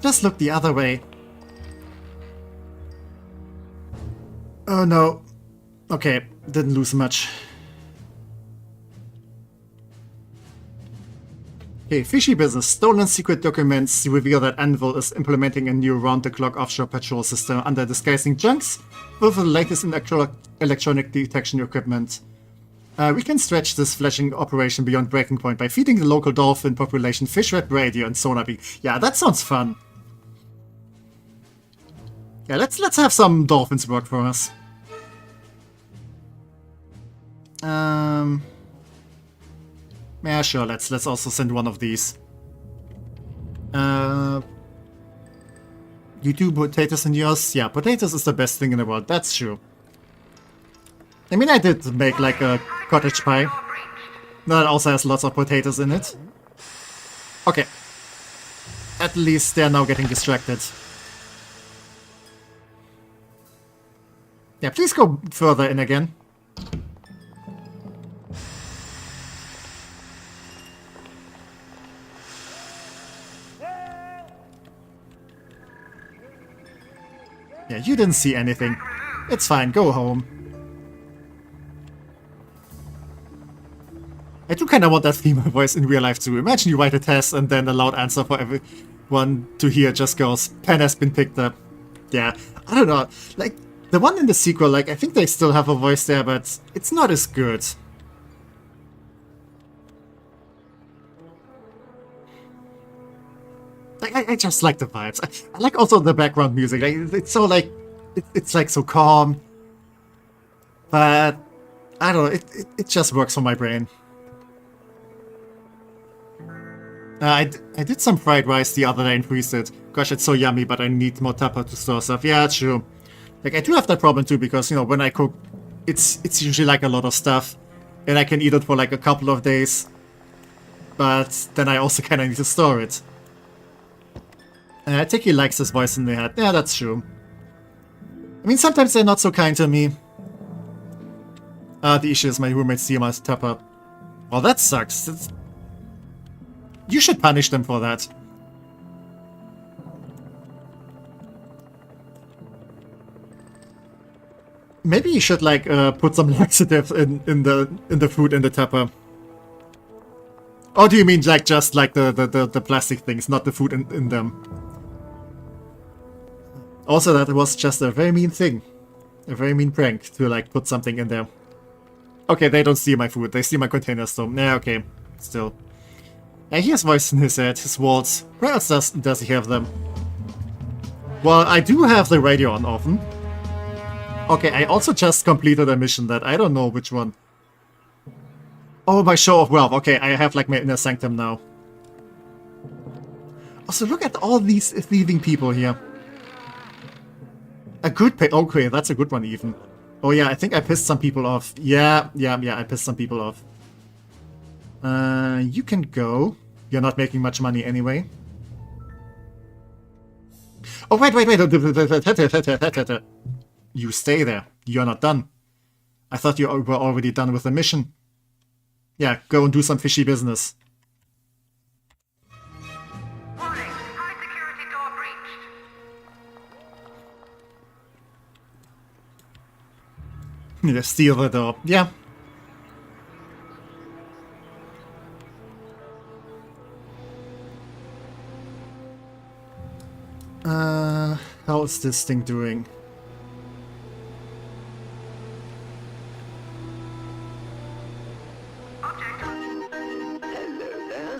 Just look the other way. Oh no. Okay, didn't lose much. Okay, fishy business. Stolen secret documents reveal that Anvil is implementing a new round-the-clock offshore patrol system under disguising junks with the latest in electronic detection equipment. We can stretch this flashing operation beyond breaking point by feeding the local dolphin population fish rat radio and sonar beam. Yeah, that sounds fun. Yeah, let's have some dolphins work for us. Yeah, sure, let's also send one of these. You do potatoes in yours? Yeah, potatoes is the best thing in the world, that's true. I mean, I did make like a cottage pie. That also has lots of potatoes in it. Okay. At least they're now getting distracted. Yeah, please go further in again. Yeah, you didn't see anything. It's fine, go home. I do kind of want that female voice in real life too. Imagine you write a test and then a loud answer for everyone to hear just goes, "Pen has been picked up." Yeah, I don't know. Like, the one in the sequel, like, I think they still have a voice there, but it's not as good. I just like the vibes. I like also the background music. Like, it's so like, it's like so calm. But I don't know. It just works for my brain. I did some fried rice the other day and freezed it. Gosh, it's so yummy, but I need more tupper to store stuff. Yeah, true. Like, I do have that problem too, because, you know, when I cook, it's usually like a lot of stuff, and I can eat it for like a couple of days. But then I also kind of need to store it. I think he likes his voice in the head. Yeah, that's true. I mean, sometimes they're not so kind to me. The issue is my roommates steal my tupper. Well, that sucks. You should punish them for that. Maybe you should like put some laxative in the food in the tupper. Or do you mean like just like the plastic things, not the food in them? Also, that was just a very mean thing. A very mean prank to like put something in there. Okay, they don't steal my food, they steal my containers though. Yeah, okay. Still. He has voice in his head, his walls. Where else does he have them? Well, I do have the radio on often. Okay, I also just completed a mission that I don't know which one. Oh, my show of wealth. Okay, I have like my inner sanctum now. Also, look at all these thieving people here. A good pay. Okay, that's a good one even. Oh yeah, I think I pissed some people off. Yeah, I pissed some people off. You can go. You're not making much money anyway. Oh, wait. You stay there. You're not done. I thought you were already done with the mission. Yeah, go and do some fishy business. Warning, high security door breached. Yeah, steal the door. Yeah. How's this thing doing?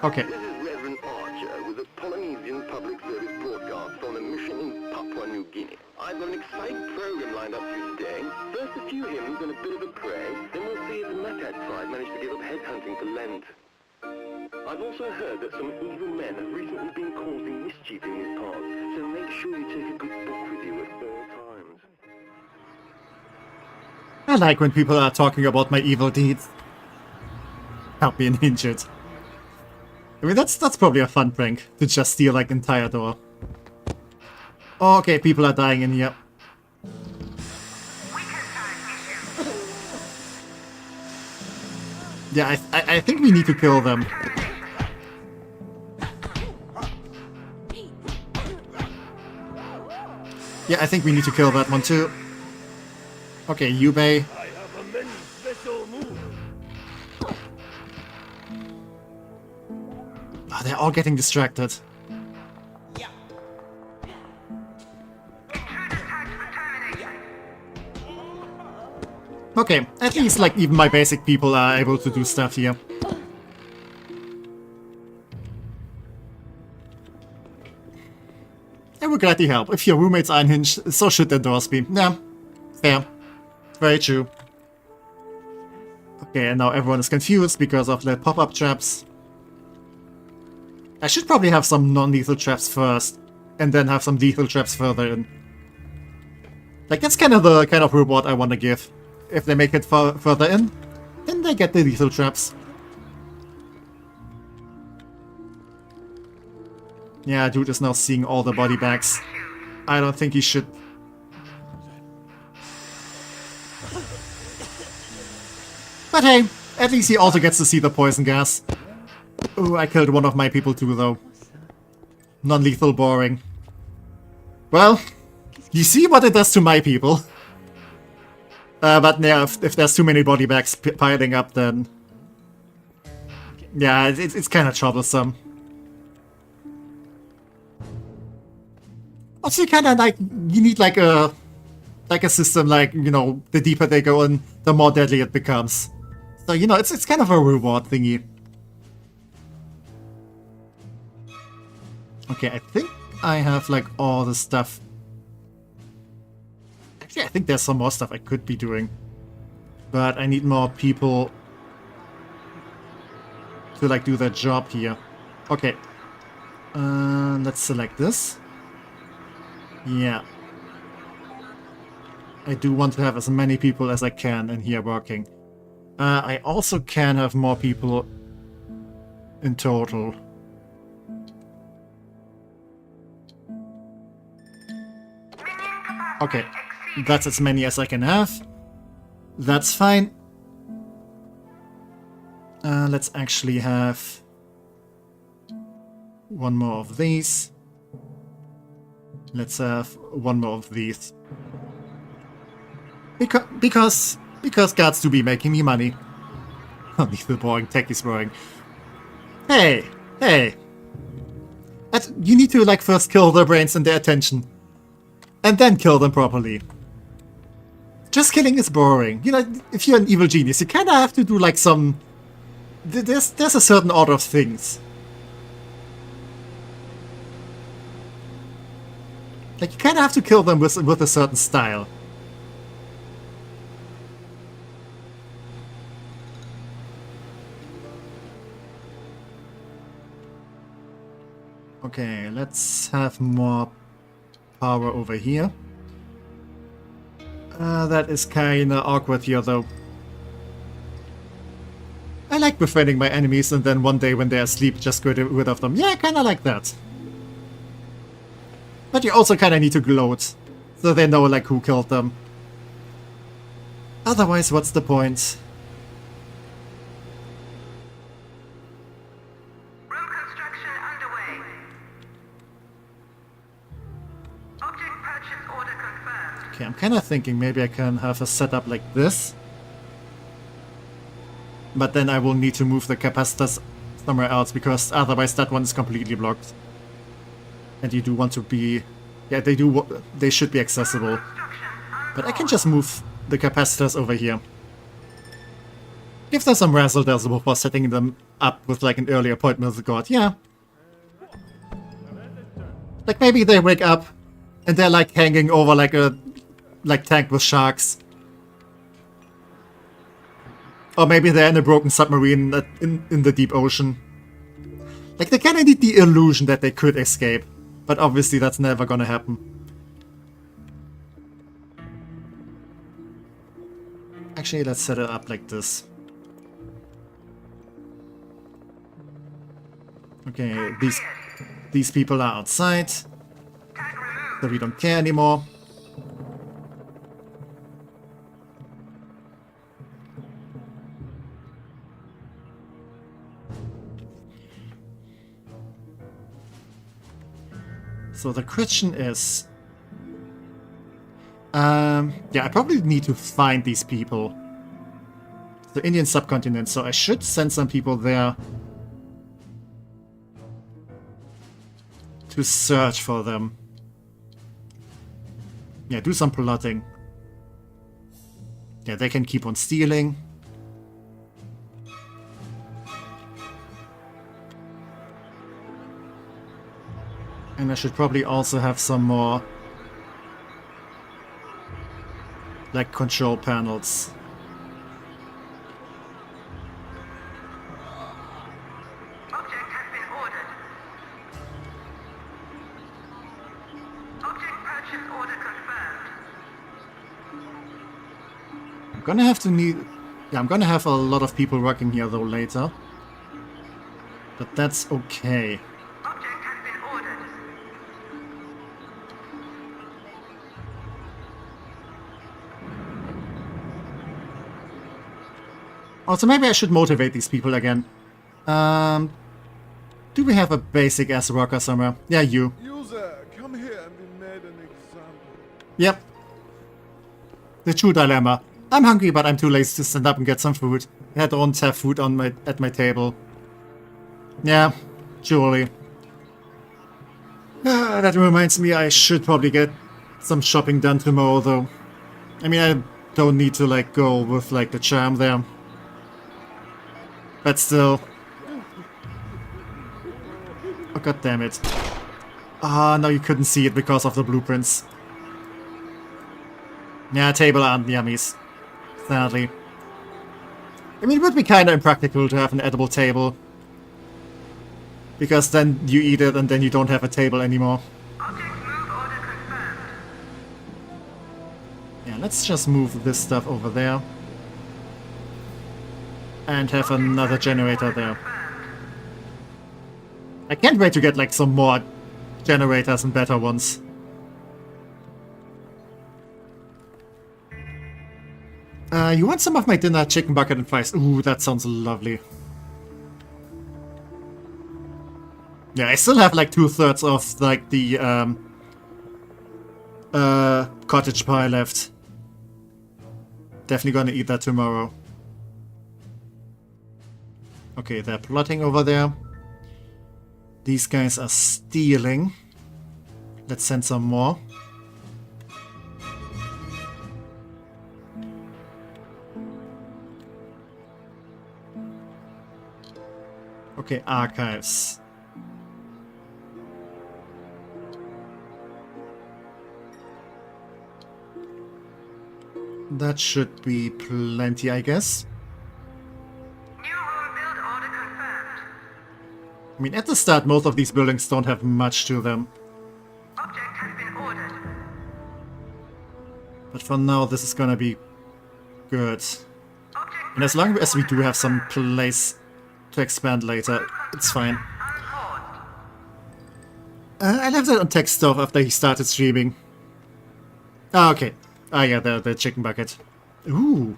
Okay. This is Reverend Archer with the Polynesian Public Service broadcast on a mission in Papua New Guinea. I've got an exciting program lined up for you today. First a few hymns and a bit of a prayer, then we'll see if the Macat tribe managed to give up headhunting for Lent. I've also heard that some evil men have recently been causing mischief in these parts, so make sure you take a good book with you at all times. I like when people are talking about my evil deeds. Help being injured. I mean, that's probably a fun prank, to just steal, like, entire door. Oh, okay, people are dying in here. Yeah, I think we need to kill them. Yeah, I think we need to kill that one too. Okay, Yubei. I have a many special move. Oh, they're all getting distracted. Okay, at least like even my basic people are able to do stuff here. I will gladly help. If your roommates are unhinged, so should their doors be. Yeah, fair. Very true. Okay, and now everyone is confused because of the pop-up traps. I should probably have some non-lethal traps first, and then have some lethal traps further in. Like, that's kind of the kind of reward I want to give. If they make it further in, then they get the lethal traps. Yeah, dude is now seeing all the body bags. I don't think he should. But hey, at least he also gets to see the poison gas. Oh, I killed one of my people too, though. Non-lethal boring. Well, you see what it does to my people. But yeah, if there's too many body bags piling up, then... yeah, it's kind of troublesome. Also, you kind of like... you need like a system like, you know, the deeper they go in, the more deadly it becomes. So, you know, it's kind of a reward thingy. Okay, I think I have like all the stuff. Actually, I think there's some more stuff I could be doing. But I need more people to like do their job here. Okay. Let's select this. Yeah. I do want to have as many people as I can in here working. I also can have more people in total. Okay, that's as many as I can have. That's fine. Let's actually have one more of these. Let's have one more of these. Because guards do be making me money. Lethal boring, tech is boring. Hey, hey. You need to like first kill their brains and their attention. And then kill them properly. Just killing is boring. You know, if you're an evil genius, you kinda have to do like some... There's a certain order of things. Like, you kinda have to kill them with a certain style. Okay, let's have more power over here. That is kinda awkward here, though. I like befriending my enemies and then one day when they're asleep just get rid of them. Yeah, I kinda like that. But you also kinda need to gloat, so they know like who killed them. Otherwise, what's the point? Room construction underway. Object purchase order confirmed. Okay, I'm kinda thinking maybe I can have a setup like this. But then I will need to move the capacitors somewhere else, because otherwise that one is completely blocked. And you do want to be... yeah, they should be accessible. But I can just move the capacitors over here. Give them some razzle-dazzle before setting them up with like an early appointment with the god. Yeah. Like maybe they wake up and they're like hanging over like a tank with sharks. Or maybe they're in a broken submarine in the deep ocean. Like, they kinda need the illusion that they could escape. But obviously that's never gonna happen. Actually, let's set it up like this. Okay, these people are outside. So we don't care anymore. So the question is, Yeah, I probably need to find these people. The Indian subcontinent, so I should send some people there to search for them. Yeah, do some plotting. Yeah, they can keep on stealing. And I should probably also have some more, like, control panels. Object has been ordered. Object purchase order confirmed. I'm gonna have to need... Yeah, I'm gonna have a lot of people working here though later. But that's okay. Object has been ordered. Also, maybe I should motivate these people again. Do we have a basic ass worker somewhere? Yeah, you. User, come here and be made an example. Yep. The true dilemma. I'm hungry, but I'm too lazy to stand up and get some food. I don't have food on at my table. Yeah, surely. That reminds me, I should probably get some shopping done tomorrow, though. I mean, I don't need to, like, go with, like, the charm there. But still. Oh, god damn it. Ah, no, you couldn't see it because of the blueprints. Yeah, table aren't yummies. Sadly. I mean, it would be kinda impractical to have an edible table. Because then you eat it and then you don't have a table anymore. Object move order confirmed. Yeah, let's just move this stuff over there. And have another generator there. I can't wait to get like some more generators and better ones. You want some of my dinner? Chicken bucket and fries. Ooh, that sounds lovely. Yeah, I still have like 2/3 of like the cottage pie left. Definitely gonna eat that tomorrow. Okay, they're plotting over there. These guys are stealing. Let's send some more. Okay, archives. That should be plenty, I guess. New rule build order confirmed. I mean, at the start, most of these buildings don't have much to them. Object has been ordered. But for now, this is gonna be good. Object And as long as we do have some place to expand later, it's fine. unpaused. I left it on text stuff after he started streaming. Ah, okay. Ah, yeah, the chicken bucket. Ooh.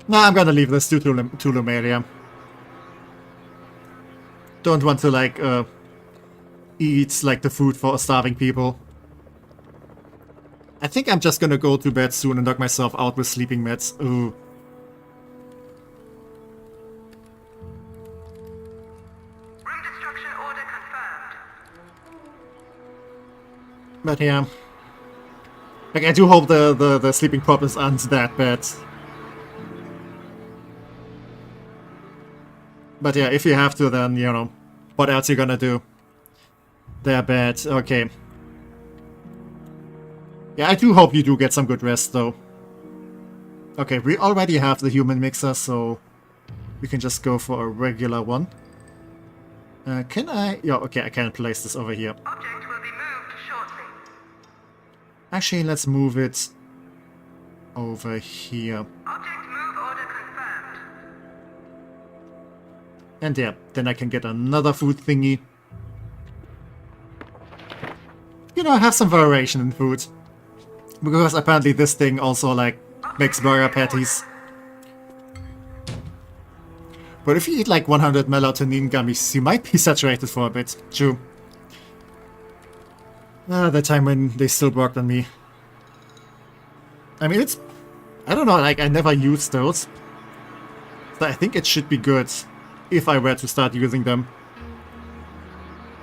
Nah, I'm gonna leave this to Lumeria. Don't want to, like, eat, like, the food for starving people. I think I'm just gonna go to bed soon and knock myself out with sleeping meds. Ooh. Room destruction order confirmed. But yeah. Like, I do hope the sleeping problems aren't that bad. But yeah, if you have to, then, you know, what else you gonna do? They're bad, okay. Yeah, I do hope you do get some good rest, though. Okay, we already have the human mixer, so we can just go for a regular one. Can I? Yeah, okay, I can place this over here. Object will be moved shortly. Actually, let's move it over here. Object move order confirmed. And yeah, then I can get another food thingy. You know, have some variation in food. Because apparently this thing also, like, makes burger patties. But if you eat like 100 melatonin gummies, you might be saturated for a bit. True. Ah, the time when they still worked on me. I mean, it's... I don't know, like, I never used those. So I think it should be good if I were to start using them.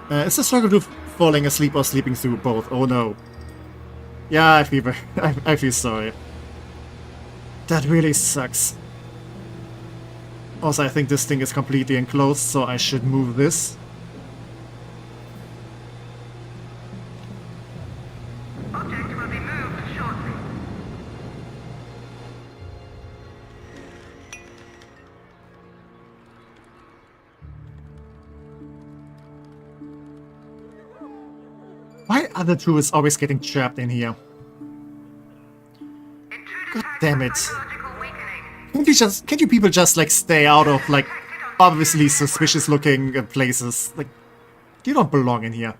Is the struggle to falling asleep or sleeping through both? Oh no. Yeah, I feel sorry. That really sucks. Also, I think this thing is completely enclosed, so I should move this. Object will be moved shortly. Why are the tourists always getting trapped in here? God damn it. Can't you people just like stay out of like obviously suspicious looking places? Like, you don't belong in here.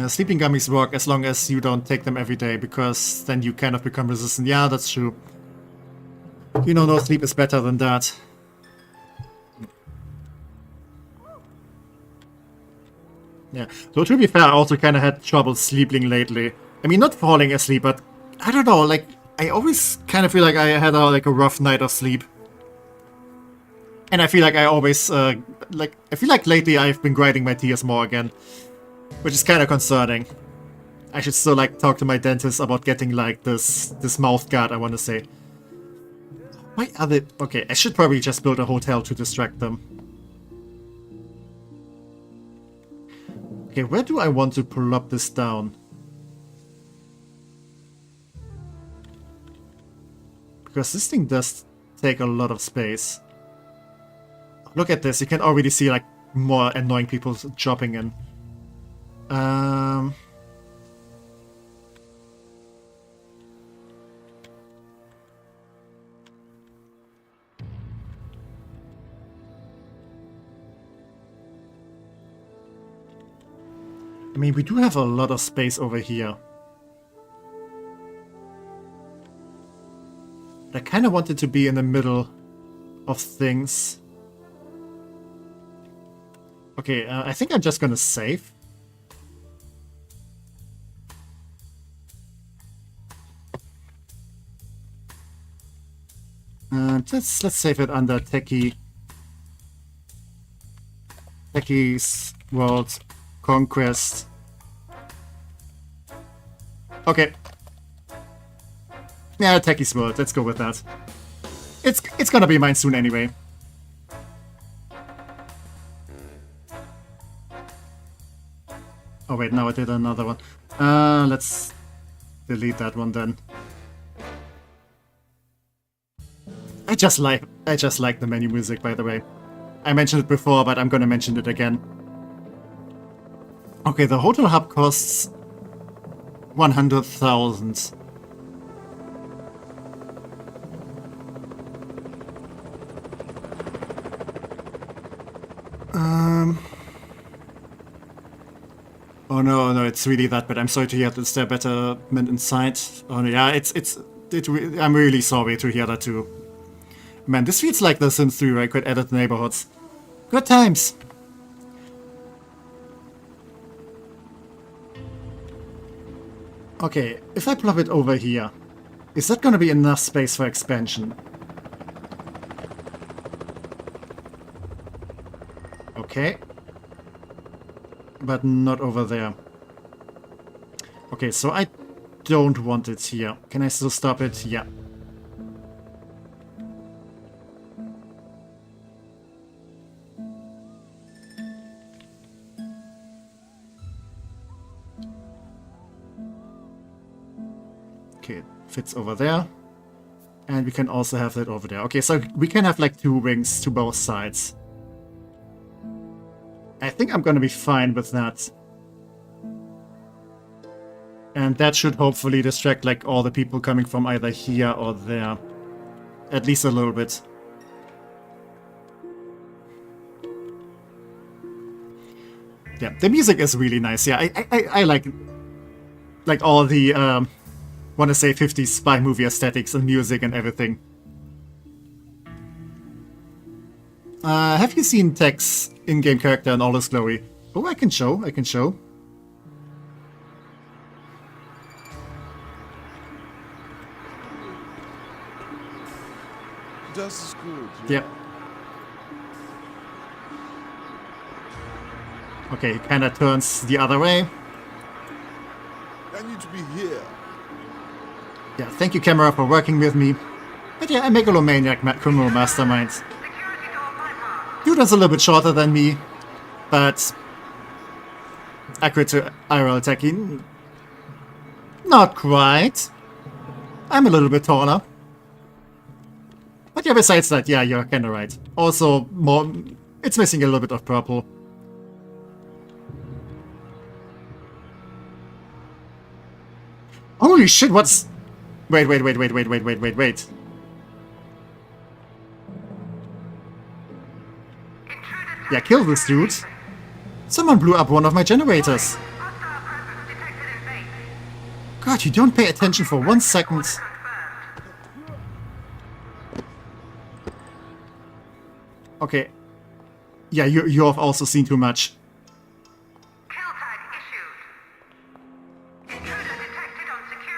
Sleeping gummies work as long as you don't take them every day, because then you kind of become resistant. Yeah, that's true. You know, no sleep is better than that. Yeah, so to be fair, I also kind of had trouble sleeping lately. I mean, not falling asleep, but I don't know, like, I always kind of feel like I had like a rough night of sleep. And I feel like I always, I feel like lately I've been grinding my tears more again. Which is kind of concerning. I should still, like, talk to my dentist about getting, like, this mouth guard, I want to say. Why are they... Okay, I should probably just build a hotel to distract them. Okay, where do I want to pull up this down? Because this thing does take a lot of space. Look at this, you can already see, like, more annoying people dropping in. I mean, we do have a lot of space over here. But I kind of wanted to be in the middle of things. Okay, I think I'm just gonna save. Let's save it under Techie's World Conquest. Okay. Yeah, Techie's World. Let's go with that. It's gonna be mine soon anyway. Oh wait, now I did another one. Let's delete that one then. I just like the menu music, by the way. I mentioned it before, but I'm gonna mention it again. Okay, the hotel hub costs 100,000. Oh no, it's really that bad. I'm sorry to hear that. Is there betterment inside? Oh no, yeah, I'm really sorry to hear that too. Man, this feels like The Sims 3 where I could edit neighborhoods. Good times! Okay, if I plop it over here, is that gonna be enough space for expansion? Okay. But not over there. Okay, so I don't want it here. Can I still stop it? Yeah. Okay, it fits over there. And we can also have that over there. Okay, so we can have like 2 wings to both sides. I think I'm gonna be fine with that. And that should hopefully distract like all the people coming from either here or there. At least a little bit. Yeah, the music is really nice. Yeah, I like all the wanna say 50s spy movie aesthetics and music and everything. Have you seen Tech's in-game character in all his glory? Oh, I can show. Dust is good. Yep. Okay, he kind of turns the other way. I need to be here. Yeah, thank you, camera, for working with me. But yeah, a megalomaniac criminal mastermind. Dude is a little bit shorter than me, but accurate to IRL techie. Not quite. I'm a little bit taller. But yeah, besides that, yeah, you're kinda right. Also, it's missing a little bit of purple. Holy shit, what's... Wait. Yeah, kill this dude. Someone blew up one of my generators. God, you don't pay attention for 1 second. Okay. Yeah, you have also seen too much.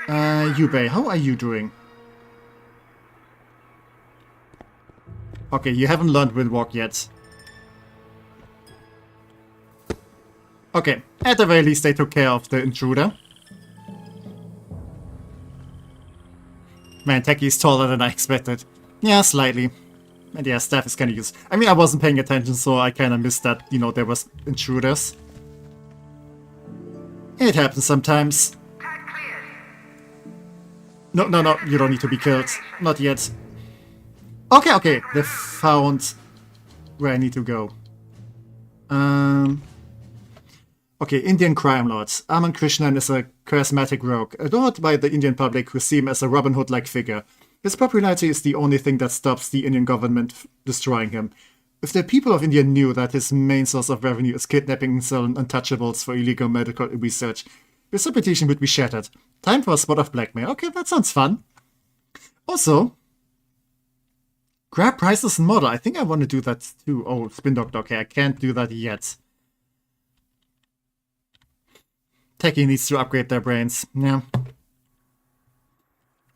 Yubei, how are you doing? Okay, you haven't learned Windwalk yet. Okay, at the very least they took care of the intruder. Man, Techie's taller than I expected. Yeah, slightly. And yeah, staff is kinda used. I mean, I wasn't paying attention, so I kinda missed that, you know, there was intruders. It happens sometimes. No, you don't need to be killed. Not yet. Okay, they found where I need to go. Okay, Indian crime lords. Aman Krishnan is a charismatic rogue, adored by the Indian public who see him as a Robin Hood-like figure. His popularity is the only thing that stops the Indian government destroying him. If the people of India knew that his main source of revenue is kidnapping and selling untouchables for illegal medical research, his reputation would be shattered. Time for a spot of blackmail. Okay, that sounds fun. Also, grab prices and model. I think I want to do that too. Oh, Spin Doctor. Okay, I can't do that yet. Techie needs to upgrade their brains. Yeah.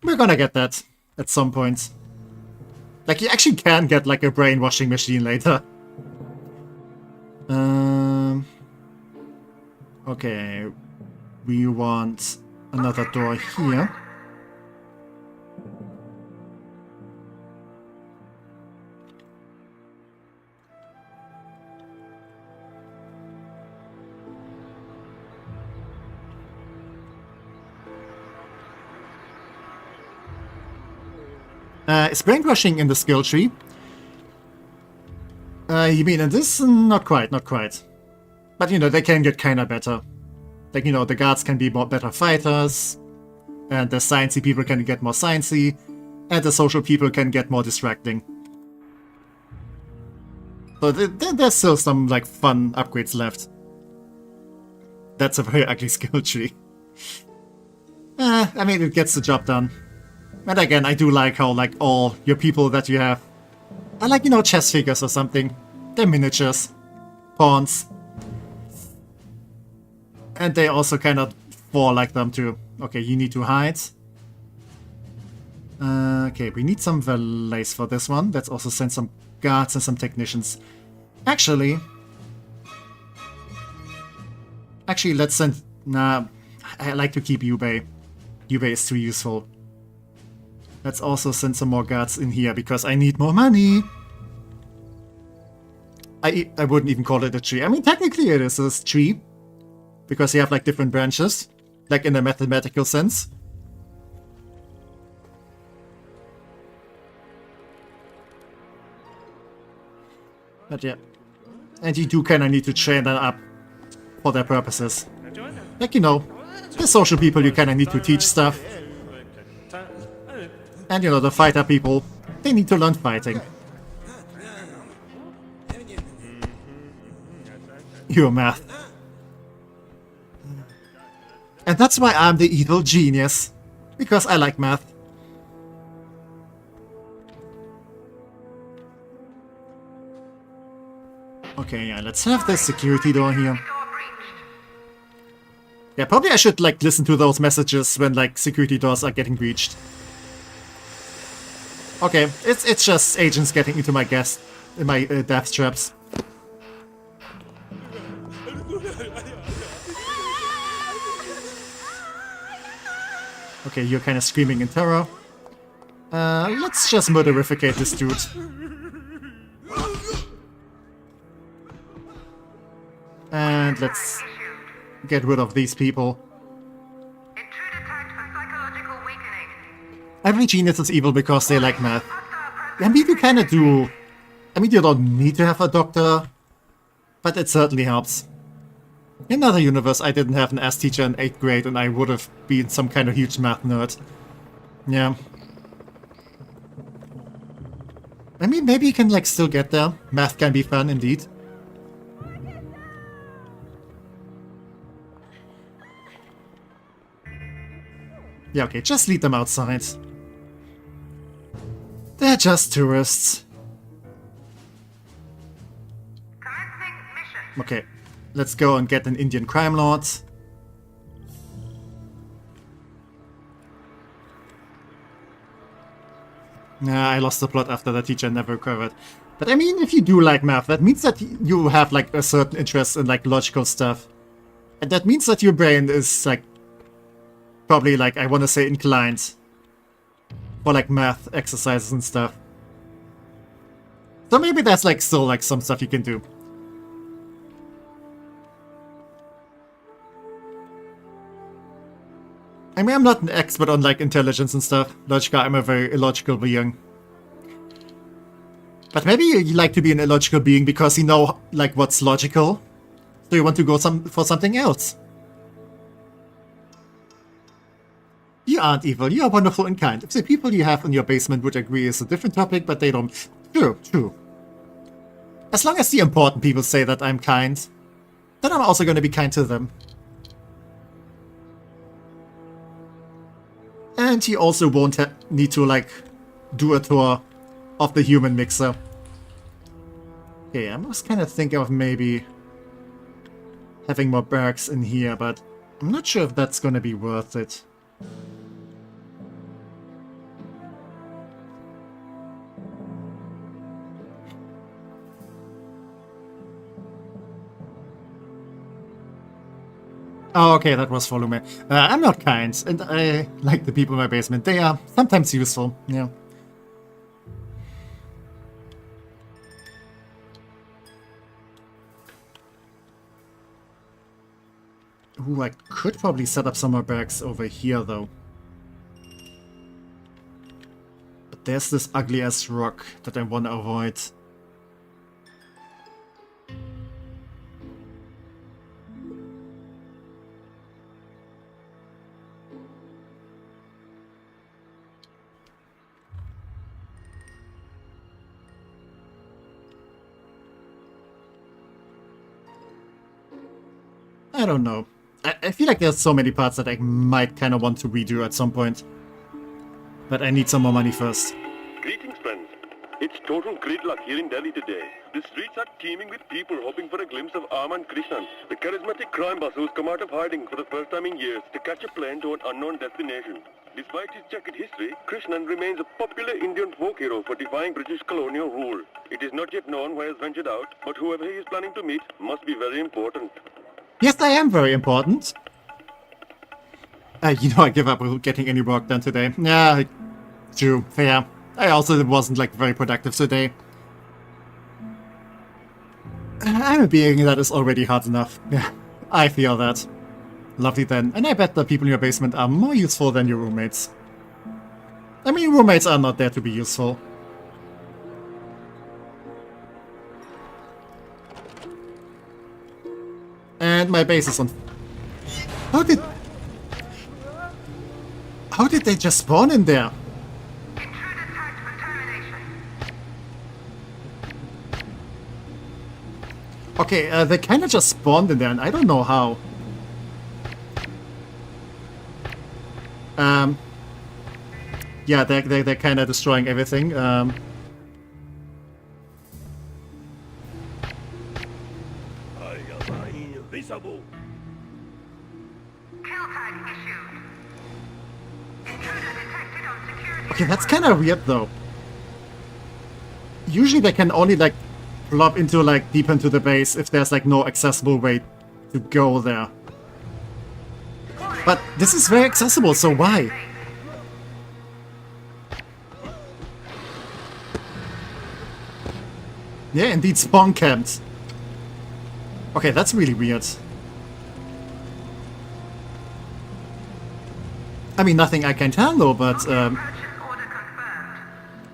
We're gonna get that at some point. Like, you actually can get, like, a brainwashing machine later. Okay. We want another door here. Is brainwashing in the skill tree? You mean in this? Not quite. But, you know, they can get kinda better. Like, you know, the guards can be better fighters, and the sciencey people can get more sciencey, and the social people can get more distracting. So there's still some, like, fun upgrades left. That's a very ugly skill tree. I mean, it gets the job done. And again, I do like how, like, all your people that you have are, like, you know, chess figures or something. They're miniatures. Pawns. And they also kind of fall like them too. Okay, you need to hide. Okay, we need some valets for this one. Let's also send some guards and some technicians. Actually, let's send... Nah, I like to keep Yubei. Yubei is too useful. Let's also send some more guards in here, because I need more money. I wouldn't even call it a tree. I mean, technically it is a tree. Because you have, like, different branches. Like, in a mathematical sense. But yeah. And you do kind of need to train them up for their purposes. Like, you know, the social people you kind of need to teach stuff. And, you know, the fighter people, they need to learn fighting. Your math. And that's why I'm the evil genius. Because I like math. Okay, yeah, let's have this security door here. Yeah, probably I should, like, listen to those messages when, like, security doors are getting breached. Okay, it's just agents getting into my death traps. Okay, you're kind of screaming in terror. Let's just murderificate this dude. And let's get rid of these people. Every genius is evil because they like math. I mean, you kind of do. I mean, you don't need to have a doctor, but it certainly helps. In another universe, I didn't have an S teacher in 8th grade, and I would have been some kind of huge math nerd. Yeah. I mean, maybe you can, like, still get there. Math can be fun, indeed. Yeah, okay, just lead them outside. They're just tourists. Okay, let's go and get an Indian crime lord. Nah, I lost the plot after the teacher never recovered. But I mean, if you do like math, that means that you have, like, a certain interest in, like, logical stuff. And that means that your brain is, like, probably, like, I want to say inclined for, like, math exercises and stuff. So maybe that's, like, still, like, some stuff you can do. I mean, I'm not an expert on, like, intelligence and stuff. Logica, I'm a very illogical being. But maybe you like to be an illogical being because you know, like, what's logical. So you want to go for something else. You aren't evil, you are wonderful and kind. If the people you have in your basement would agree is a different topic, but they don't. True. As long as the important people say that I'm kind, then I'm also going to be kind to them. And he also won't need to, like, do a tour of the human mixer. Okay, I was kind of thinking of maybe having more barracks in here, but I'm not sure if that's going to be worth it. Oh, okay, that was follow me. I'm not kind, and I like the people in my basement. They are sometimes useful, yeah. Ooh, I could probably set up some more barracks over here, though. But there's this ugly-ass rock that I want to avoid. I don't know. I feel like there's so many parts that I might kind of want to redo at some point. But I need some more money first. Greetings, friends. It's total gridlock here in Delhi today. The streets are teeming with people hoping for a glimpse of Arman Krishnan, the charismatic crime boss who's come out of hiding for the first time in years to catch a plane to an unknown destination. Despite his checkered history, Krishnan remains a popular Indian folk hero for defying British colonial rule. It is not yet known where he has ventured out, but whoever he is planning to meet must be very important. Yes, I am very important. You know, I give up with getting any work done today. Yeah, true, fair. I also wasn't, like, very productive today. I'm a being that is already hard enough. Yeah, I feel that. Lovely then. And I bet the people in your basement are more useful than your roommates. I mean, roommates are not there to be useful. And my base is on... How did they just spawn in there? Okay, they kind of just spawned in there, and I don't know how. Yeah, they're kind of destroying everything. tag issued. Intruder detected on security. Okay, that's kind of weird though. Usually they can only like plop into like deep into the base if there's like no accessible way to go there. But this is very accessible, so why? Yeah, indeed, spawn camped. Okay, that's really weird. I mean, nothing I can tell though, but a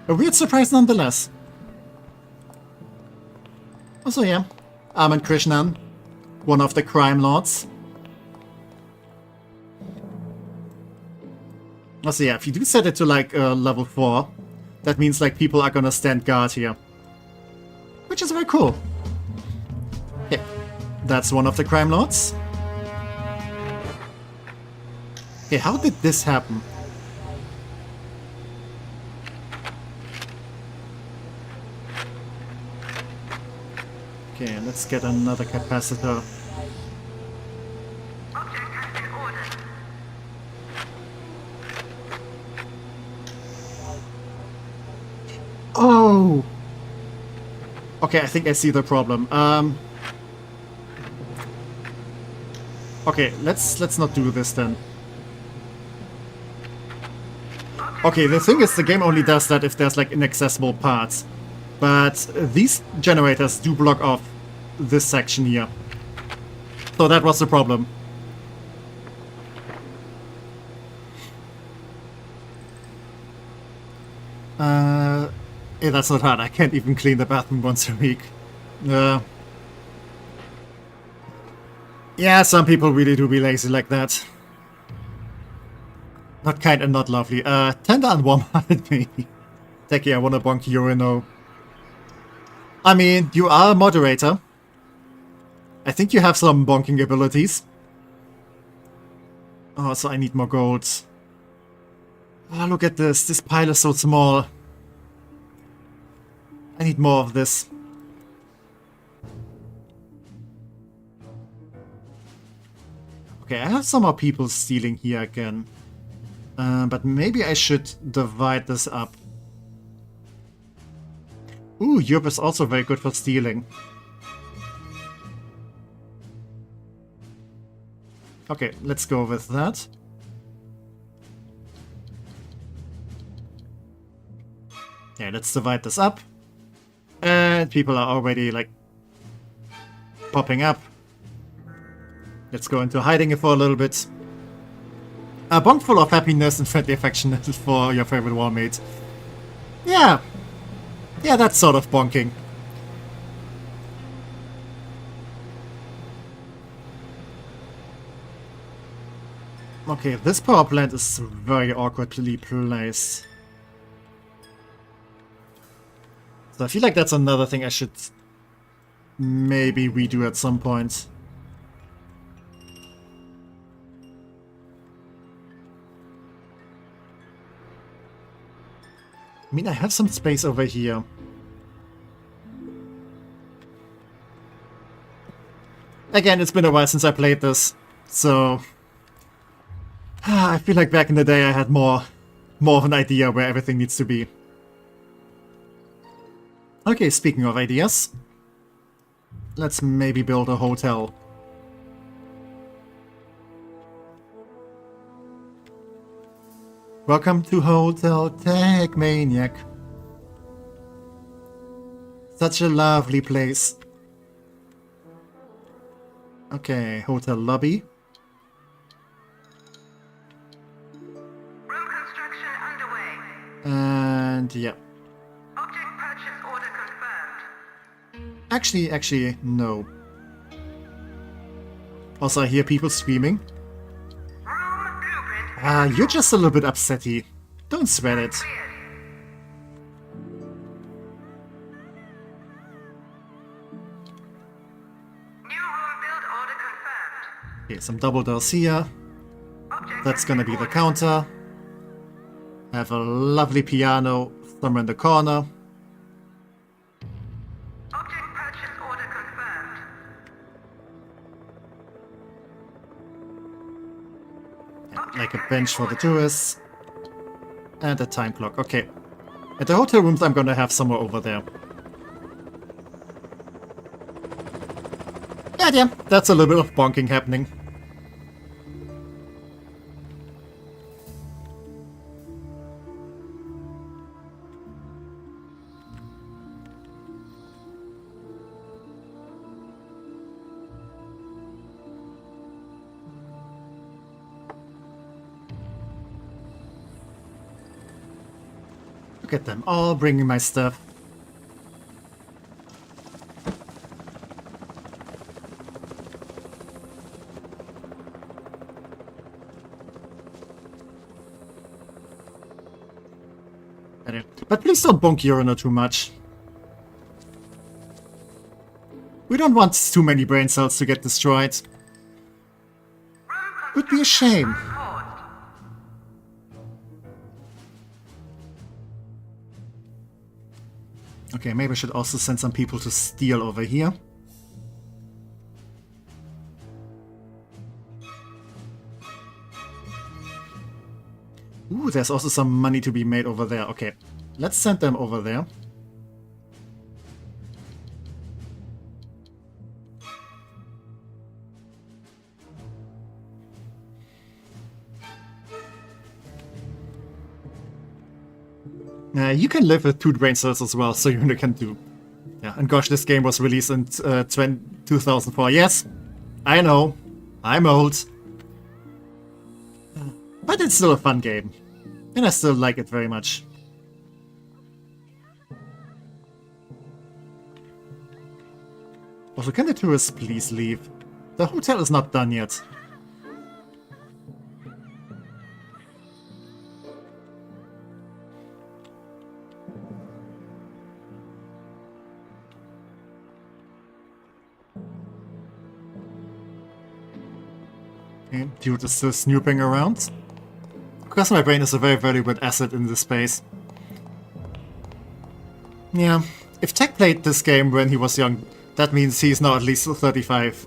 weird surprise nonetheless. Also, yeah, Armand Krishnan, one of the crime lords. Also, yeah, if you do set it to like level 4, that means like people are gonna stand guard here. Which is very cool. Okay, that's one of the crime lords. Okay, how did this happen? Okay, let's get another capacitor. Object has been ordered. Oh! Okay, I think I see the problem. Okay, let's not do this then. Okay, the thing is, the game only does that if there's like inaccessible parts. But these generators do block off this section here. So that was the problem. Yeah, that's not hard. I can't even clean the bathroom once a week. Yeah, some people really do be lazy like that. Not kind and not lovely. Tender and warm-hearted me. Techie, I wanna bonk urino. I mean, you are a moderator. I think you have some bonking abilities. Oh, so I need more gold. Oh, look at this. This pile is so small. I need more of this. Okay, I have some more people stealing here again. But maybe I should divide this up. Ooh, Europe is also very good for stealing. Okay, let's go with that. Yeah, let's divide this up. And people are already, like, popping up. Let's go into hiding for a little bit. A bonk full of happiness and friendly affection for your favorite warmate. Yeah. Yeah, that's sort of bonking. Okay, this power plant is very awkwardly placed. So I feel like that's another thing I should maybe redo at some point. I mean, I have some space over here. Again, it's been a while since I played this, so I feel like back in the day I had more of an idea where everything needs to be. Okay, speaking of ideas, let's maybe build a hotel. Welcome to Hotel TecManiac. Such a lovely place. Okay, hotel lobby. Room construction underway. And yeah. Object purchase order confirmed. Actually, no. Also, I hear people screaming. Room blueprint. You're just a little bit upsetty. Don't sweat it. Cleared. New room build order confirmed. Okay, some double doors here. Object That's has gonna been be the ordered. counter. I have a lovely piano somewhere in the corner. Object purchase order confirmed. Like a bench for the tourists. And a time clock. Okay. At the hotel rooms, I'm gonna have somewhere over there. Yeah, that's a little bit of bonking happening. Look at them all bringing my stuff. But please don't bonk Urano too much. We don't want too many brain cells to get destroyed. Would be a shame. Okay, maybe I should also send some people to steal over here. Ooh, there's also some money to be made over there. Okay, let's send them over there. You can live with 2 brain cells as well, so you can do... Yeah, and gosh, this game was released in 2004. Yes, I know, I'm old. But it's still a fun game. And I still like it very much. Also, can the tourists please leave? The hotel is not done yet. Okay, dude is still snooping around. Because my brain is a very valuable asset in this space. Yeah, if Tech played this game when he was young, that means he's now at least 35.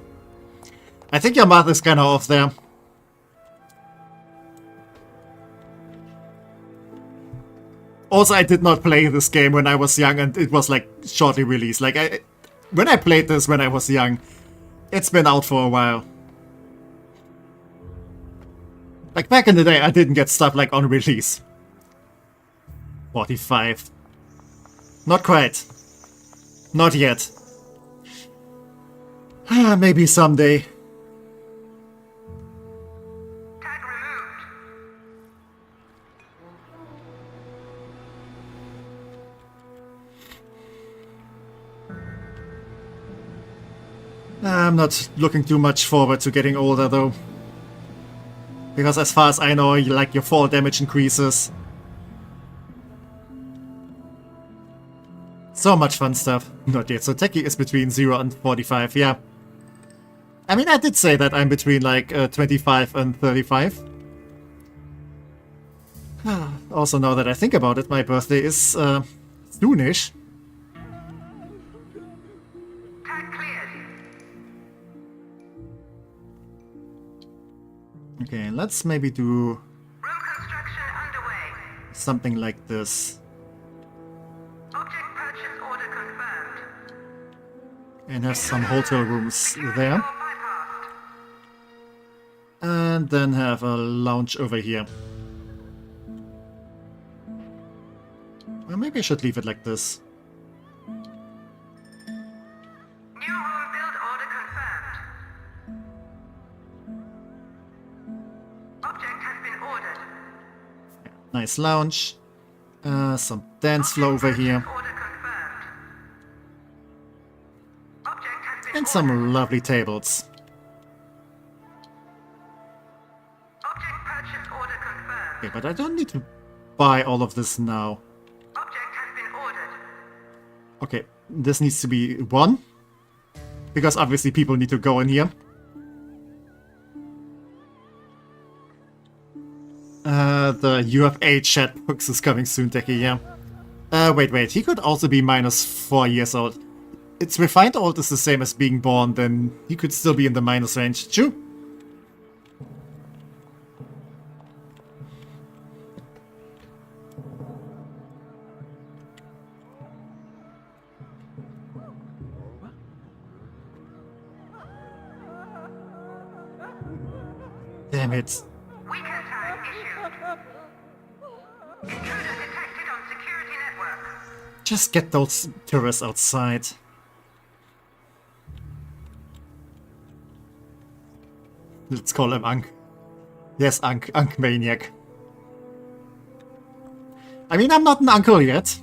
I think your math is kinda off there. Also, I did not play this game when I was young and it was like shortly released. Like, when I played this when I was young, it's been out for a while. Like, back in the day, I didn't get stuff like on release. 45. Not quite. Not yet. Maybe someday. Tag removed. I'm not looking too much forward to getting older, though. Because as far as I know, like, your fall damage increases. So much fun stuff. Not yet. So Techie is between 0 and 45, yeah. I mean, I did say that I'm between, like, 25 and 35. Also, now that I think about it, my birthday is, soonish. Tag cleared. Okay, let's maybe do Room construction underway. something like this. Object purchase order confirmed. And have some hotel rooms there. Door bypassed. And then have a lounge over here. Well, maybe I should leave it like this. New room build order confirmed. Object has been ordered. Nice lounge. Some dance floor over here. Order confirmed. Object has been And some lovely tables. Object purchase order confirmed. Okay, but I don't need to buy all of this now. Object has been ordered. Okay, this needs to be 1. Because obviously people need to go in here. The UFA chat box is coming soon, Techie, yeah. Wait, he could also be minus 4 years old. It's refined old is the same as being born, then he could still be in the minus range. True. Damn it. Weaker tag issued. Intruder detected on security network. Just get those tourists outside. Let's call him Unk. Yes, Unk Maniac. I mean, I'm not an uncle yet.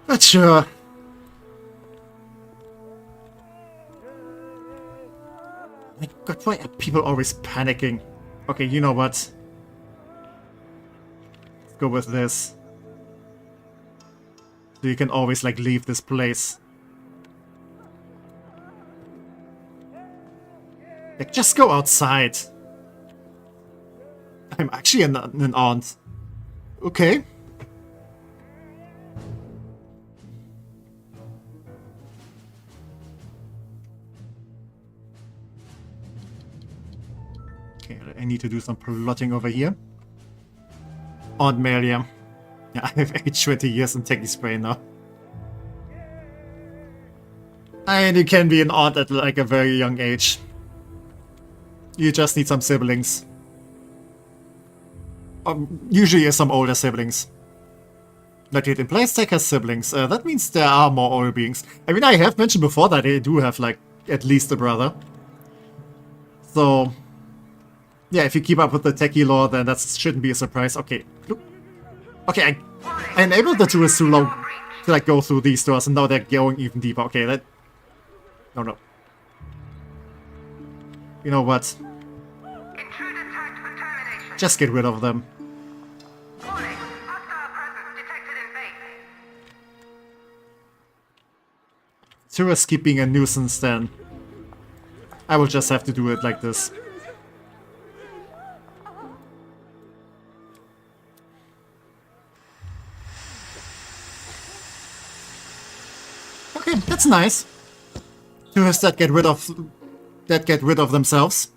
But sure. My god, why are people always panicking? Okay, you know what? Let's go with this. So you can always, like, leave this place. Like, just go outside. I'm actually an aunt. Okay. Okay, I need to do some plotting over here. Aunt Maria. Yeah, I have aged 20 years in techie spray now. And you can be an aunt at like a very young age. You just need some siblings. Usually some older siblings. Not yet in place, Tech has siblings. That means there are more oil beings. I mean, I have mentioned before that I do have, like, at least a brother. So, yeah, if you keep up with the techie lore, then that shouldn't be a surprise. Okay, look. Okay, I enabled the tourists to like, go through these doors, and now they're going even deeper. Okay, that... No. You know what? Just get rid of them. Tourists keep being a nuisance then. I will just have to do it like this. Okay, that's nice. Tourists that get rid of themselves.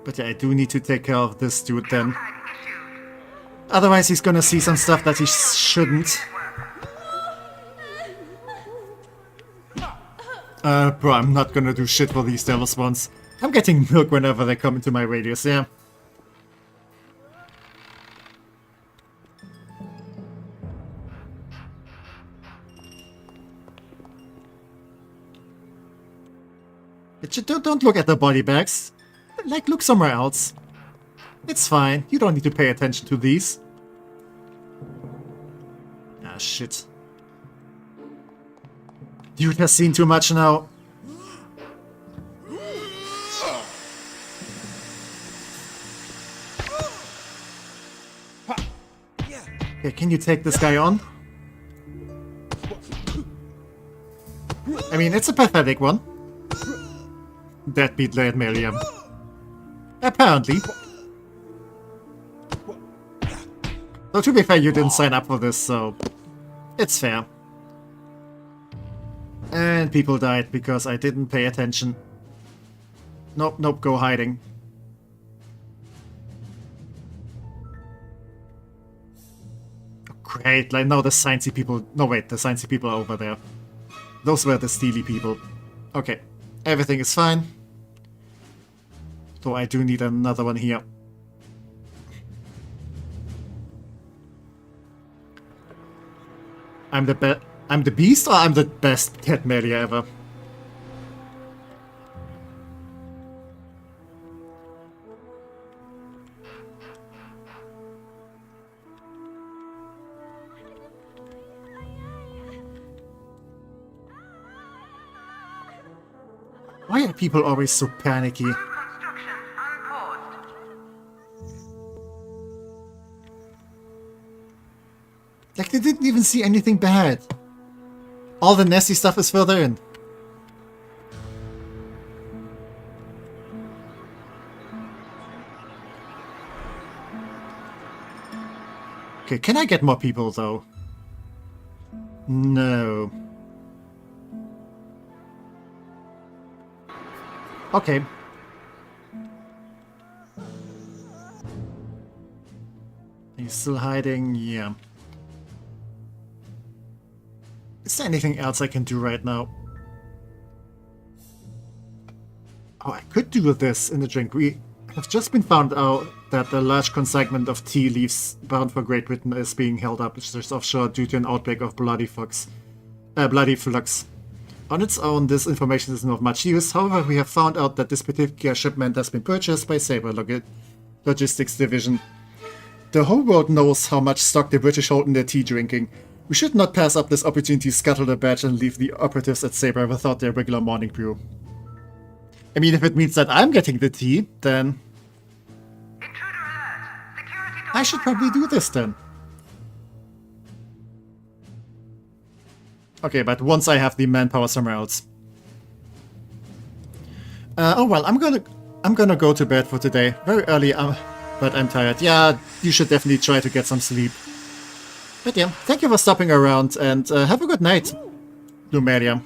But yeah, I do need to take care of this dude then. Otherwise he's gonna see some stuff that he shouldn't. Bro, I'm not gonna do shit for these devil spawns. I'm getting milk whenever they come into my radius, yeah. Don't look at the body bags. Like, look somewhere else. It's fine. You don't need to pay attention to these. Ah, shit. Dude has seen too much now. Okay, can you take this guy on? I mean, it's a pathetic one. Deadbeat Laird Miriam. Apparently. Though to be fair, you didn't sign up for this, so it's fair. And people died because I didn't pay attention. Nope, go hiding. Oh, great, like now the sciencey people... No wait, the sciencey people are over there. Those were the steely people. Okay, everything is fine. Though I do need another one here. I'm the beast, or I'm the best TecManiac ever? Why are people always so panicky? Like, they didn't even see anything bad. All the nasty stuff is further in. Okay, can I get more people, though? No. Okay. He's still hiding? Yeah. Is there anything else I can do right now? Oh, I could do this in the drink. We have just been found out that a large consignment of tea leaves bound for Great Britain is being held up just offshore due to an outbreak of bloody flux. On its own, this information isn't of much use. However, we have found out that this particular shipment has been purchased by Sabre Logistics Division. The whole world knows how much stock the British hold in their tea drinking. We should not pass up this opportunity to scuttle the badge and leave the operatives at Sabre without their regular morning brew. I mean, if it means that I'm getting the tea, then I should probably do this then. Okay, but once I have the manpower somewhere else. Oh well, I'm gonna go to bed for today. Very early, but I'm tired. Yeah, you should definitely try to get some sleep. But yeah, thank you for stopping around, and have a good night, Lumeria.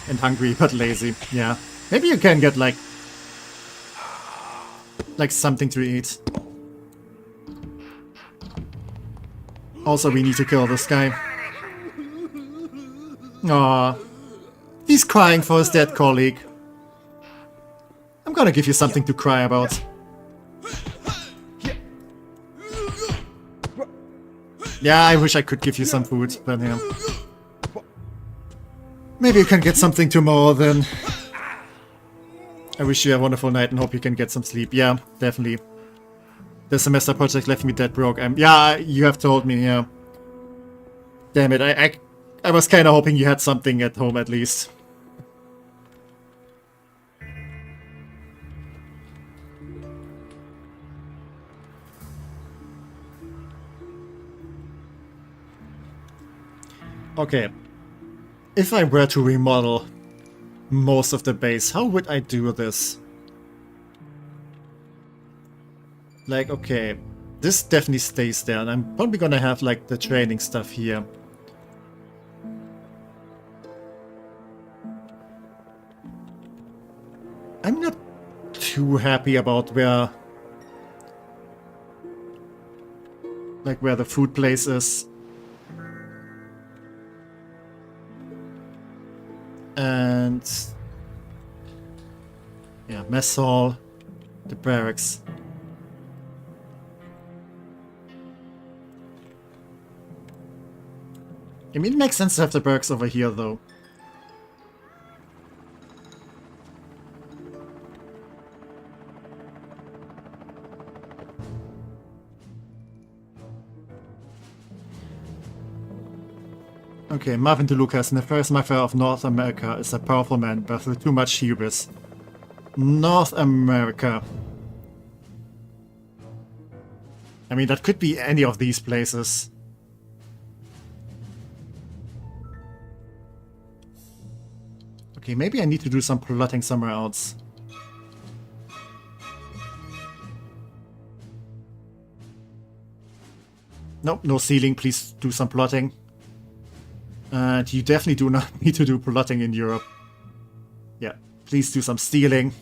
And hungry, but lazy. Yeah, maybe you can get like something to eat. Also, we need to kill this guy. Aww. He's crying for his dead colleague. I'm gonna give you something to cry about. Yeah, I wish I could give you some food, but yeah. Maybe you can get something tomorrow then. I wish you a wonderful night and hope you can get some sleep. Yeah, definitely. The semester project left me dead broke. Yeah, you have told me, yeah. Damn it, I was kinda hoping you had something at home at least. Okay. If I were to remodel most of the base, how would I do this? Like, okay, this definitely stays there, and I'm probably gonna have, like, the training stuff here. I'm not too happy about where the food place is. And yeah, mess hall, the barracks. I mean, it makes sense to have the barracks over here, though. Okay, Marvin DeLucas, nefarious mafia of North America, is a powerful man, but with too much hubris. North America. I mean, that could be any of these places. Okay, maybe I need to do some plotting somewhere else. Nope, no ceiling, please do some plotting. And you definitely do not need to do plotting in Europe. Yeah, please do some stealing.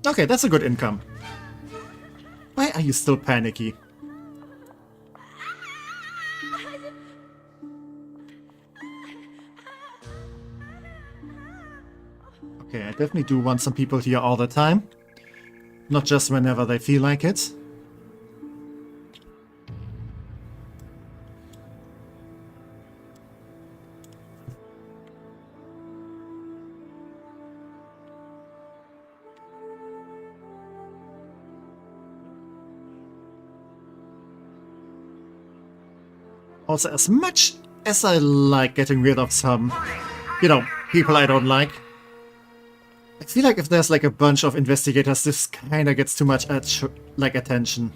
Okay, that's a good income. Why are you still panicky? Okay, I definitely do want some people here all the time. Not just whenever they feel like it. Also, as much as I like getting rid of some, you know, people I don't like, I feel like if there's like a bunch of investigators, this kinda gets too much attention.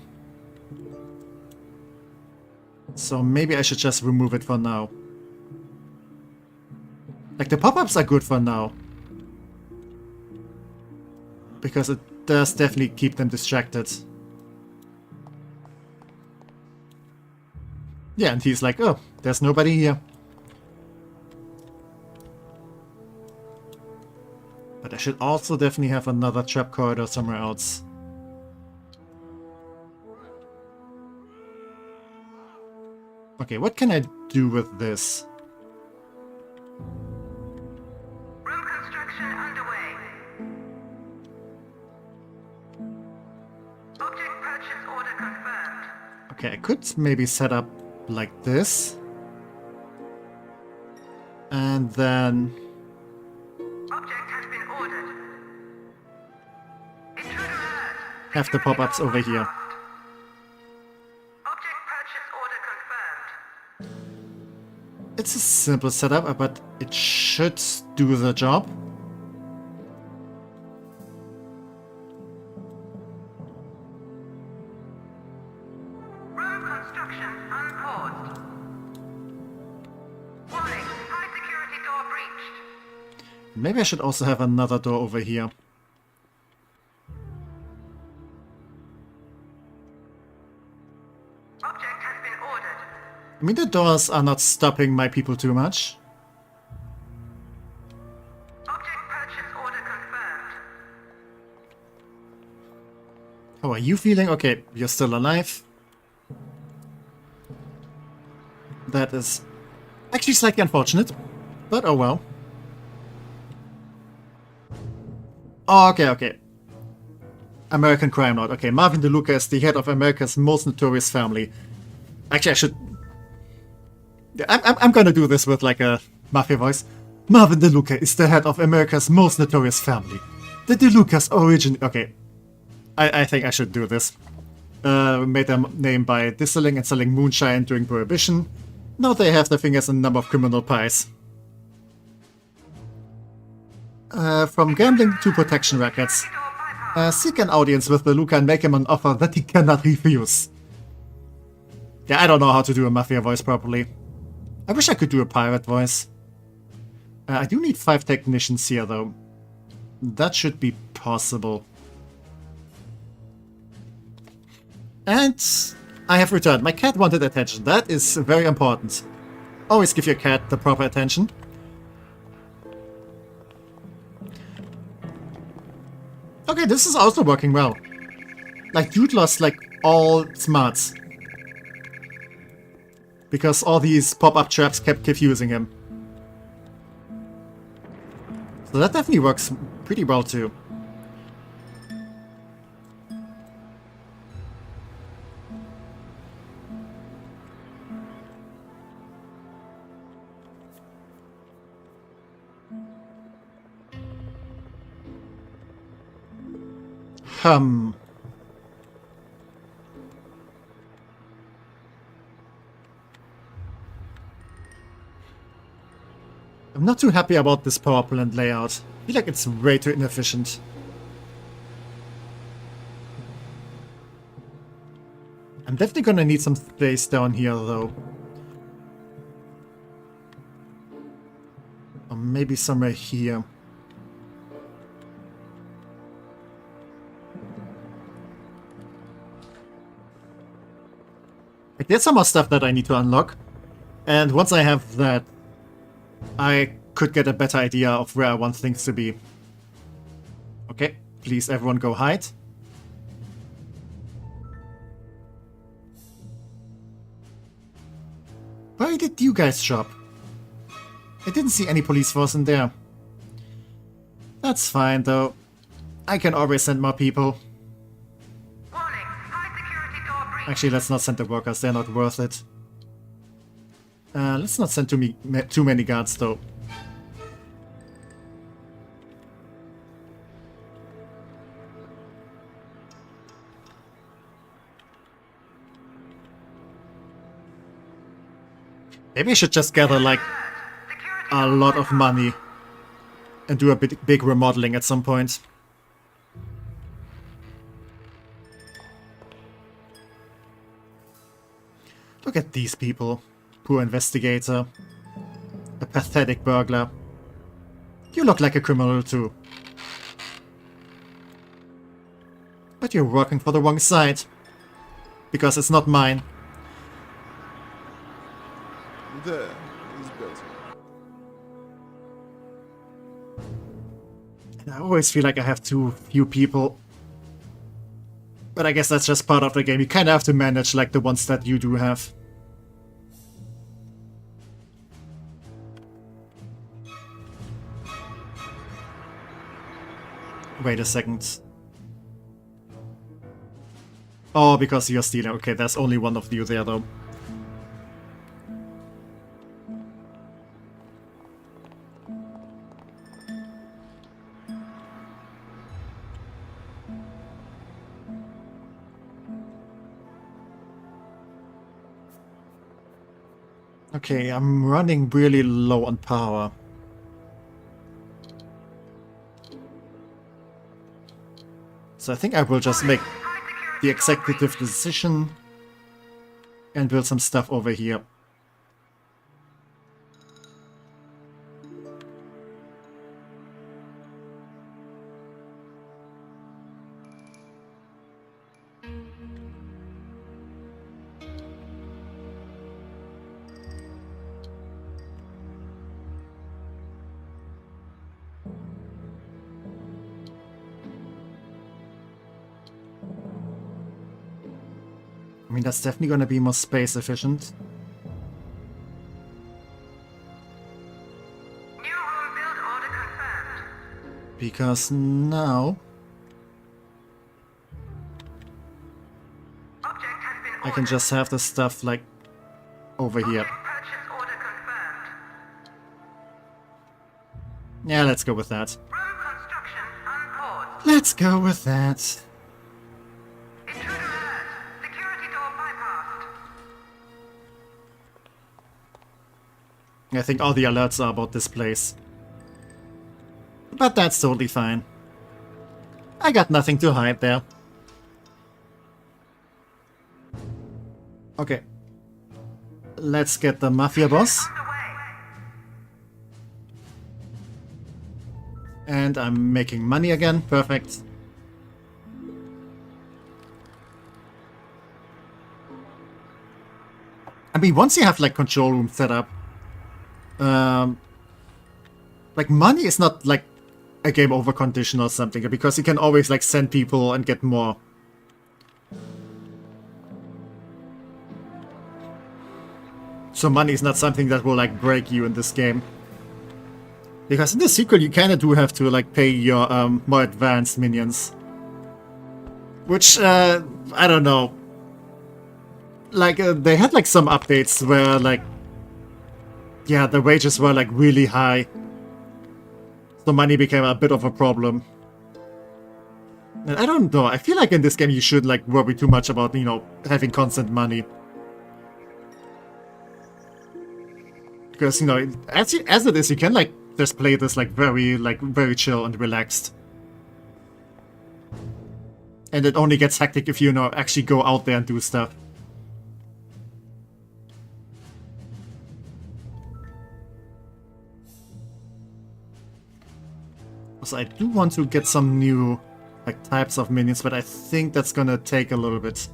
So maybe I should just remove it for now. Like, the pop-ups are good for now. Because it does definitely keep them distracted. Yeah, and he's like, oh, there's nobody here. But I should also definitely have another trap corridor somewhere else. Okay, what can I do with this? Room construction underway. purchase order confirmed. Okay, I could maybe set up like this. And then Object has been ordered. Intruder alert. have the pop-ups over here. Object purchase order confirmed. It's a simple setup, but it should do the job. Row construction unpaused. Warning, high security door breached. Maybe I should also have another door over here. Object has been ordered. I mean, the doors are not stopping my people too much. Object purchase order confirmed. How are you feeling? Okay, you're still alive. That is actually slightly unfortunate, but oh well. Oh, okay. American crime lord. Okay, Marvin DeLuca is the head of America's most notorious family. Actually, I should... I'm gonna do this with like a mafia voice. Marvin DeLuca is the head of America's most notorious family. The DeLucas origin... Okay. I think I should do this. Made their name by distilling and selling moonshine during Prohibition. Now they have their fingers in a number of criminal pies. From gambling to protection rackets. Seek an audience with DeLuca and make him an offer that he cannot refuse. Yeah, I don't know how to do a mafia voice properly. I wish I could do a pirate voice. I do need 5 technicians here, though. That should be possible. And I have returned. My cat wanted attention. That is very important. Always give your cat the proper attention. Okay, this is also working well. Like, dude lost, like, all smarts. Because all these pop-up traps kept confusing him. So that definitely works pretty well, too. I'm not too happy about this power plant layout. I feel like it's way too inefficient. I'm definitely gonna need some space down here, though. Or maybe somewhere here. Like, there's some more stuff that I need to unlock. And once I have that, I could get a better idea of where I want things to be. Okay, please everyone go hide. Where did you guys shop? I didn't see any police force in there. That's fine though. I can always send more people. Warning, high security door breached. Actually, let's not send the workers, they're not worth it. Let's not send too many guards though. Maybe I should just gather like a lot of money and do a big remodeling at some point. Look at these people. Poor investigator. A pathetic burglar. You look like a criminal too. But you're working for the wrong side. Because it's not mine. There is better. And I always feel like I have too few people. But I guess that's just part of the game. You kind of have to manage like the ones that you do have. Wait a second. Oh, because you're stealing. Okay, there's only one of you there, though. Okay, I'm running really low on power. So I think I will just make the executive decision and build some stuff over here. I mean, that's definitely gonna be more space efficient. New home build order confirmed. Because now Object has been I can just have the stuff like over here. purchase order confirmed. Yeah, let's go with that. Room construction unpaused. Let's go with that. Intruder alert. Security door bypassed. I think all the alerts are about this place. But that's totally fine. I got nothing to hide there. Okay. Let's get the mafia boss. And I'm making money again. Perfect. I mean, once you have like control room set up, like money is not like a game over condition or something, because you can always like send people and get more. So money is not something that will like break you in this game. Because in the sequel you kinda do have to like pay your more advanced minions. Which, I don't know. Like, they had like some updates where like, yeah, the wages were like really high. So money became a bit of a problem. And I don't know, I feel like in this game you shouldn't like worry too much about, you know, having constant money. Because, you know, as it is, you can like just play this like very chill and relaxed. And it only gets hectic if you know actually go out there and do stuff. So I do want to get some new like types of minions, but I think that's gonna take a little bit.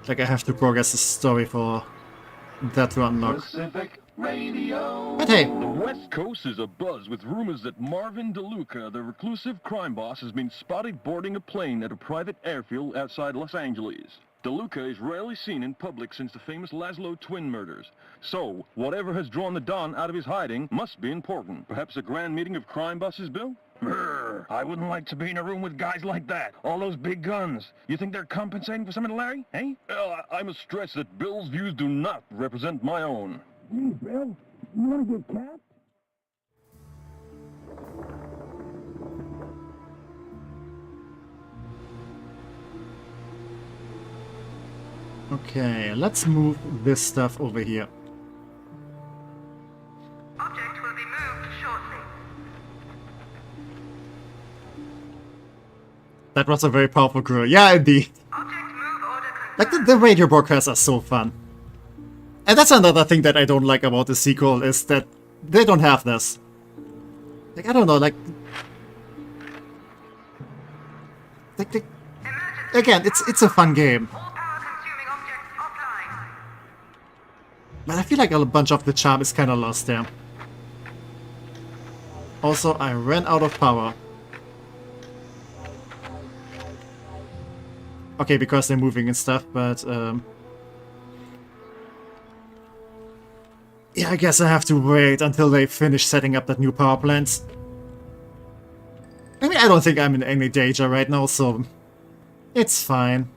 Like I have to progress the story for that to unlock. Pacific Radio. But hey, The West Coast is abuzz with rumors that Marvin DeLuca, the reclusive crime boss, has been spotted boarding a plane at a private airfield outside Los Angeles. DeLuca is rarely seen in public since the famous Laszlo twin murders. So, whatever has drawn the Don out of his hiding must be important. Perhaps a grand meeting of crime bosses, Bill? Brr, I wouldn't like to be in a room with guys like that. All those big guns. You think they're compensating for something, Larry? Eh? Well, I must stress that Bill's views do not represent my own. Hey, Bill, you want to get capped? okay, let's move this stuff over here. Object will be moved shortly. That was a very powerful crew. Yeah, indeed. Object move order Like the radio broadcasts are so fun. And that's another thing that I don't like about the sequel, is that they don't have this. Like, I don't know, like... Again, it's a fun game. All power consuming objects offline. But I feel like a bunch of the charm is kinda lost there. Also, I ran out of power. Okay, because they're moving and stuff, but yeah, I guess I have to wait until they finish setting up that new power plant. I mean, I don't think I'm in any danger right now, so it's fine.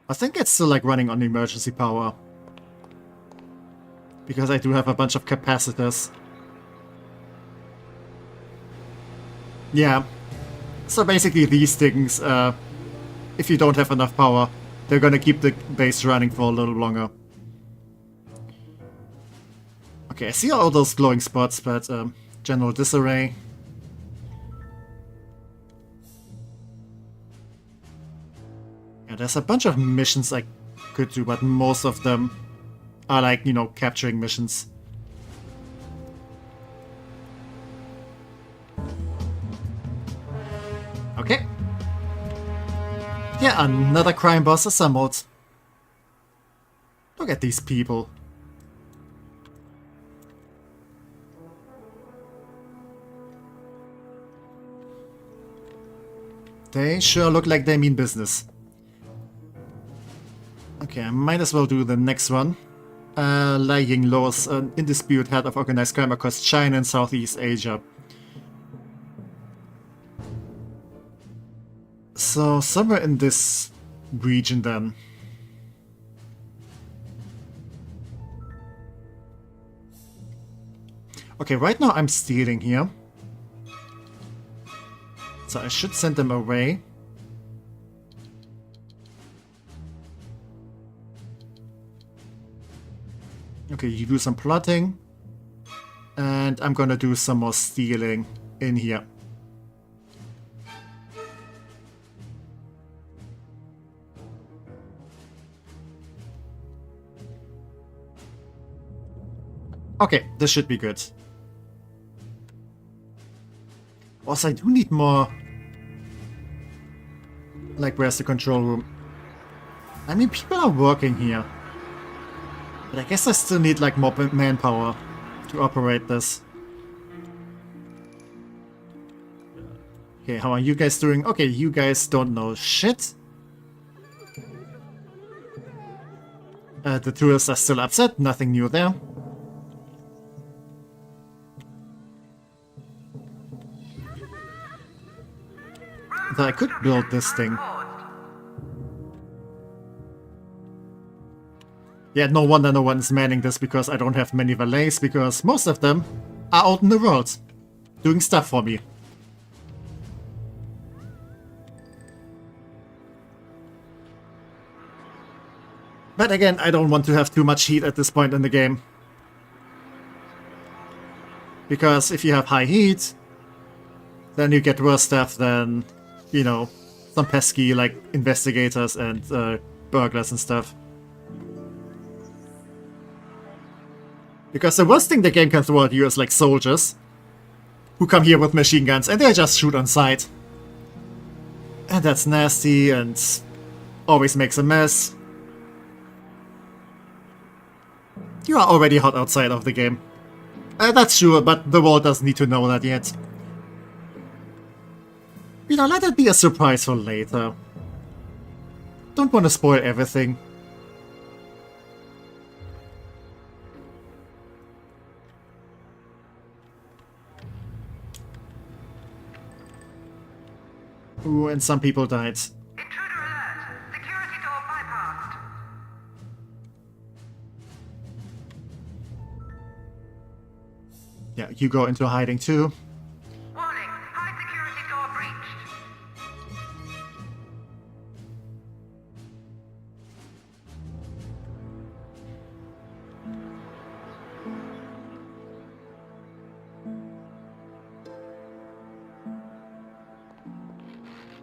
I think it's still like running on emergency power. Because I do have a bunch of capacitors. Yeah. So basically these things, if you don't have enough power, they're gonna keep the base running for a little longer. Okay, I see all those glowing spots, but general disarray. Yeah, there's a bunch of missions I could do, but most of them are like, you know, capturing missions. Okay. Yeah, another crime boss assembled. Look at these people. They sure look like they mean business. Okay, I might as well do the next one. Lying Laws, an in dispute head of organized crime across China and Southeast Asia. So, somewhere in this region then. Okay, right now I'm stealing here. So I should send them away. Okay, you do some plotting. And I'm gonna do some more stealing in here. Okay, this should be good. Also, I do need more... Like, where's the control room? I mean, people are working here. But I guess I still need, like, more manpower to operate this. Okay, how are you guys doing? Okay, you guys don't know shit. The tourists are still upset, nothing new there. So I could build this thing. Yeah, no wonder no one's manning this because I don't have many valets, because most of them are out in the world, doing stuff for me. But again, I don't want to have too much heat at this point in the game. Because if you have high heat, then you get worse stuff than, you know, some pesky, like, investigators and burglars and stuff. Because the worst thing the game can throw at you is, like, soldiers who come here with machine guns and they just shoot on sight. And that's nasty and always makes a mess. You are already hot outside of the game. That's sure, but the world doesn't need to know that yet. You know, let it be a surprise for later. Don't want to spoil everything. Ooh, and some people died. Intruder alert. Security door bypassed. Yeah, you go into hiding too. Warning. High security door breached.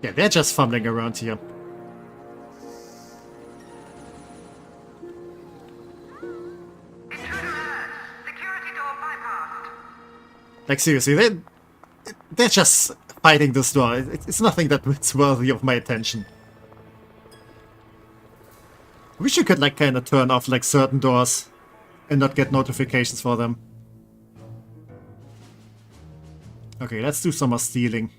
Yeah, they're just fumbling around here. Intruder alert. Security door bypassed. Like, seriously, they're just fighting this door. It's nothing that's worthy of my attention. I wish you could, like, kind of turn off, like, certain doors and not get notifications for them. Okay, let's do some more stealing.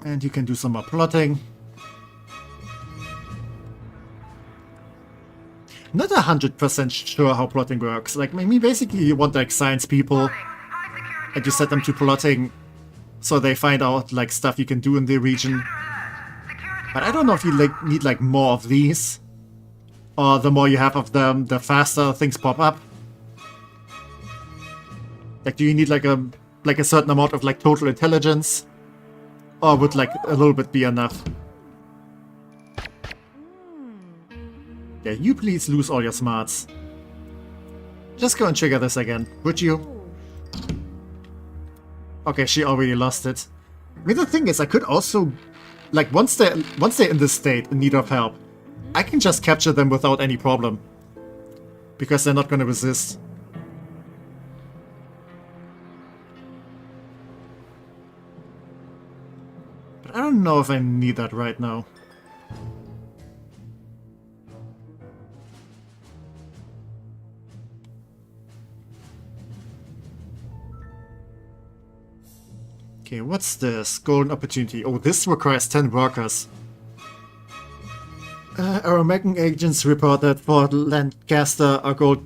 And you can do some more plotting. Not 100% sure how plotting works. Like, I mean, basically you want, like, science people and you set them to plotting so they find out like stuff you can do in the region. But I don't know if you need like more of these, or the more you have of them, the faster things pop up. Like, do you need like a certain amount of like total intelligence, or would like a little bit be enough? Yeah, you please lose all your smarts. Just go and trigger this again, would you? Okay, she already lost it. I mean, the thing is, I could also, like, once they're in this state, in need of help, I can just capture them without any problem. Because they're not gonna resist. But I don't know if I need that right now. Okay, what's this? Golden opportunity. Oh, this requires 10 workers. Our American agents report that Fort Lancaster, a gold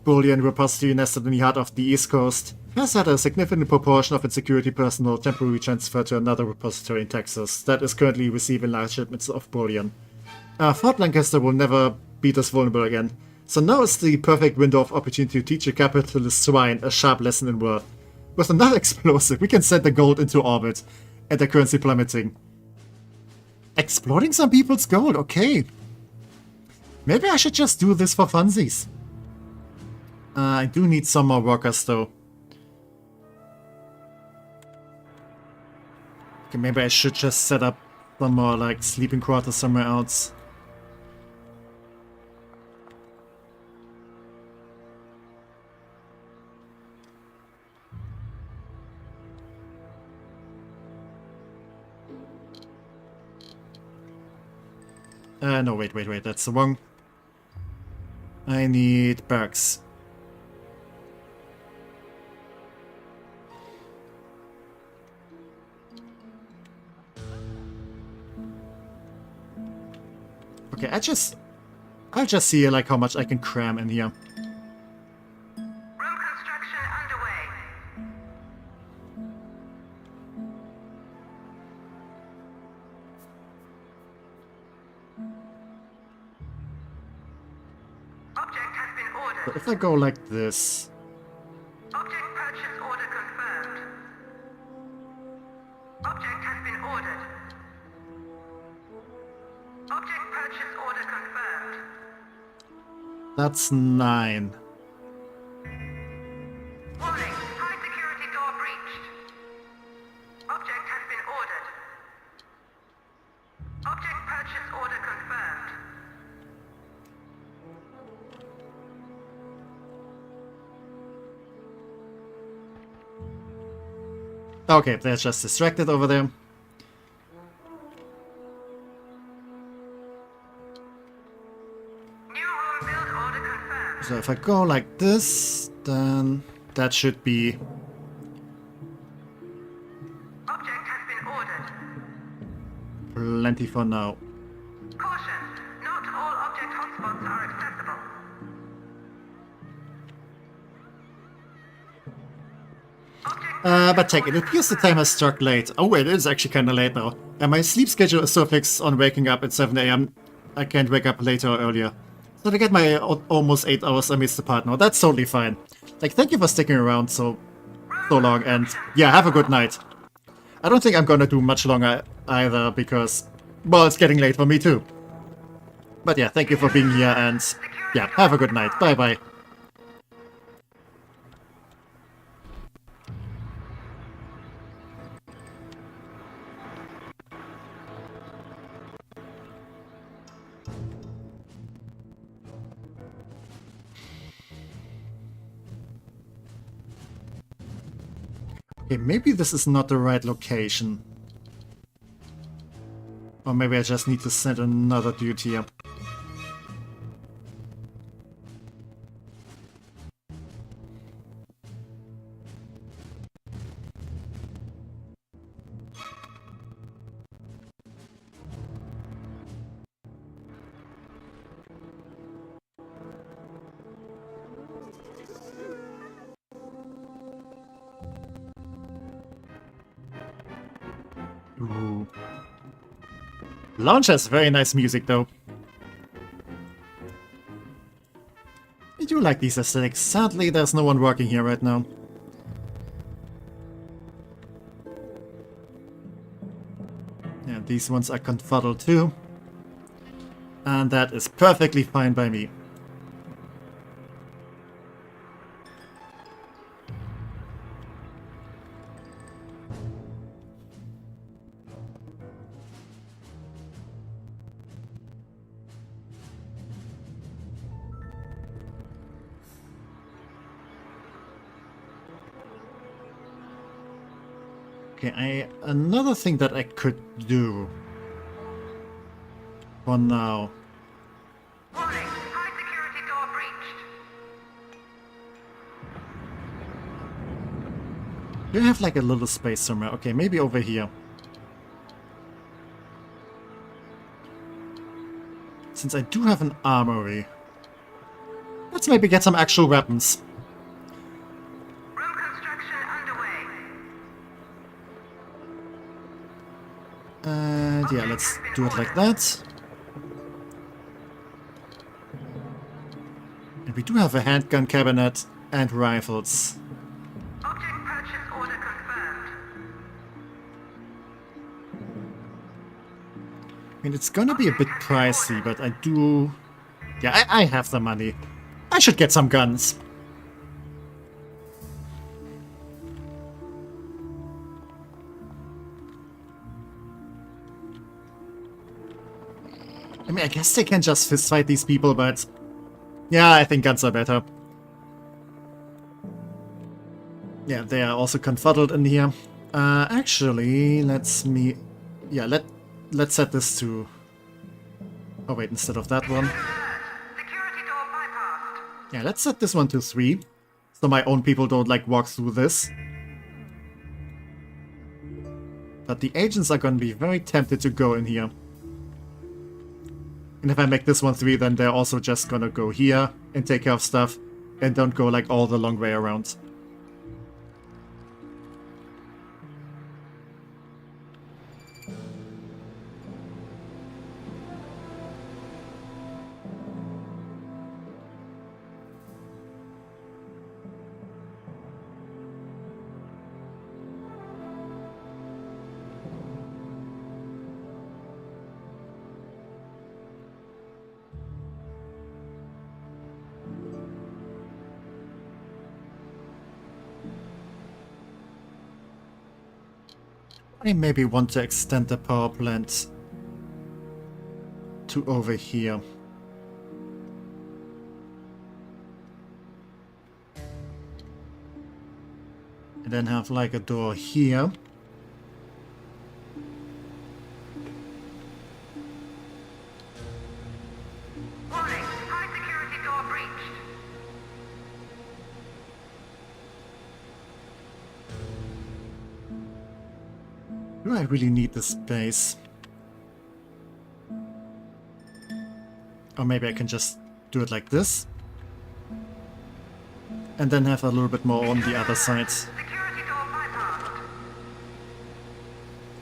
bullion repository nested in the heart of the East Coast, has had a significant proportion of its security personnel temporarily transferred to another repository in Texas that is currently receiving large shipments of bullion. Fort Lancaster will never be this vulnerable again, so now is the perfect window of opportunity to teach a capitalist swine a sharp lesson in worth. With another explosive, we can send the gold into orbit, and the currency plummeting. Exploding some people's gold, okay. Maybe I should just do this for funsies. I do need some more workers, though. Okay, maybe I should just set up some more, like, sleeping quarters somewhere else. No, wait, that's the wrong. I need barracks. Okay, I'll just see like how much I can cram in here. Room construction underway. Object has been ordered. But if I go like this. Object purchase order confirmed. Object has been ordered. Object purchase order confirmed. That's 9. Warning, high security door breached. Object has been ordered. Object purchase order confirmed. Okay, they're just distracted over there. New room build order confirmed. So if I go like this, then that should be... Object has been ordered. plenty for now. Caution, not all object hotspots are accessible. But check, it appears the time has struck late. Oh wait, it is actually kinda late now. And my sleep schedule is so fixed on waking up at 7 AM, I can't wake up later or earlier. So to get my almost 8 hours amidst the part now, that's totally fine. Like, thank you for sticking around so long, and yeah, have a good night. I don't think I'm gonna do much longer either, because, well, it's getting late for me too. But yeah, thank you for being here, and yeah, have a good night. Bye bye. Okay, maybe this is not the right location. Or maybe I just need to send another dude here. Ooh. Lounge has very nice music, though. I do like these aesthetics. Sadly, there's no one working here right now. Yeah, these ones are confuddled too. And that is perfectly fine by me. Okay, another thing that I could do for now. Warning, high security door breached. You have like a little space somewhere. Okay, maybe over here. Since I do have an armory, let's maybe get some actual weapons. Room construction underway. And yeah, let's do it like that. And we do have a handgun cabinet and rifles. Object purchase order confirmed. I mean, it's gonna be a bit pricey, but I do... Yeah, I have the money. I should get some guns. I mean, I guess they can just fistfight these people, but... Yeah, I think guns are better. Yeah, they are also confuddled in here. Actually, let's set this to... Oh wait, instead of that one. Security door bypassed. Yeah, let's set this one to 3. So my own people don't, like, walk through this. But the agents are gonna be very tempted to go in here. And if I make this one 3, then they're also just gonna go here and take care of stuff. And don't go, like, all the long way around. I maybe want to extend the power plant to over here. And then have like a door here. Warning, high security door breached. Do I really need this space? Or maybe I can just do it like this. And then have a little bit more on the other side. Security door bypassed.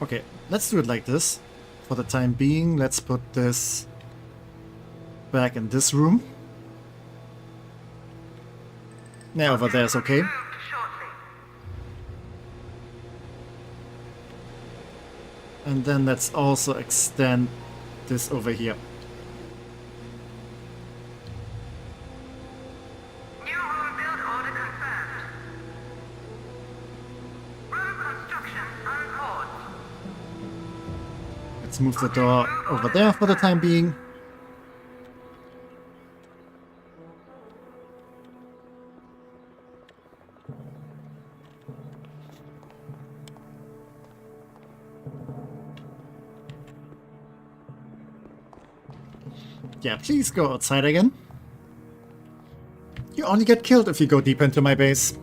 Okay, let's do it like this. For the time being, let's put this back in this room. Yeah, over there is okay. Moved shortly. And then let's also extend this over here. New room build order confirmed. Room construction on pause. Let's move the door over there for the time being. Yeah, please go outside again. You only get killed if you go deep into my base.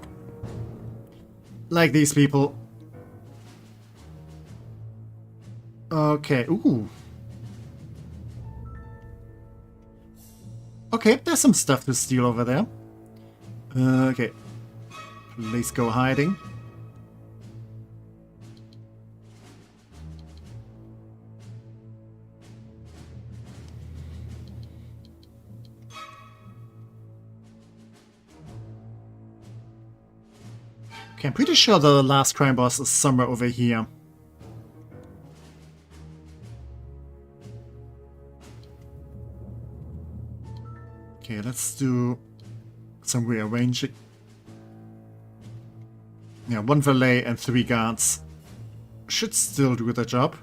Like these people. Okay, ooh. Okay, there's some stuff to steal over there. Okay. Please go hiding. Okay, I'm pretty sure the last crime boss is somewhere over here. Okay, let's do some rearranging. Yeah, 1 valet and 3 guards should still do the job.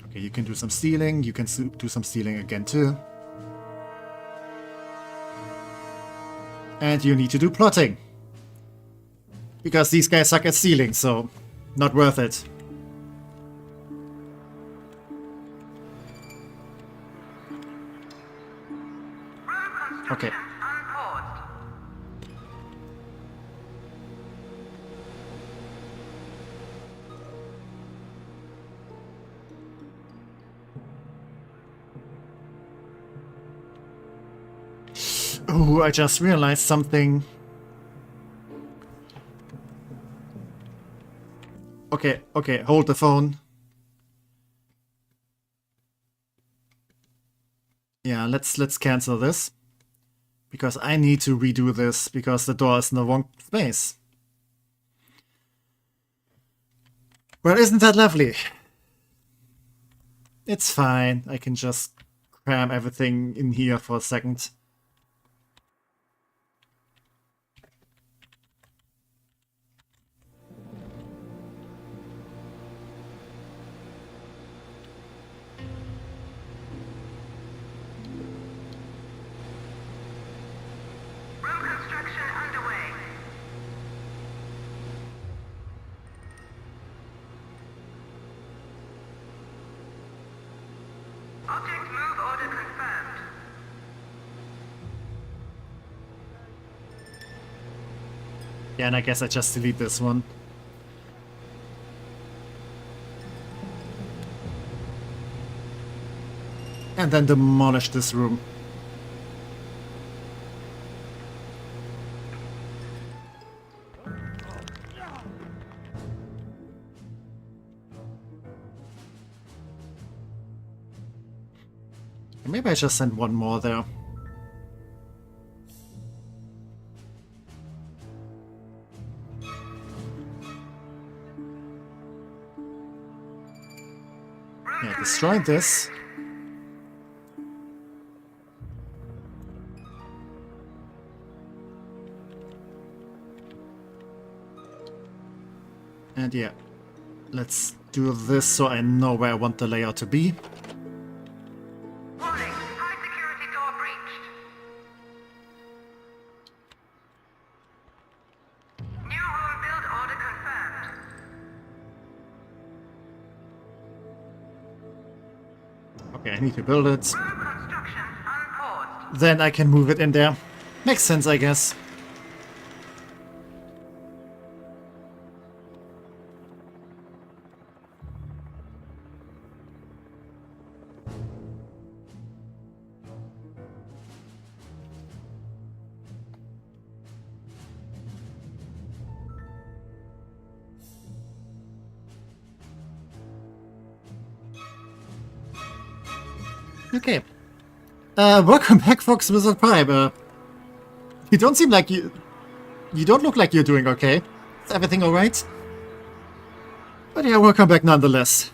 Okay, you can do some stealing, you can do some stealing again too. And you need to do plotting. Because these guys suck at stealing, so not worth it. Okay. Oh, I just realized something. Okay, okay, hold the phone. Yeah, let's cancel this. Because I need to redo this, because the door is in the wrong space. Well, isn't that lovely? It's fine, I can just cram everything in here for a second. Yeah, and I guess I just delete this one. And then demolish this room. Maybe I just send one more there. Yeah, destroy this. And yeah, let's do this so I know where I want the layout to be. Warning, high security door breached. New room build order confirmed. Okay, I need to build it. Room construction unpaused. Then I can move it in there. Makes sense, I guess. Okay. Welcome back, Fox Wizard Prime. You don't seem like you don't look like you're doing okay. Is everything alright? But yeah, welcome back nonetheless.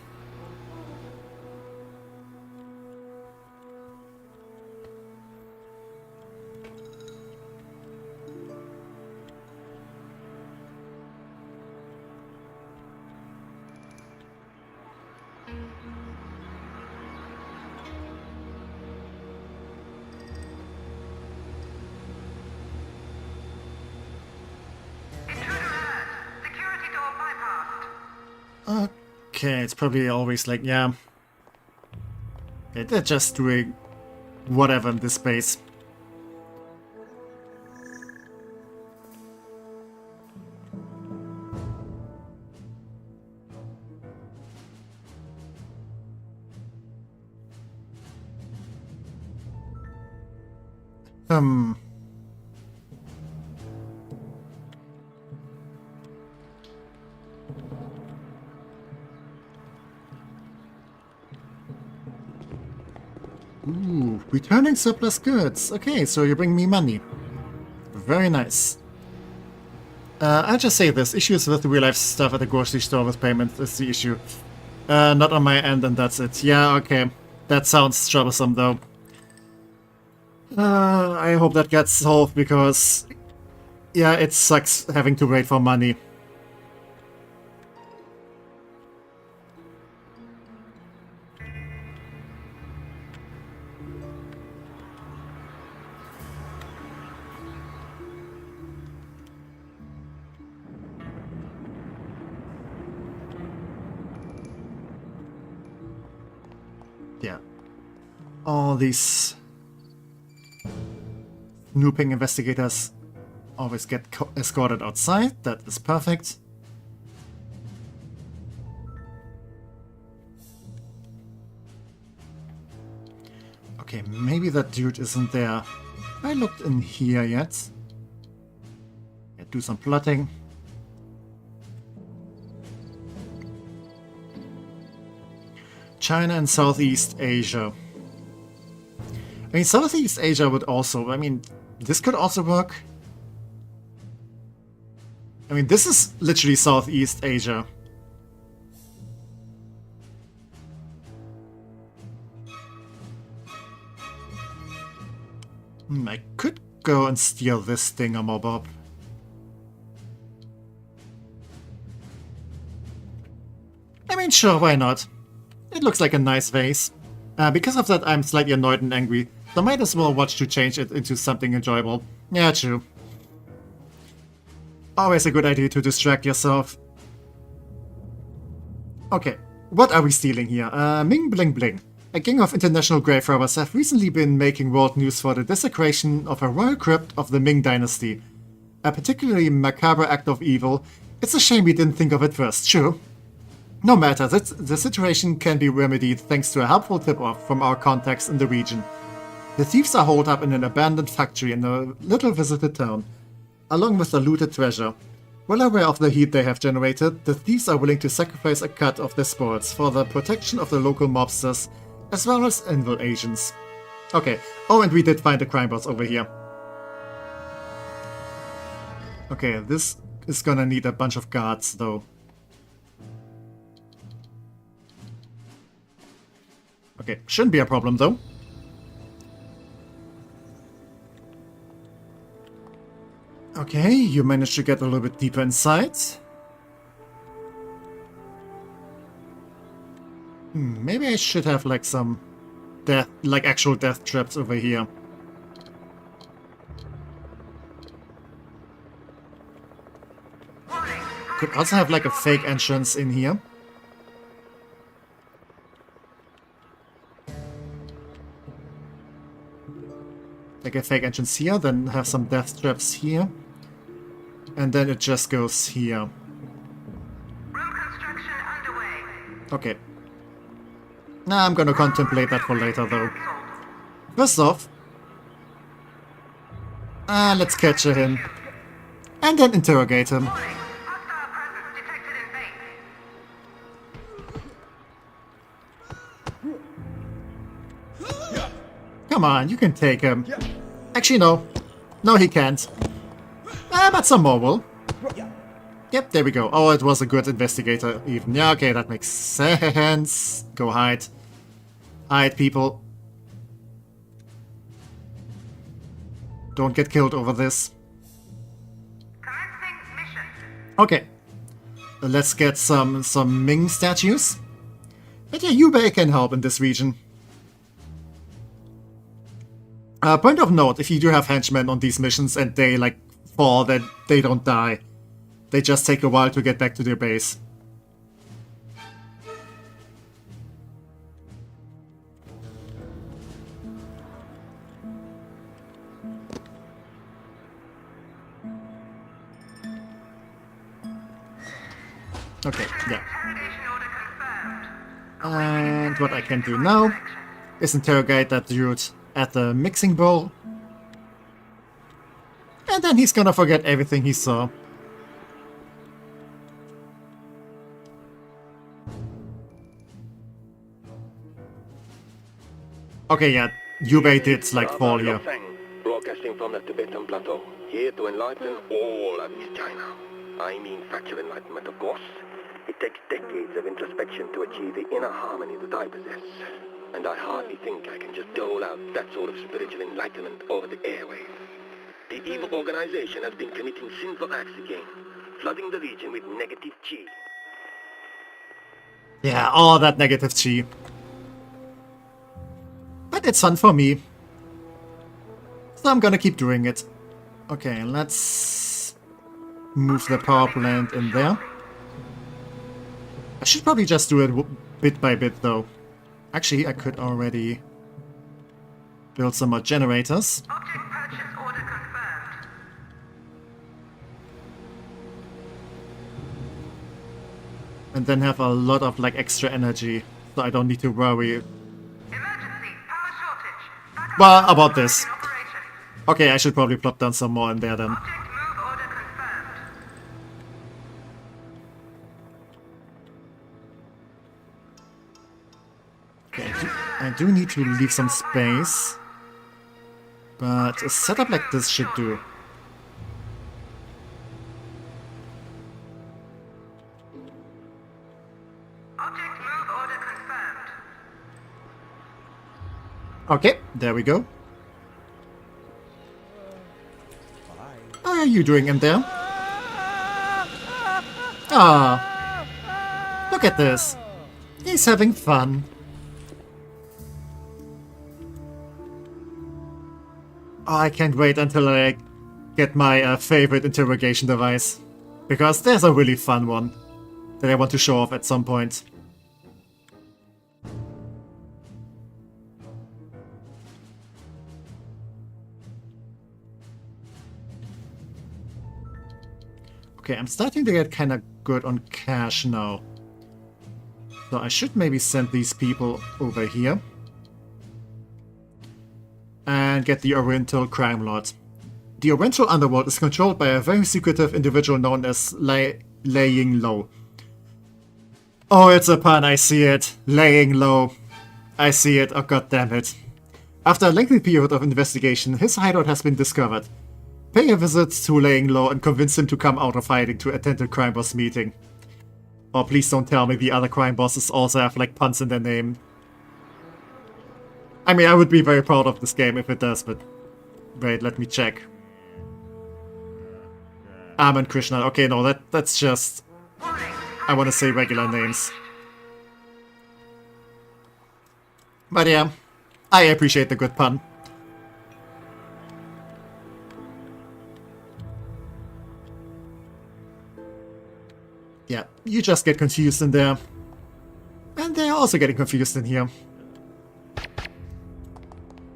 Okay, it's probably always like, yeah. They're just doing whatever in this space. Ooh, returning surplus goods. Okay, so you bring me money. very nice. I'll just say this, issues with the real-life stuff at the grocery store with payment is the issue. Not on my end, and that's it. Yeah, okay. That sounds troublesome, though. I hope that gets solved, because... yeah, it sucks having to wait for money. Yeah. All these snooping investigators always get escorted outside. That is perfect. Okay, maybe that dude isn't there. I looked in here yet. Yeah, do some plotting. China and Southeast Asia. I mean, Southeast Asia would also... I mean, this could also work. I mean, this is literally Southeast Asia. I could go and steal this thingamabob. I mean, sure, why not? It looks like a nice vase. Because of that, I'm slightly annoyed and angry. So might as well watch to change it into something enjoyable. Yeah, true. Always a good idea to distract yourself. Okay, what are we stealing here? Ming Bling Bling. A gang of international grave robbers have recently been making world news for the desecration of a royal crypt of the Ming dynasty. A particularly macabre act of evil. It's a shame we didn't think of it first, true. No matter, the situation can be remedied thanks to a helpful tip-off from our contacts in the region. The thieves are holed up in an abandoned factory in a little visited town, along with the looted treasure. Well aware of the heat they have generated, the thieves are willing to sacrifice a cut of their spoils for the protection of the local mobsters, as well as invil agents. Okay, oh, and we did find the crime boss over here. Okay, this is gonna need a bunch of guards, though. Okay, shouldn't be a problem, though. Okay, you managed to get a little bit deeper inside. Maybe I should have like some death, like actual death traps over here. Could also have like a fake entrance in here. Like a fake entrance here, then have some death traps here. And then it just goes here. Room construction underway. Okay. Nah, I'm gonna contemplate that for later, though. First off, let's capture him. And then interrogate him. Hostile presence detected in base. Come on, you can take him. Actually, no. No, he can't. But some more will. Yep, there we go. Oh, it was a good investigator even. Yeah, okay, that makes sense. Go hide. Hide, people. Don't get killed over this. Commencing mission. Okay. Let's get some Ming statues. But yeah, Yubei can help in this region. Point of note, if you do have henchmen on these missions and they like fall, then they don't die. They just take a while to get back to their base. Okay, yeah. Interrogation order confirmed. And what I can do now is interrogate that dude at the mixing bowl. And then he's gonna forget everything he saw. Okay, yeah, Yubei did like fall here. broadcasting from the Tibetan Plateau, here to enlighten all of East China. I mean factual enlightenment, of course. It takes decades of introspection to achieve the inner harmony that I possess. And I hardly think I can just dole out that sort of spiritual enlightenment over the airwaves. The evil organization has been committing sinful acts again, flooding the region with negative chi. Yeah, all that negative chi. But it's fun for me. So I'm gonna keep doing it. Okay, let's move the power plant in there. I should probably just do it bit by bit though. Actually, I could already build some more generators. Object purchase order confirmed. And then have a lot of like extra energy, so I don't need to worry. Emergency power shortage. Backup Well, about this. in operation. Okay, I should probably plop down some more in there then. Object move order confirmed. Okay, I do need to leave some space. But a setup like this should do. Object move order confirmed. Okay, there we go. How are you doing in there? Ah, look at this. He's having fun. Oh, I can't wait until I get my favorite interrogation device. Because there's a really fun one that I want to show off at some point. Okay, I'm starting to get kind of good on cash now. So I should maybe send these people over here. And get the Oriental Crime Lord. The Oriental Underworld is controlled by a very secretive individual known as Laying Low. Oh, it's a pun, I see it. Laying Low. I see it, oh god damn it. After a lengthy period of investigation, his hideout has been discovered. Pay a visit to Laying Low and convince him to come out of hiding to attend the crime boss meeting. Oh, please don't tell me the other crime bosses also have like puns in their name. I mean, I would be very proud of this game if it does, but... Wait, let me check. Aman Krishna. Okay, no, that's just... I want to say regular names. But yeah, I appreciate the good pun. Yeah, you just get confused in there. And they're also getting confused in here.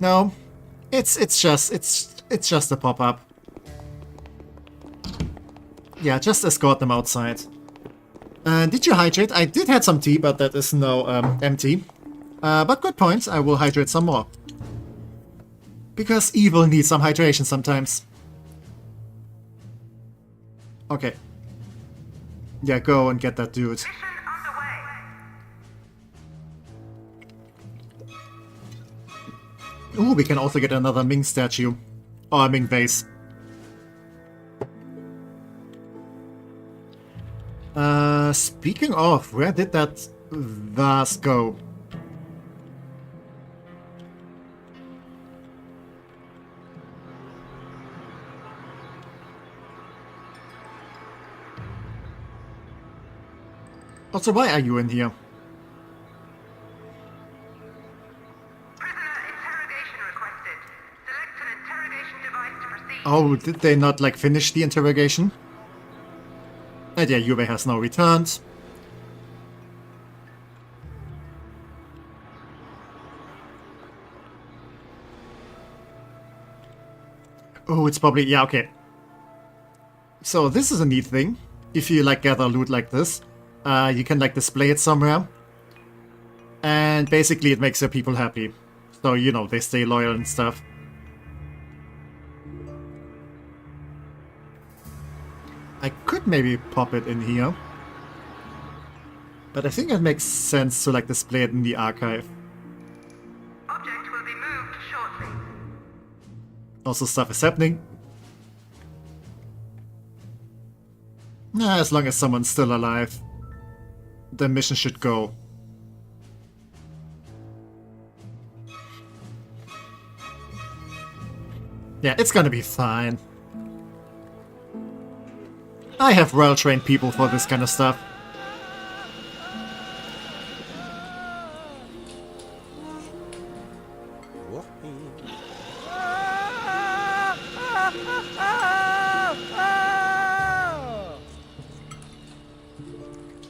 No, it's just a pop-up. Yeah, just escort them outside. Did you hydrate? I did have some tea, but that is now empty. But good point, I will hydrate some more. Because evil needs some hydration sometimes. Okay. Yeah, go and get that dude. Mission underway. Ooh, we can also get another Ming statue. Or a Ming vase. Speaking of, where did that vase go? Also, why are you in here? Prisoner interrogation requested. Select an interrogation device to proceed. Oh, did they not, like, finish the interrogation? And yeah, Yubei has now returned. Oh, it's probably... yeah, okay. So, this is a neat thing. If you, like, gather loot like this, you can, like, display it somewhere. And basically it makes your people happy. So, you know, they stay loyal and stuff. I could maybe pop it in here. But I think it makes sense to, like, display it in the archive. Object will be moved shortly. Also stuff is happening. As long as someone's still alive, the mission should go. Yeah, it's gonna be fine. I have well-trained people for this kind of stuff.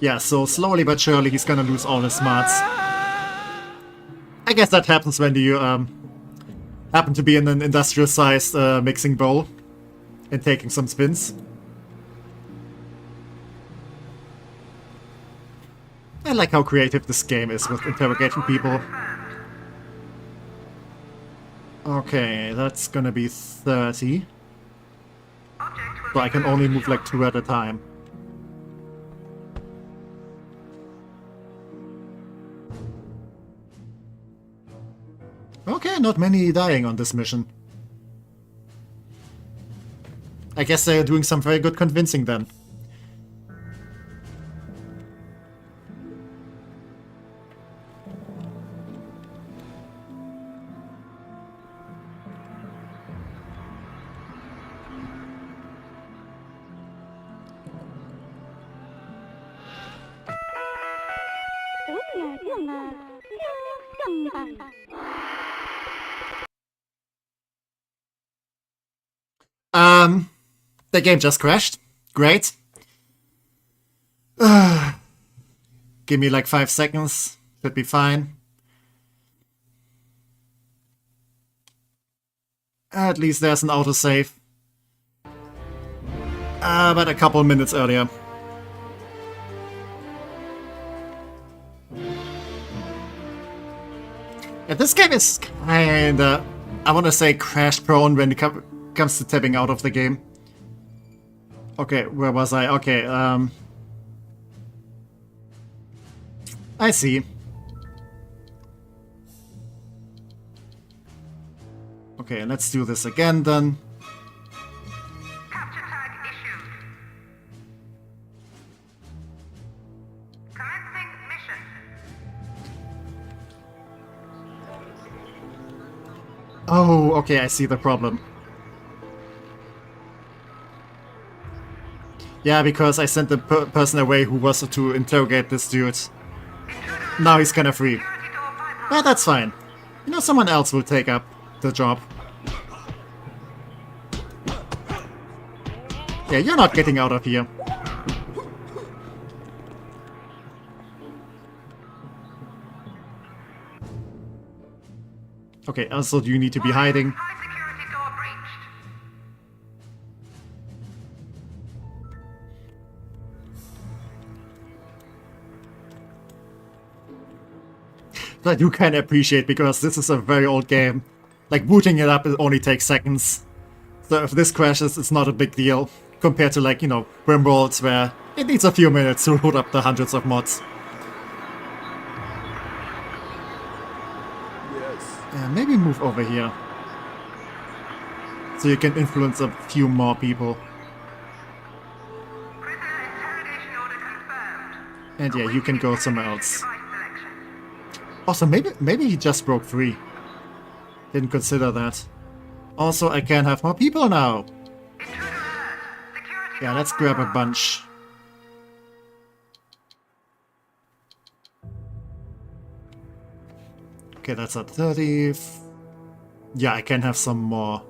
Yeah, so slowly but surely he's gonna lose all his smarts. I guess that happens when you happen to be in an industrial-sized mixing bowl and taking some spins. I like how creative this game is with interrogating people. Okay, that's gonna be 30. So I can only move like 2 at a time. Okay, not many dying on this mission. I guess they're doing some very good convincing then. The game just crashed. Great. Give me like 5 seconds. Should be fine. At least there's an autosave. But a couple minutes earlier. Yeah, this game is kinda, I wanna say, crash prone when it comes to tapping out of the game. Okay, where was I? Okay, I see. Okay, let's do this again then. Capture tag issued. Commencing mission. Oh, okay, I see the problem. Yeah, because I sent the person away who was to interrogate this dude. Now he's kinda free. Well, that's fine. You know, someone else will take up the job. Yeah, you're not getting out of here. Okay, also you need to be hiding. High security door breached. That you can appreciate because this is a very old game. Like booting it up, it only takes seconds. So if this crashes, it's not a big deal. Compared to like, you know, Rimworlds where it needs a few minutes to load up the hundreds of mods. Yes. Maybe move over here. So you can influence a few more people. Prisoner interrogation order confirmed. And yeah, you can go somewhere else. Device selection. Also, maybe he just broke free. Didn't consider that. Also, I can have more people now. Intruder alert. Security Yeah, door let's grab a bypassed. bunch. Okay, that's at 30. Yeah, I can have some more.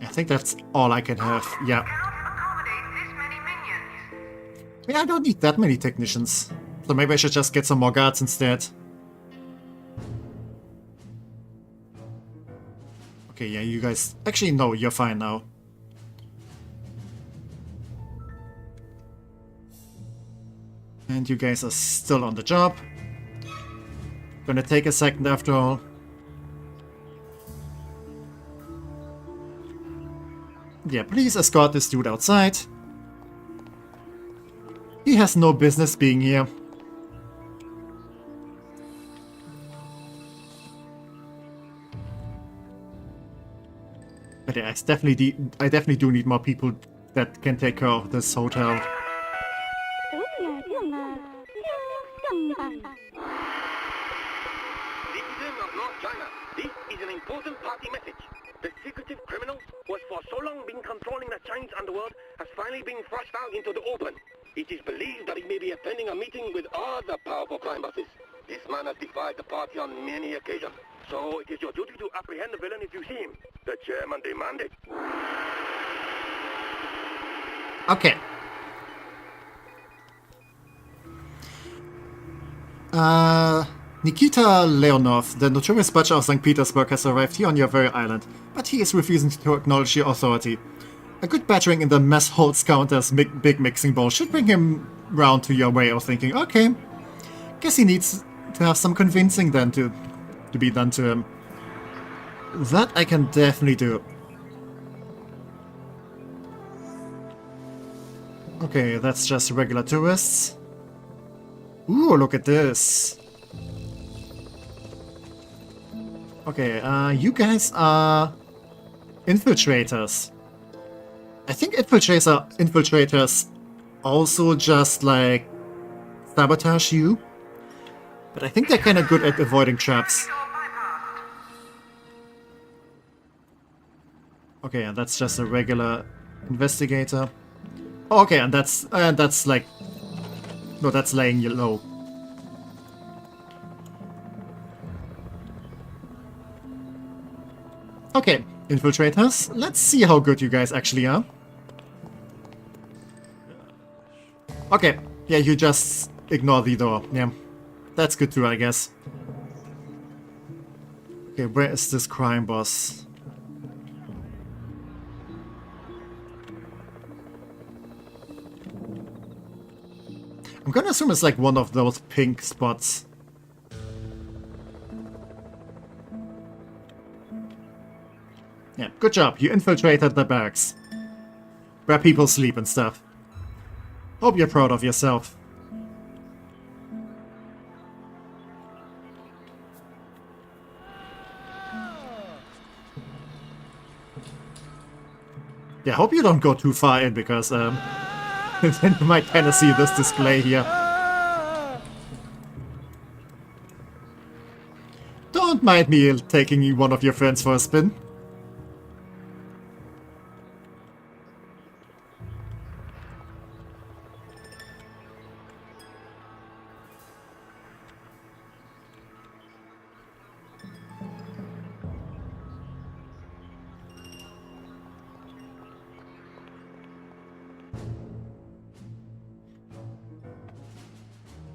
I think that's all I can have. Yeah. Cannot accommodate this many minions. I mean, I don't need that many technicians. So maybe I should just get some more guards instead. Okay, yeah, you guys... Actually, no, you're fine now. And you guys are still on the job. Gonna take a second after all. Yeah, please escort this dude outside. He has no business being here. But yeah, I definitely do need more people that can take care of this hotel. Citizens of North China, this is an important party message. The secretive criminal who has for so long been controlling the Chinese underworld has finally been thrust out into the open. It is believed that he may be attending a meeting with other powerful crime bosses. This man has defied the party on many occasions. So it is your duty to apprehend the villain if you see him. The chairman demanded. Okay. Nikita Leonov, the notorious butcher of St. Petersburg, has arrived here on your very island, but he is refusing to acknowledge your authority. A good battering in the mess holds count as big mixing bowl should bring him round to your way of thinking. Okay, guess he needs to have some convincing then to be done to him. That I can definitely do. Okay, that's just regular tourists. Ooh, look at this. Okay, you guys are infiltrators. I think infiltrators also just like sabotage you. But I think they're kind of good at avoiding traps. Okay, and that's just a regular investigator. Oh, okay, and that's like... No, that's laying you low. Okay, infiltrators, let's see how good you guys actually are. Okay, yeah, you just ignore the door. Yeah, that's good too, I guess. Okay, where is this crime boss? I'm gonna assume it's like one of those pink spots. Yeah, good job. You infiltrated the barracks. Where people sleep and stuff. Hope you're proud of yourself. Yeah, hope you don't go too far in, because then you might kind of see this display here. Don't mind me taking one of your friends for a spin.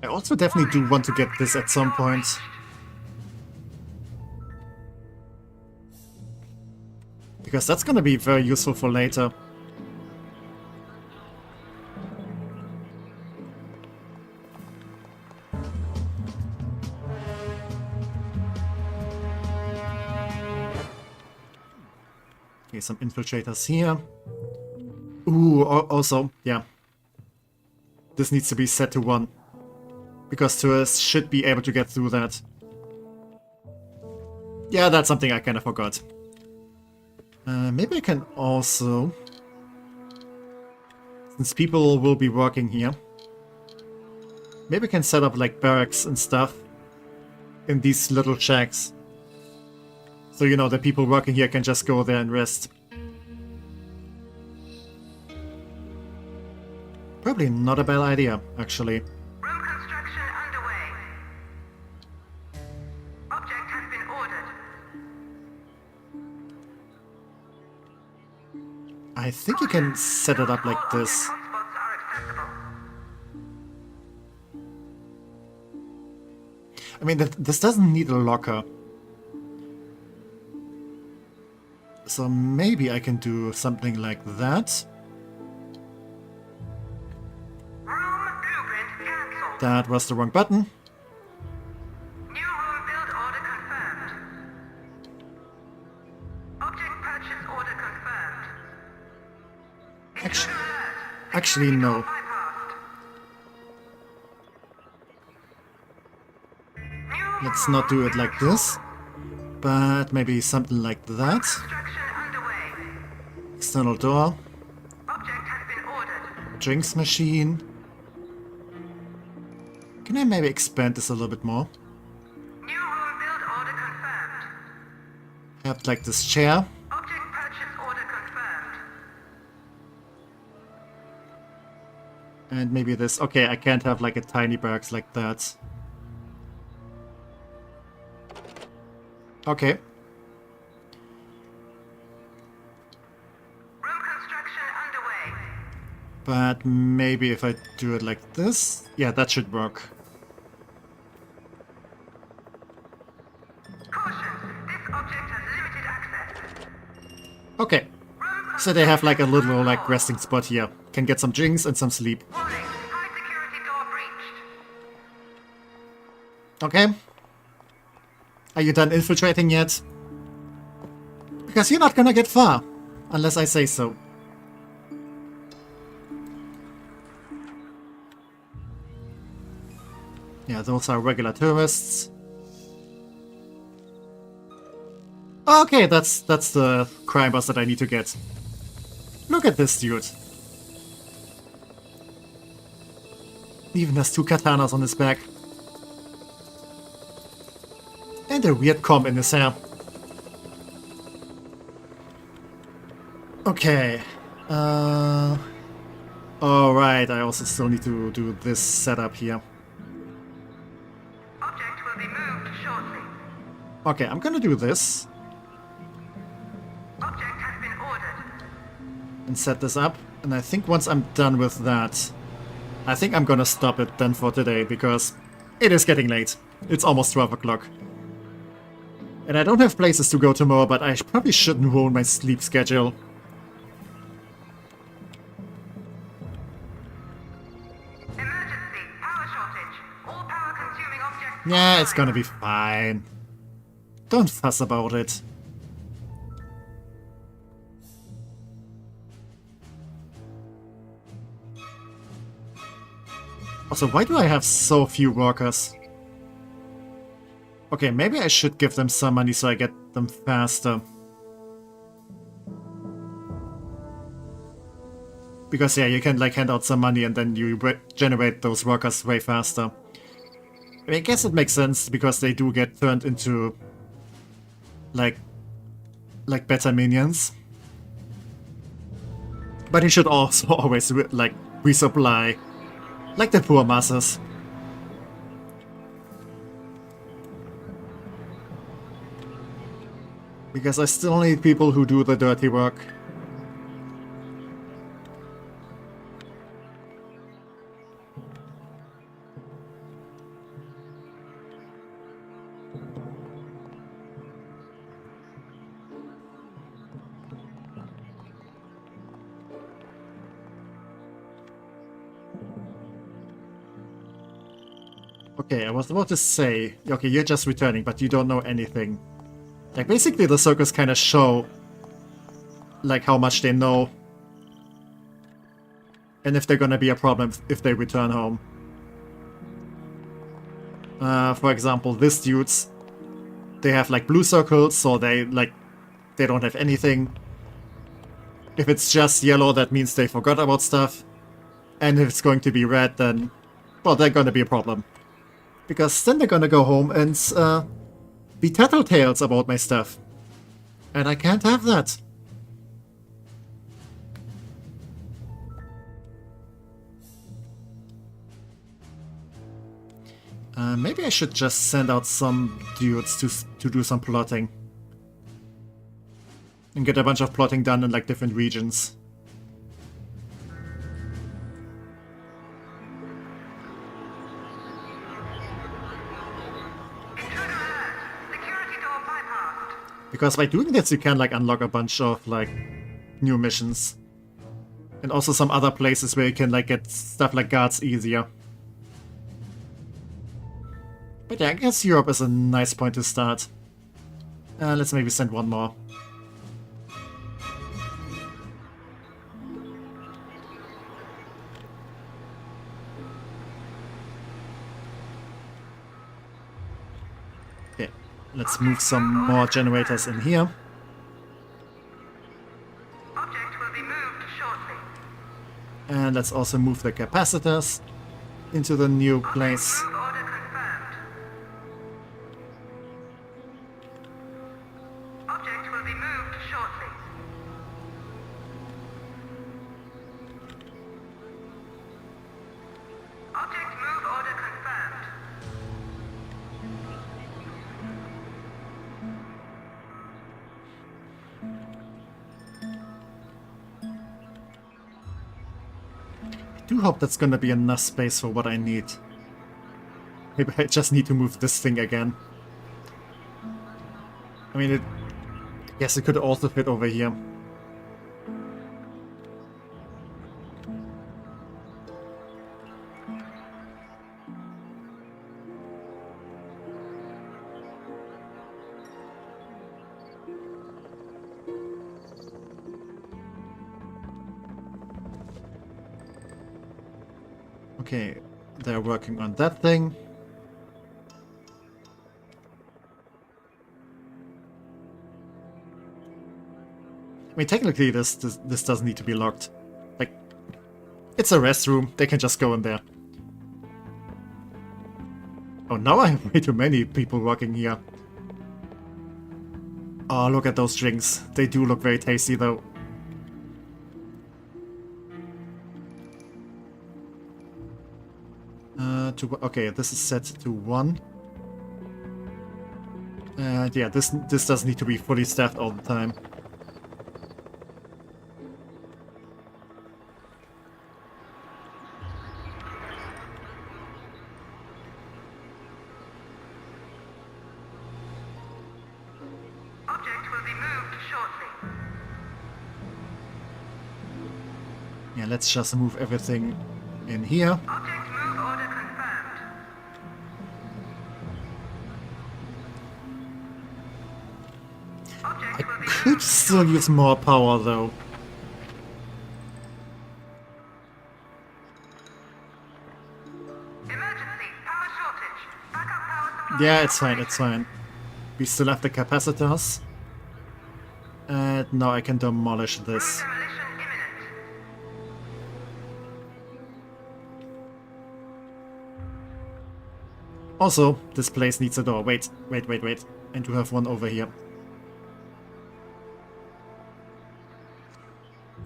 I also definitely do want to get this at some point. Because that's gonna be very useful for later. Okay, some infiltrators here. Ooh, also, yeah. This needs to be set to 1. Because tourists should be able to get through that. Yeah, that's something I kind of forgot. Maybe I can also... Since people will be working here... Maybe I can set up like barracks and stuff in these little shacks. So, you know, the people working here can just go there and rest. Probably not a bad idea, actually. Room construction underway. Object has been ordered. I think you can set it up like this. Hotspots are accessible. I mean, this doesn't need a locker. So maybe I can do something like that. That was the wrong button. New room build order confirmed. Object purchase order confirmed. Actually, no. Let's not do it like this, but maybe something like that. External door. Drinks machine. Can I maybe expand this a little bit more? Have like this chair. And maybe this. Okay, I can't have like a tiny barracks like that. Okay. Room construction underway. But maybe if I do it like this, yeah, that should work. Caution, this object has limited access. Okay. So they have like a little like resting spot here. Can get some drinks and some sleep. Warning, high security door breached. Okay. Are you done infiltrating yet? Because you're not gonna get far, unless I say so. Yeah, those are regular tourists. Okay, that's the crime boss that I need to get. Look at this dude. Even has 2 katanas on his back. And a weird comb in his hair. Okay. Alright, I also still need to do this setup here. Object will be moved shortly. Okay, I'm gonna do this. Object has been ordered. And set this up. And I think once I'm done with that, I think I'm gonna stop it then for today, because it is getting late. It's almost 12 o'clock. And I don't have places to go tomorrow, but I probably shouldn't ruin my sleep schedule. Emergency, power shortage. All power consuming objects. Yeah, it's gonna be fine. Don't fuss about it. Also, why do I have so few workers? Okay, maybe I should give them some money so I get them faster. Because yeah, you can like hand out some money and then you generate those workers way faster. I mean, I guess it makes sense because they do get turned into like better minions. But you should also always like resupply, like the poor masses. Because I still need people who do the dirty work. Okay, I was about to say, okay, you're just returning, but you don't know anything. Like, basically the circus kind of show, like, how much they know. And if they're gonna be a problem if they return home. For example, these dudes, they have, like, blue circles, so they don't have anything. If it's just yellow, that means they forgot about stuff. And if it's going to be red, then, well, they're gonna be a problem. Because then they're gonna go home and, be tattletales about my stuff. And I can't have that. Maybe I should just send out some dudes to do some plotting. And get a bunch of plotting done in like different regions. Because by doing this you can like unlock a bunch of like new missions. And also some other places where you can like get stuff like guards easier. But yeah, I guess Europe is a nice point to start. Let's maybe send one more. Let's move some more generators in here. Object will be moved shortly. And let's also move the capacitors into the new place. Move order confirmed. Object will be moved shortly. Object move order confirmed. I do hope that's gonna be enough space for what I need. Maybe I just need to move this thing again. I mean, I guess it could also fit over here. Okay, they're working on that thing. I mean, technically this doesn't need to be locked. Like, it's a restroom, they can just go in there. Oh, now I have way too many people working here. Oh, look at those drinks. They do look very tasty though. Okay, this is set to 1. And yeah, this doesn't need to be fully staffed all the time. Object will be moved shortly. Yeah, let's just move everything in here. Object move order confirmed. Object will be Could still use more power though. emergency power shortage. Backup power supply. Yeah, it's fine, it's fine. We still have the capacitors. And now I can demolish this. Demolition imminent. Also, this place needs a door. Wait. And to have one over here.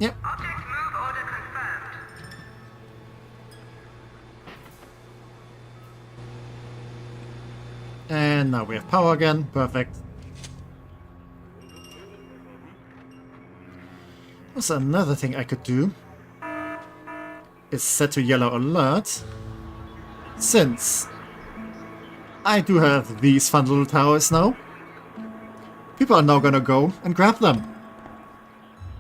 Yep. Object move order confirmed. And now we have power again. Perfect. Also, another thing I could do is set to yellow alert, since I do have these fun little towers now. People are now gonna go and grab them.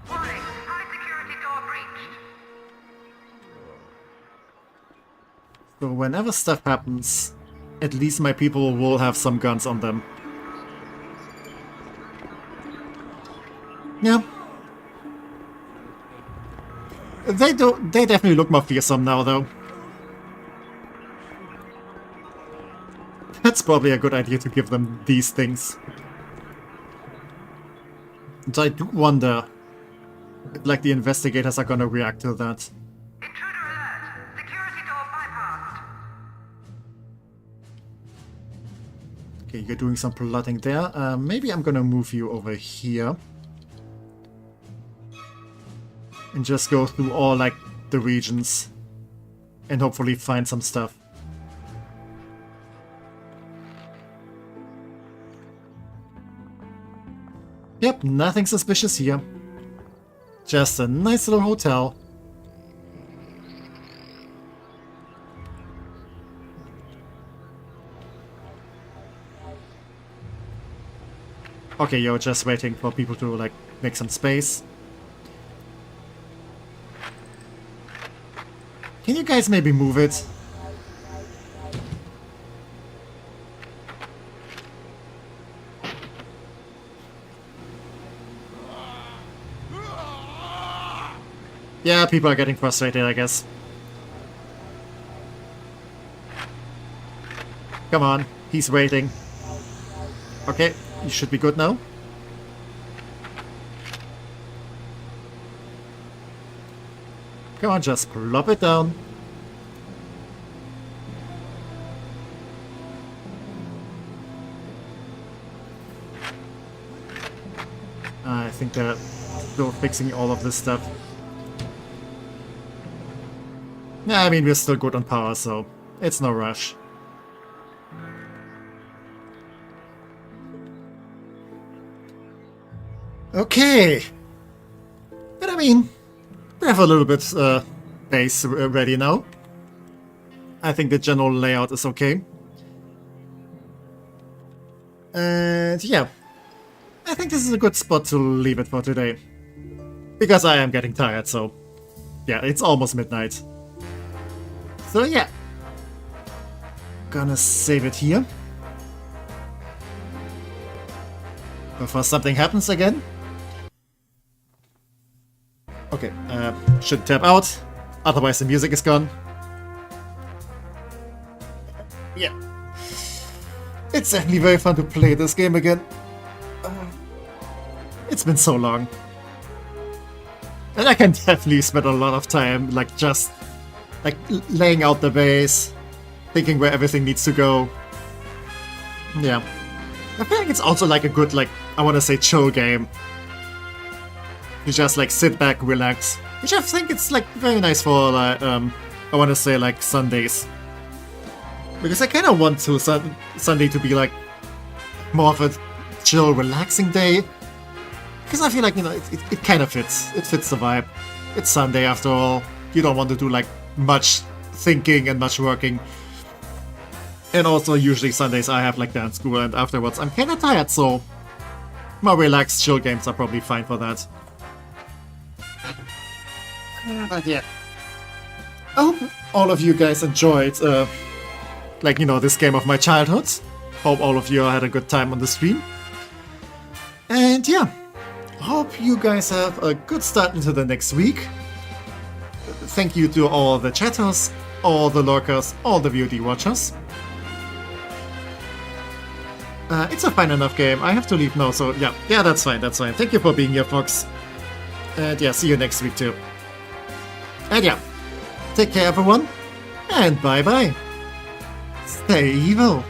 Warning, high security door breached. So whenever stuff happens, at least my people will have some guns on them. Yeah. They definitely look more fearsome now, though. That's probably a good idea to give them these things. And I do wonder if, like, the investigators are gonna react to that. Intruder alert. Security door bypassed. Okay, you're doing some plotting there. Maybe I'm gonna move you over here. And just go through all, like, the regions. And hopefully find some stuff. Yep, nothing suspicious here. Just a nice little hotel. Okay, you're just waiting for people to, like, make some space. Can you guys maybe move it? Yeah, people are getting frustrated, I guess. Come on, he's waiting. Okay, you should be good now. Come on, just plop it down. I think they're still fixing all of this stuff. Yeah, I mean, we're still good on power, so it's no rush. Okay. But I mean, we have a little bit base ready now. I think the general layout is okay. And yeah, I think this is a good spot to leave it for today. Because I am getting tired, so yeah, it's almost midnight. So yeah, gonna save it here. Before something happens again. Okay, should tap out, otherwise the music is gone. Yeah. It's definitely very fun to play this game again. It's been so long. And I can definitely spend a lot of time, like, just, like, laying out the base, thinking where everything needs to go. Yeah. I feel like it's also, like, a good, like, I want to say chill game. You just, like, sit back, relax. Which I think it's, like, very nice for, like, I want to say, like, Sundays. Because I kind of want to Sunday to be, like, more of a chill, relaxing day. Because I feel like, you know, it kind of fits. It fits the vibe. It's Sunday after all. You don't want to do, like, much thinking and much working. And also, usually Sundays I have, like, dance school, and afterwards I'm kind of tired, so more relaxed, chill games are probably fine for that. But yeah. I hope all of you guys enjoyed, like, you know, this game of my childhood. Hope all of you had a good time on the stream. And yeah, hope you guys have a good start into the next week. Thank you to all the chatters, all the lurkers, all the VOD watchers. It's a fine enough game. I have to leave now, so yeah, that's fine, that's fine. Thank you for being here, Fox. And yeah, see you next week too. And yeah, take care everyone, and bye bye. Stay evil.